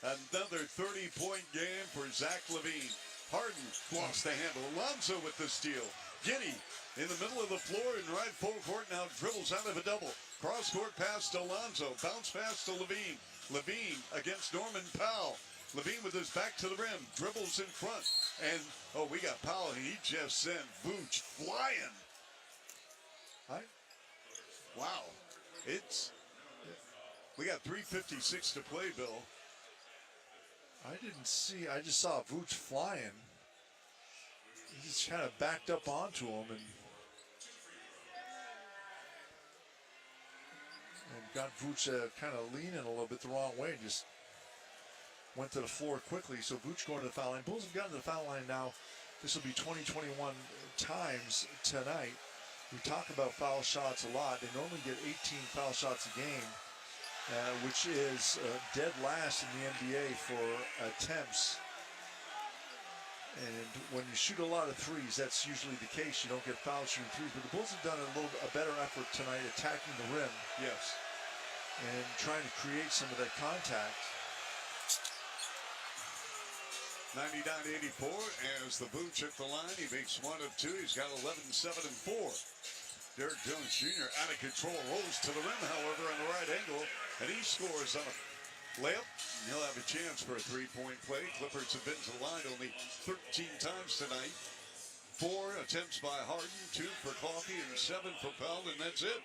S2: Another 30-point game for Zach Levine. Harden lost the handle. Alonzo with the steal. Giddey in the middle of the floor in right full court, now dribbles out of a double. Cross-court pass to Alonzo. Bounce pass to Levine. Levine against Norman Powell. Levine with his back to the rim, dribbles in front. And, oh, we got Powell. He just sent Vooch flying. Wow. We got 3:56 to play, Bill.
S1: I just saw Vooch flying. He just kind of backed up onto him and got Vooch kind of leaning a little bit the wrong way and just went to the floor quickly. So Vooch going to the foul line. Bulls have gotten to the foul line now. This will be 20-21 times tonight. We talk about foul shots a lot. They normally get 18 foul shots a game, which is dead last in the NBA for attempts. And when you shoot a lot of threes, that's usually the case. You don't get foul shooting threes. But the Bulls have done a better effort tonight attacking the rim.
S2: Yes.
S1: And trying to create some of that contact.
S2: 99-84 as the Vooch at the line. He makes 1 of 2. He's got 11, 7, and 4. Derek Jones Jr. out of control. Rolls to the rim, however, on the right angle. And he scores on a layup. He'll have a chance for a 3-point play. Clippers have been to the line only 13 times tonight. 4 attempts by Harden, 2 for Coffee, and 7 for Powell, and that's it.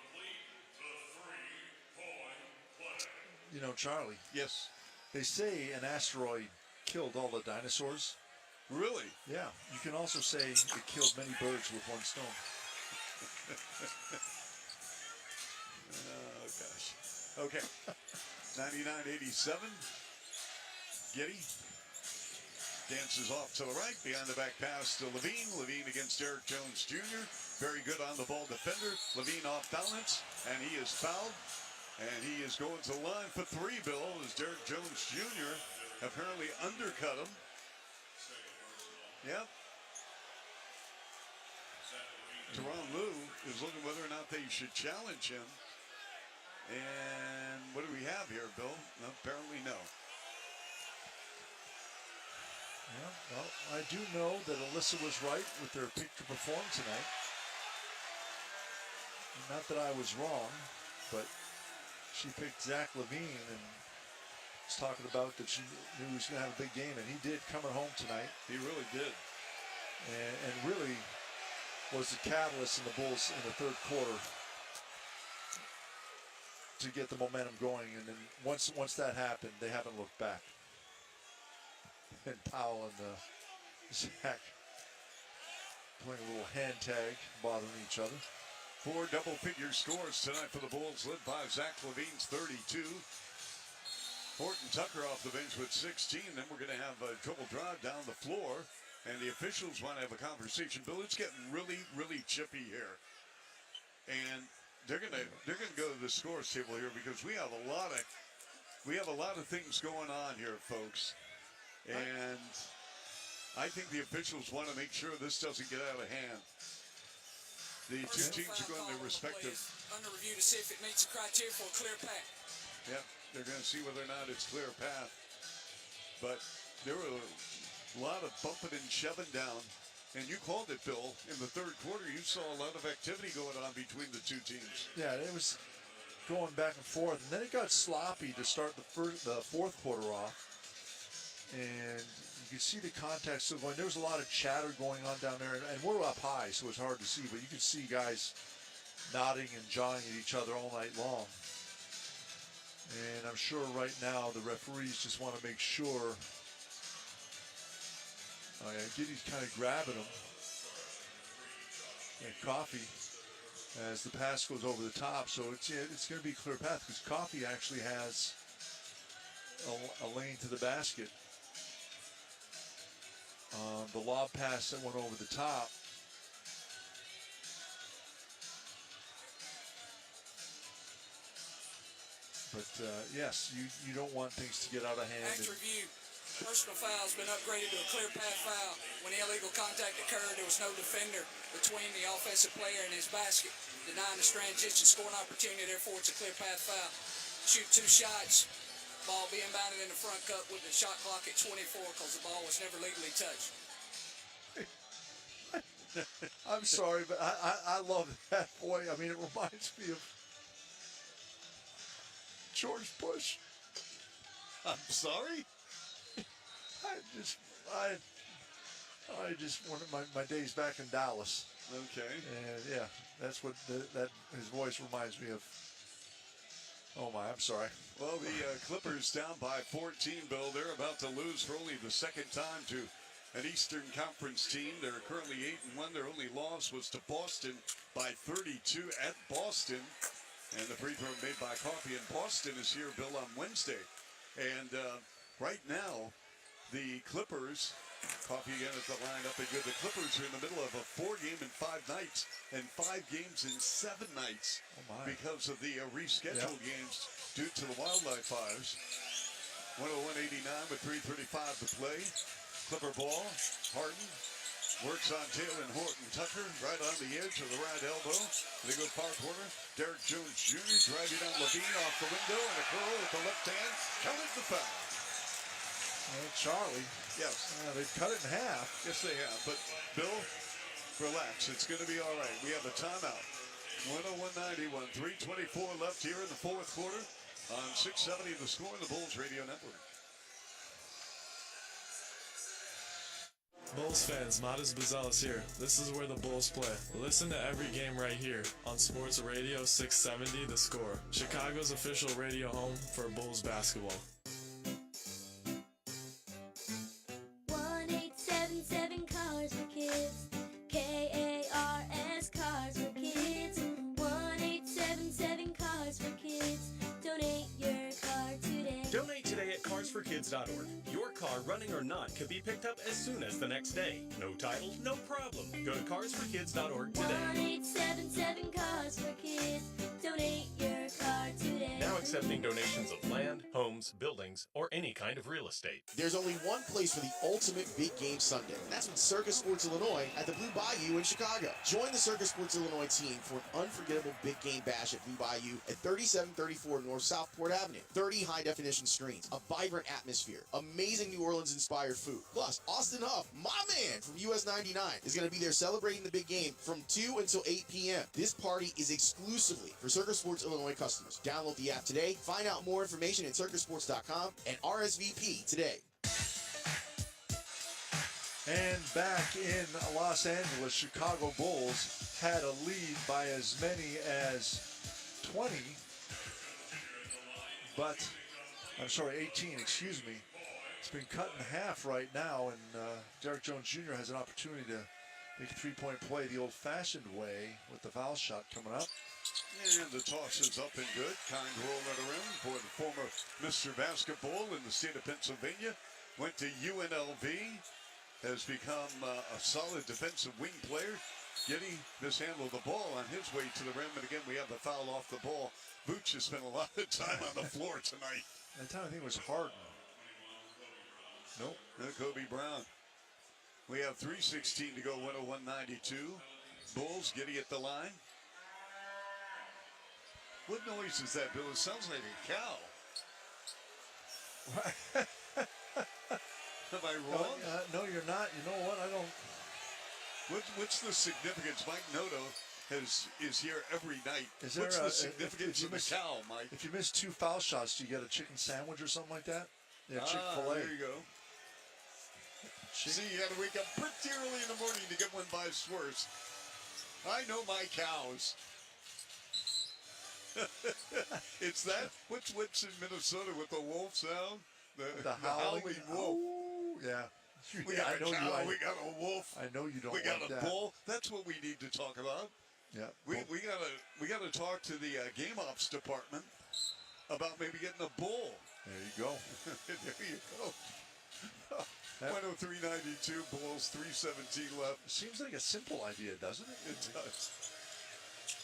S1: You know, Charlie.
S2: Yes.
S1: They say an asteroid killed all the dinosaurs.
S2: Really?
S1: Yeah. You can also say it killed many birds with one stone.
S2: Oh, gosh. Okay. 99-87. Giddey dances off to the right. Behind the back pass to Levine. Levine against Derek Jones Jr. Very good on the ball defender. Levine off balance. And he is fouled. And he is going to the line for 3, Bill, as Derek Jones Jr. apparently undercut him. Yep. Teron Lue is looking whether or not they should challenge him. And what do we have here, Bill? No, apparently no.
S1: Yeah, well, I do know that Alyssa was right with their pick to perform tonight. Not that I was wrong, but she picked Zach Levine and was talking about that she knew he was going to have a big game, and he did coming home tonight.
S2: He really did.
S1: And really was the catalyst in the Bulls in the third quarter. to get the momentum going. And then once that happened, they haven't looked back. And Powell and Zach playing a little hand tag, bothering each other.
S2: 4 double-figure scores tonight for the Bulls, led by Zach Levine's 32. Horton Tucker off the bench with 16. Then we're going to have a triple drive down the floor, and the officials want to have a conversation. Bill, it's getting really, really chippy here, and they're going to go to the scores table here because we have a lot of things going on here, folks, and I think the officials want to make sure this doesn't get out of hand. The two teams are going to their respective.
S3: Under review to see if it meets the criteria for a clear path.
S2: Yep, they're going to see whether or not it's clear path. But there were a lot of bumping and shoving down. And you called it, Bill. In the third quarter, you saw a lot of activity going on between the two teams.
S1: Yeah, it was going back and forth. And then it got sloppy to start the fourth quarter off. And you could see the contact still going. There was a lot of chatter going on down there, and we're up high, so it's hard to see. But you could see guys nodding and jawing at each other all night long. And I'm sure right now the referees just want to make sure. Giddy's kind of grabbing him. And Coffee as the pass goes over the top, so it's going to be a clear path because Coffee actually has a lane to the basket. The lob pass that went over the top. But yes, you don't want things to get out of hand.
S3: After review, personal foul's been upgraded to a clear path foul. When the illegal contact occurred, there was no defender between the offensive player and his basket, denying the transition scoring opportunity. Therefore, it's a clear path foul. Shoot 2 shots. Ball being bounded in the front cup with the shot clock at 24 because the ball was never legally touched.
S1: I'm sorry, but I love that boy. I mean, it reminds me of George Bush.
S2: I'm sorry?
S1: I just wanted my days back in Dallas.
S2: Okay.
S1: And yeah, that's what that his voice reminds me of. Oh my, I'm sorry.
S2: Well, the Clippers down by 14, Bill. They're about to lose for only the second time to an Eastern Conference team. They're currently 8-1. Their only loss was to Boston by 32 at Boston. And the free throw made by Coffee. And Boston is here, Bill, on Wednesday. And right now, the Clippers, Coffee again at the lineup, and good. The Clippers are in the middle of a 4-game in 5 nights and 5 games in 7 nights because of the rescheduled games due to the wildlife fires. 101-89 with 3:35 to play. Clipper ball. Harden works on Taylor and Horton Tucker right on the edge of the right elbow. They go far corner. Derek Jones Jr. driving on Levine off the window and a curl with the left hand. Counted the foul.
S1: Well, Charlie.
S2: Yes.
S1: They've cut it in half.
S2: Yes, they have. But, Bill, relax. It's going to be all right. We have a timeout. 101-91. 3:24 left here in the fourth quarter on 670 The Score in the Bulls Radio Network.
S10: Bulls fans, Modest Bazelis here. This is where the Bulls play. Listen to every game right here on Sports Radio 670 The Score, Chicago's official radio home for Bulls basketball.
S15: 1877 Cars for Kids. KARS Cars for Kids. 1877 Cars for Kids. Donate your car today.
S18: Donate today at carsforkids.org. Your car, running or not, could be picked up as soon as the next day. No title, no problem. Go to carsforkids.org today.
S15: 1877 Cars for Kids. Donate your car today.
S18: Now accepting donations of land, homes, buildings, or any kind of real estate.
S24: There's only one place for the ultimate big game Sunday. That's with Circus Sports Illinois at the Blue Bayou in Chicago. Join the Circus Sports Illinois team for an unforgettable big game bash at Blue Bayou at 3734 North Southport Avenue. 30 high-definition screens, a vibrant atmosphere, amazing New Orleans-inspired food. Plus, Austin Huff, my man from US 99, is going to be there celebrating the big game from 2 until 8 p.m. This party is exclusively for Circus Sports Illinois customers. Download the app today, find out more information at circusports.com, and RSVP today.
S1: And back in Los Angeles, Chicago Bulls had a lead by as many as 20 but I'm sorry, 18, excuse me. It's been cut in half right now, and Derek Jones Jr. has an opportunity to make a three-point play the old-fashioned way with the foul shot coming up.
S2: And the toss is up and good. Kind roll at the rim for the former Mr. Basketball in the state of Pennsylvania. Went to UNLV. Has become a solid defensive wing player. Giddey mishandled the ball on his way to the rim. And again, we have the foul off the ball. Vooch has spent a lot of time on the floor tonight.
S1: That time I think it was Harden. Nope.
S2: No, Kobe Brown. We have 3:16 to go, 101-92. Bulls, Giddey at the line. What noise is that, Bill? It sounds like a cow. Am I wrong?
S1: No, you're not. You know what? I don't.
S2: What's the significance? Mike Noto is here every night.
S1: What's
S2: the significance of the cow, Mike?
S1: If you miss 2 foul shots, do you get a chicken sandwich or something like that? Yeah, Chick-fil-A.
S2: There you go. See, you got to wake up pretty early in the morning to get one by Swerts. I know my cows. It's that. What's in Minnesota with the wolf sound? The howling wolf.
S1: Oh, yeah.
S2: We got a cow. We got a wolf.
S1: I know you don't.
S2: We got
S1: like
S2: a
S1: that.
S2: bull. That's what we need to talk about.
S1: Yeah.
S2: We gotta talk to the game ops department about maybe getting a bull.
S1: There you go.
S2: There you go. 103.92, Bulls, 3:17 left.
S1: Seems like a simple idea, doesn't it?
S2: It does.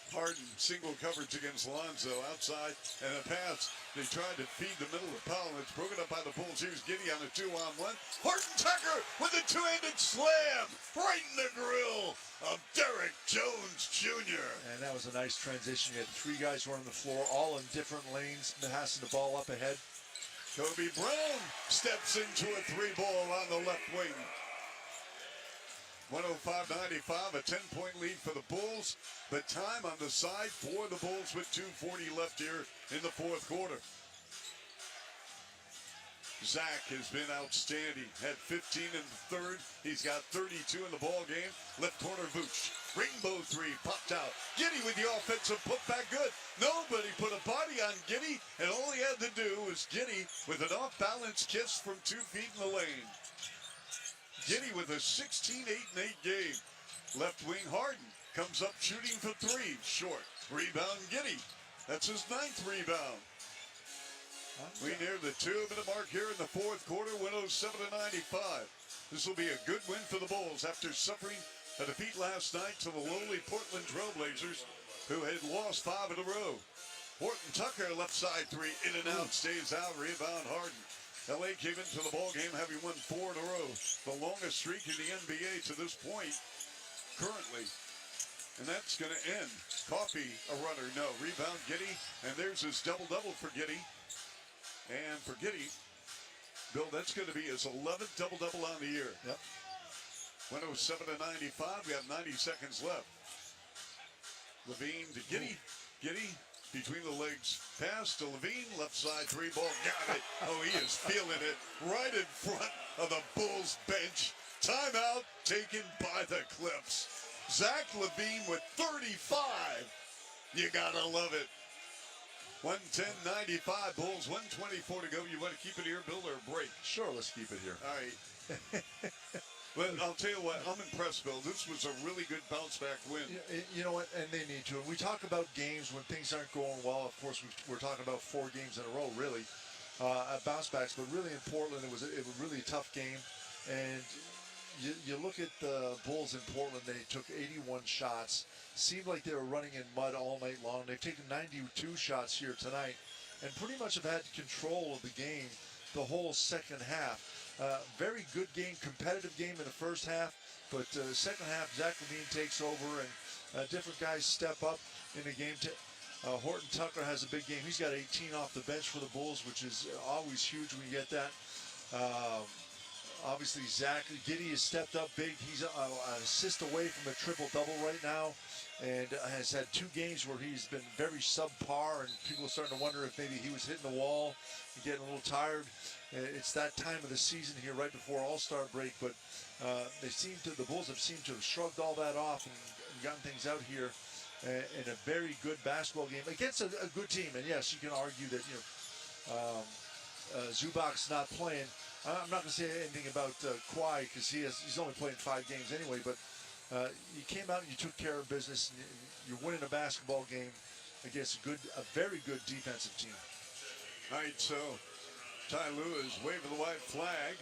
S2: Harden, single coverage against Lonzo outside, and a pass. They tried to feed the middle of Powell. It's broken up by the Bulls. Here's Giddey on a 2-on-1. Horton Tucker with a two-handed slam right in the grill of Derek Jones Jr.
S1: And that was a nice transition. You had 3 guys running the floor, all in different lanes, passing the ball up ahead.
S2: Kobe Brown steps into a 3-ball on the left wing. 105-95, a 10-point lead for the Bulls. But time on the side for the Bulls with 2:40 left here in the fourth quarter. Zach has been outstanding. Had 15 in the third. He's got 32 in the ball game. Left corner Vooch. Rainbow 3 popped out. Giddey with the offensive putback good. Nobody put a body on Giddey, and all he had to do was Giddey with an off-balance kiss from 2 feet in the lane. Giddey with a 16-8-8 game. Left wing Harden comes up shooting for 3. Short. Rebound Giddey. That's his 9th rebound. We near the 2-minute mark here in the fourth quarter, 107-95. This will be a good win for the Bulls after suffering a defeat last night to the lowly Portland Trailblazers, who had lost 5 in a row. Horton Tucker, left side 3, in and out, stays out, rebound Harden. LA came into the ball game having won 4 in a row, the longest streak in the NBA to this point, currently. And that's going to end. Coffee, a runner, no. Rebound Giddey, and there's his double-double for Giddey. And for Giddey, Bill, that's going to be his 11th double-double on the year.
S1: Yep.
S2: 107-95. We have 90 seconds left. Levine to Giddey. Giddey between the legs. Pass to Levine. Left side 3-ball. Got it. Oh, he is feeling it right in front of the Bulls bench. Timeout taken by the Clips. Zach Levine with 35. You got to love it. 110-95, Bulls, 124 to go. You want to keep it here, Bill, or break?
S1: Sure, let's keep it here.
S2: All right. But I'll tell you what, I'm impressed, Bill. This was a really good bounce-back win.
S1: You know what, and they need to. And we talk about games when things aren't going well. Of course, we're talking about 4 games in a row, really, bounce-backs. But really in Portland, it was really a tough game. And you look at the Bulls in Portland, they took 81 shots. Seemed like they were running in mud all night long. They've taken 92 shots here tonight and pretty much have had control of the game the whole second half. Very good game, competitive game in the first half, but second half, Zach Levine takes over and different guys step up in the game. Horton Tucker has a big game. He's got 18 off the bench for the Bulls, which is always huge when you get that. Obviously, Zach Giddey has stepped up big. He's an assist away from a triple-double right now and has had 2 games where he's been very subpar, and people are starting to wonder if maybe he was hitting the wall and getting a little tired. It's that time of the season here right before All-Star break, but the Bulls have seemed to have shrugged all that off and gotten things out here in a very good basketball game against a good team. And yes, you can argue that Zubac's not playing. I'm not going to say anything about Kawhi because he's only playing 5 games anyway. But you came out and you took care of business. And you're winning a basketball game against a very good defensive team.
S2: All right, so Ty Lue is waving the white flag.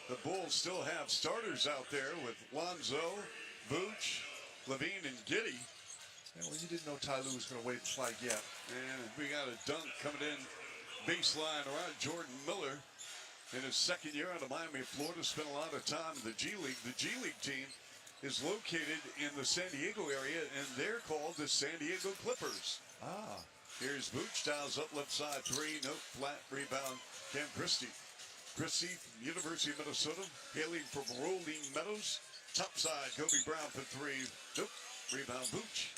S2: The Bulls still have starters out there with Lonzo, Vooch, Levine, and Giddey.
S1: Yeah, well, you didn't know Ty Lue was going to wave the flag yet.
S2: And we got a dunk coming in baseline around Jordan Miller. In his second year out of Miami, Florida, spent a lot of time in the G League. The G League team is located in the San Diego area, and they're called the San Diego Clippers.
S1: Ah.
S2: Here's Vooch, dials up left side 3, no flat rebound, Cam Christie. Christie from University of Minnesota, hailing from Rolling Meadows. Top side, Kobe Brown for 3, nope, rebound Vooch.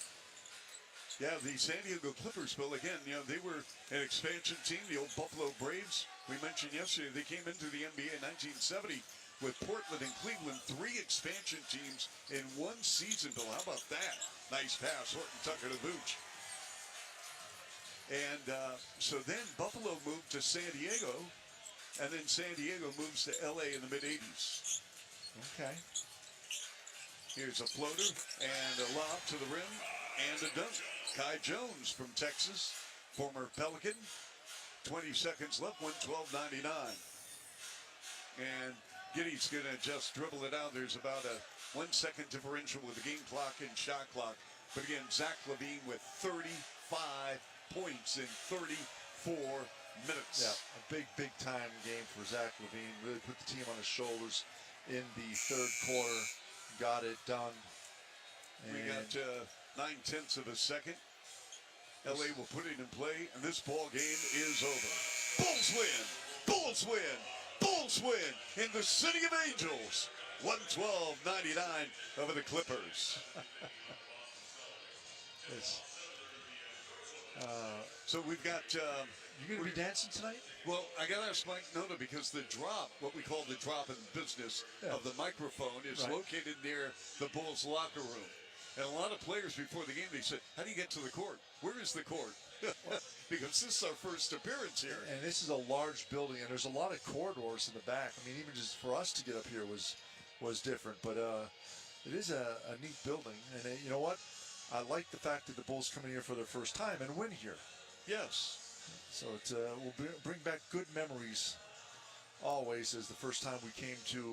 S2: Yeah, the San Diego Clippers, Bill, again, they were an expansion team, the old Buffalo Braves. We mentioned yesterday, they came into the NBA in 1970 with Portland and Cleveland, 3 expansion teams in one season, Bill. How about that? Nice pass, Horton Tucker to Vooch. And so then Buffalo moved to San Diego, and then San Diego moves to LA in the mid-'80s.
S1: Okay.
S2: Here's a floater and a lob to the rim and a dunk. Kai Jones from Texas, former Pelican. 20 seconds left, 112.99. And Giddey's going to just dribble it out. There's about a 1 second differential with the game clock and shot clock. But again, Zach LaVine with 35 points in 34 minutes.
S1: Yeah, a big time game for Zach LaVine. Really put the team on his shoulders in the third quarter. Got it done.
S2: We got 9/10 of a second. LA will put it in play, and this ball game is over. Bulls win! Bulls win! Bulls win in the City of Angels. 112.99 over the Clippers. So we've got...
S1: you going to be dancing tonight?
S2: Well, I got to ask Mike Noda because the drop, what we call the drop in business of the microphone, is located near the Bulls locker room. And a lot of players before the game, they said, how do you get to the court? Where is the court? Because this is our first appearance here.
S1: And this is a large building, and there's a lot of corridors in the back. I mean, even just for us to get up here was different. But it is a neat building. And you know what? I like the fact that the Bulls come in here for their first time and win here.
S2: Yes.
S1: So it will bring back good memories always as the first time we came to